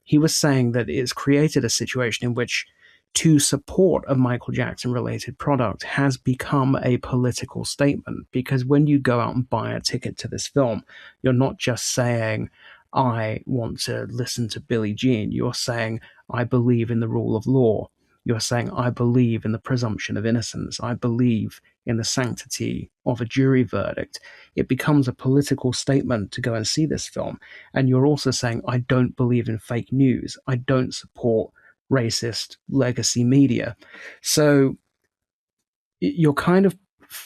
he was saying that it's created a situation in which to support a Michael Jackson related product has become a political statement, because when you go out and buy a ticket to this film, you're not just saying, I want to listen to Billie Jean. You're saying, I believe in the rule of law. You're saying, I believe in the presumption of innocence. I believe in the sanctity of a jury verdict. It becomes a political statement to go and see this film. And you're also saying, I don't believe in fake news. I don't support racist legacy media. So you're kind of,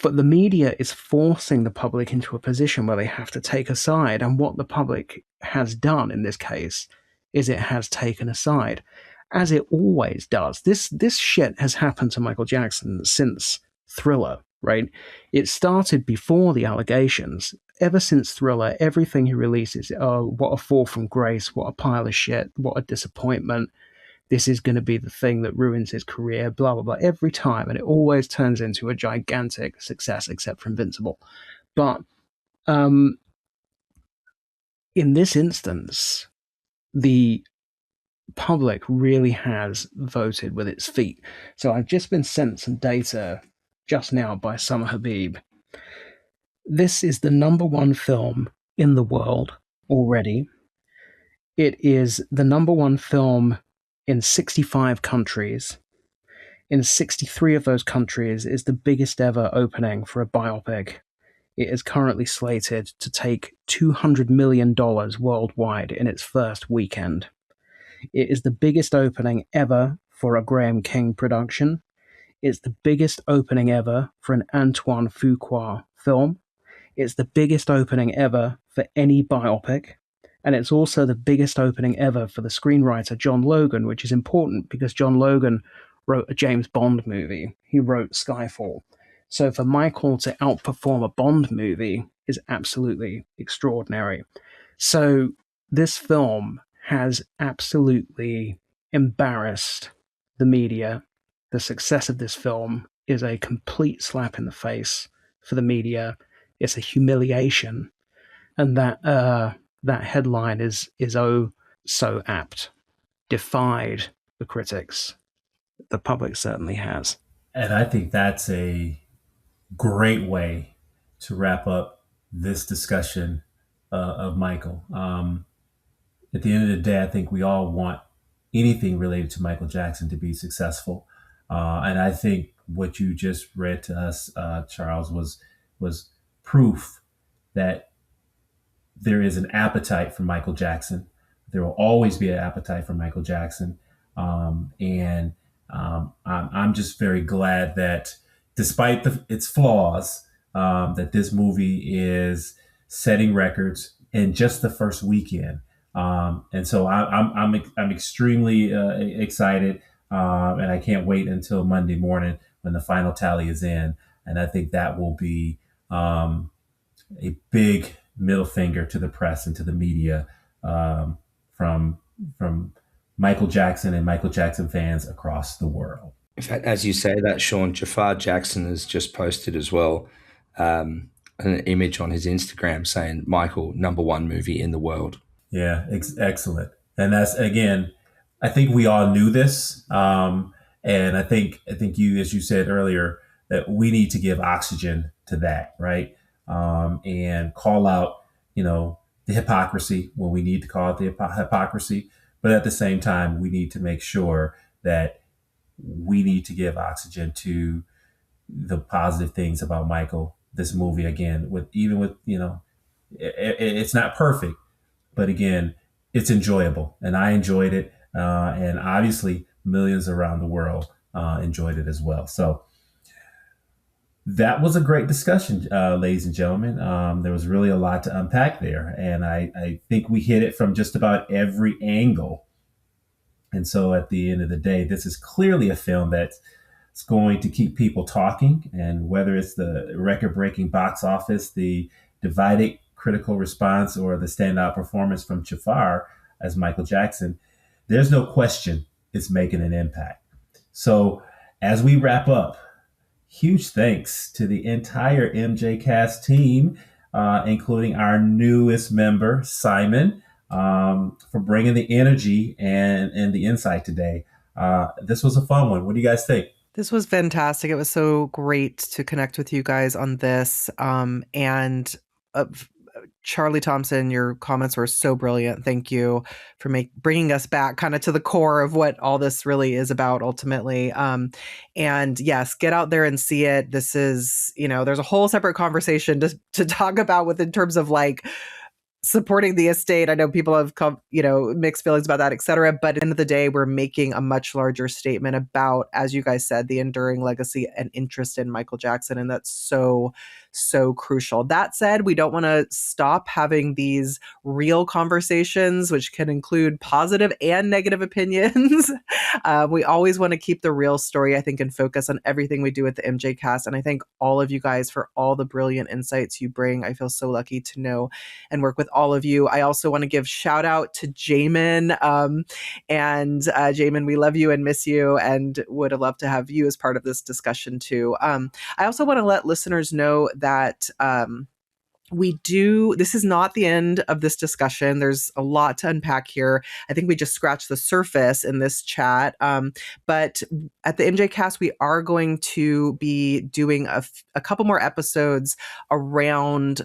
the media is forcing the public into a position where they have to take a side. And what the public has done in this case is it has taken a side, as it always does. This shit has happened to Michael Jackson since Thriller, right? It started before the allegations. Ever since Thriller, everything he releases, oh, what a fall from grace, what a pile of shit, what a disappointment. This is going to be the thing that ruins his career, blah, blah, blah, every time. And it always turns into a gigantic success, except for Invincible. But in this instance, the public really has voted with its feet. So I've just been sent some data just now by Sama Habib. This is the #1 film in the world already. It is the #1 film in 65 countries. In 63 of those countries is the biggest ever opening for a biopic. It is currently slated to take $200 million worldwide in its first weekend. It is the biggest opening ever for a Graham King production. It's the biggest opening ever for an Antoine Fuqua film. It's the biggest opening ever for any biopic. And it's also the biggest opening ever for the screenwriter John Logan, which is important because John Logan wrote a James Bond movie. He wrote Skyfall. So for Michael to outperform a Bond movie is absolutely extraordinary. So this film has absolutely embarrassed the media. The success of this film is a complete slap in the face for the media. It's a humiliation. And that headline is oh so apt. Defied the critics. The public certainly has. And I think that's a great way to wrap up this discussion of Michael. At the end of the day, I think we all want anything related to Michael Jackson to be successful. And I think what you just read to us, Charles, was proof that there is an appetite for Michael Jackson. There will always be an appetite for Michael Jackson. And I'm just very glad that despite its flaws, that this movie is setting records in just the first weekend. And so I'm extremely excited, and I can't wait until Monday morning when the final tally is in. And I think that will be a big middle finger to the press and to the media from Michael Jackson and Michael Jackson fans across the world. In fact, as you say that, Shawn, Jaafar Jackson has just posted as well an image on his Instagram saying Michael, #1 movie in the world. Yeah, excellent. And that's, again, I think we all knew this. And I think you, as you said earlier, that we need to give oxygen to that, right? And call out, the hypocrisy when we need to call out the hypocrisy. But at the same time, we need to make sure that we need to give oxygen to the positive things about Michael. This movie, again, it's not perfect, but again, it's enjoyable, and I enjoyed it, and obviously millions around the world enjoyed it as well. So that was a great discussion, ladies and gentlemen. There was really a lot to unpack there, and I think we hit it from just about every angle. And so at the end of the day, this is clearly a film that's going to keep people talking. And whether it's the record-breaking box office, the divided critical response, or the standout performance from Jaafar as Michael Jackson, there's no question it's making an impact. So as we wrap up, huge thanks to the entire MJCast team, including our newest member, Simon, for bringing the energy and the insight today. This was a fun one. What do you guys think? This was fantastic. It was so great to connect with you guys on this. And Charlie Thomson, your comments were so brilliant. Thank you for bringing us back kind of to the core of what all this really is about ultimately. And yes, get out there and see it. This is, there's a whole separate conversation to talk about in terms of like supporting the estate. I know people have mixed feelings about that, et cetera. But at the end of the day, we're making a much larger statement about, as you guys said, the enduring legacy and interest in Michael Jackson. And that's so, so crucial. That said, we don't want to stop having these real conversations, which can include positive and negative opinions. We always want to keep the real story, I think, and focus on everything we do at the MJCast. And I thank all of you guys for all the brilliant insights you bring. I feel so lucky to know and work with all of you. I also want to give shout out to Jamin. And Jamin, we love you and miss you and would have loved to have you as part of this discussion too. I also want to let listeners know that this is not the end of this discussion. There's a lot to unpack here. I think we just scratched the surface in this chat. But at the MJCast, we are going to be doing a couple more episodes around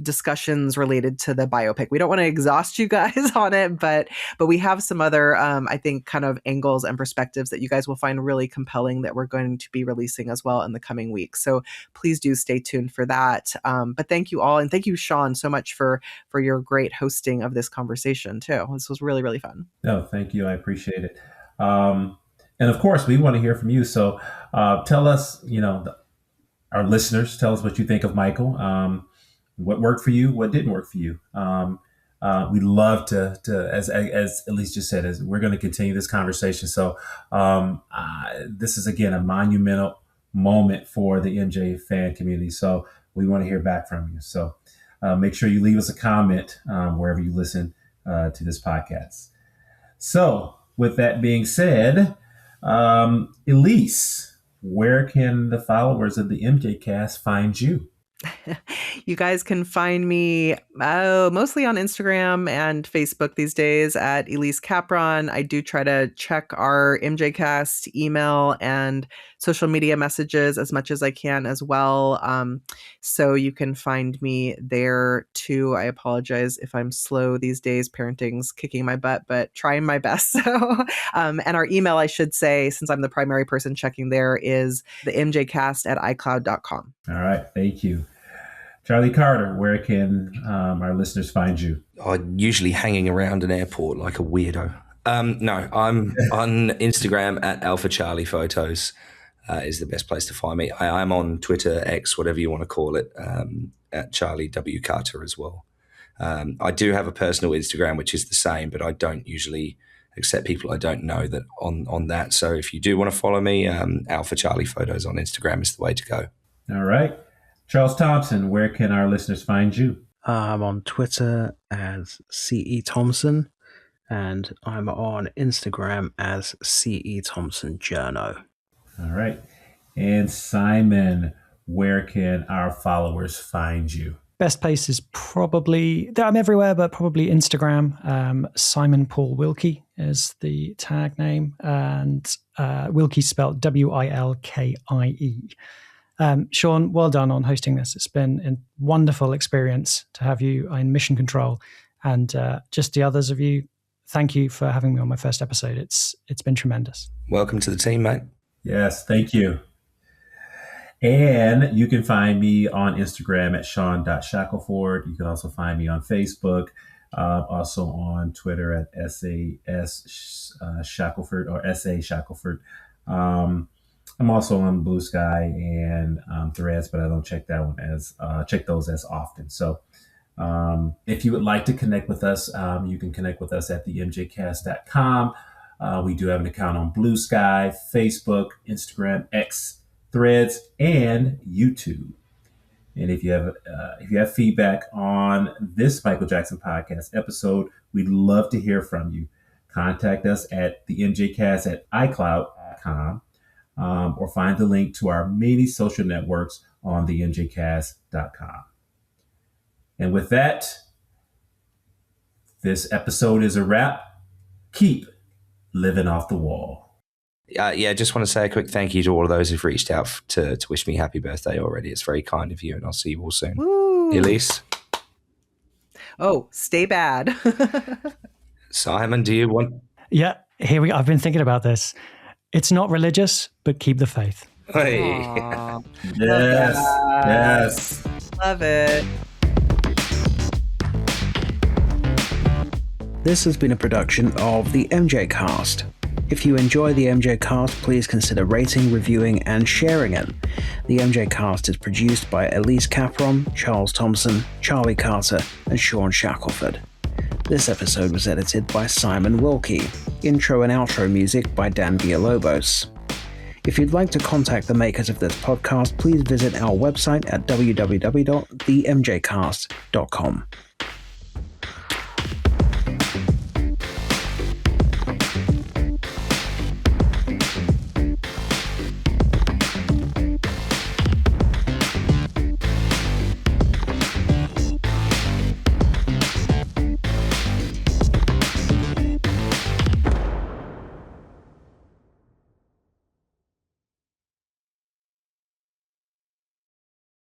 discussions related to the biopic. We don't want to exhaust you guys on it, but we have some other, I think, kind of angles and perspectives that you guys will find really compelling that we're going to be releasing as well in the coming weeks. So please do stay tuned for that. But thank you all. And thank you, Shawn, so much for your great hosting of this conversation too. This was really, really fun. No, thank you. I appreciate it. And of course, we want to hear from you. So tell us, our listeners, tell us what you think of Michael. What worked for you? What didn't work for you? We love to as Elise just said, we're going to continue this conversation. So this is, again, a monumental moment for the MJ fan community. So we want to hear back from you. So make sure you leave us a comment wherever you listen to this podcast. So with that being said, Elise, where can the followers of the MJCast find you? You guys can find me mostly on Instagram and Facebook these days at Elise Capron. I do try to check our MJCast email and social media messages as much as I can as well. So you can find me there too. I apologize if I'm slow these days. Parenting's kicking my butt, but trying my best. So, and our email, I should say, since I'm the primary person checking there, is the MJCast@iCloud.com. All right. Thank you. Charlie Carter, where can our listeners find you? I'm usually hanging around an airport like a weirdo. No, I'm on Instagram at Alpha Charlie Photos is the best place to find me. I'm on Twitter, X, whatever you want to call it, at Charlie W. Carter as well. I do have a personal Instagram, which is the same, but I don't usually accept people I don't know that on that. So if you do want to follow me, Alpha Charlie Photos on Instagram is the way to go. All right. Charles Thomson, where can our listeners find you? I'm on Twitter as CE Thomson, and I'm on Instagram as CE Thomson Journo. All right. And Simon, where can our followers find you? Best place is probably, I'm everywhere, but probably Instagram. Simon Paul Wilkie is the tag name, and Wilkie spelled Wilkie. Shawn, well done on hosting this. It's been a wonderful experience to have you in Mission Control, and just the others of you, thank you for having me on my first episode. It's been tremendous. Welcome to the team, mate. Yes, thank you. And you can find me on Instagram at Shawn.Shackelford. You can also find me on Facebook, also on Twitter at SAS Shackelford or SA Shackelford. I'm also on Blue Sky and Threads, but I don't check those as often. So if you would like to connect with us, you can connect with us at themjcast.com. We do have an account on Blue Sky, Facebook, Instagram, X, Threads, and YouTube. And if you have feedback on this Michael Jackson podcast episode, we'd love to hear from you. Contact us at themjcast@icloud.com. Or find the link to our many social networks on themjcast.com. And with that, this episode is a wrap. Keep living off the wall. Just want to say a quick thank you to all of those who've reached out to wish me happy birthday already. It's very kind of you, and I'll see you all soon. Woo. Elise? Oh, stay bad. Simon, do you want... Yeah, here we go. I've been thinking about this. It's not religious, but keep the faith. Hey. Yes. Love it. This has been a production of the MJCast. If you enjoy the MJCast, please consider rating, reviewing, and sharing it. The MJCast is produced by Elise Capron, Charles Thomson, Charlie Carter, and Shawn Shackelford. This episode was edited by Simon Wilkie. Intro and outro music by Dan Villalobos. If you'd like to contact the makers of this podcast, please visit our website at www.themjcast.com.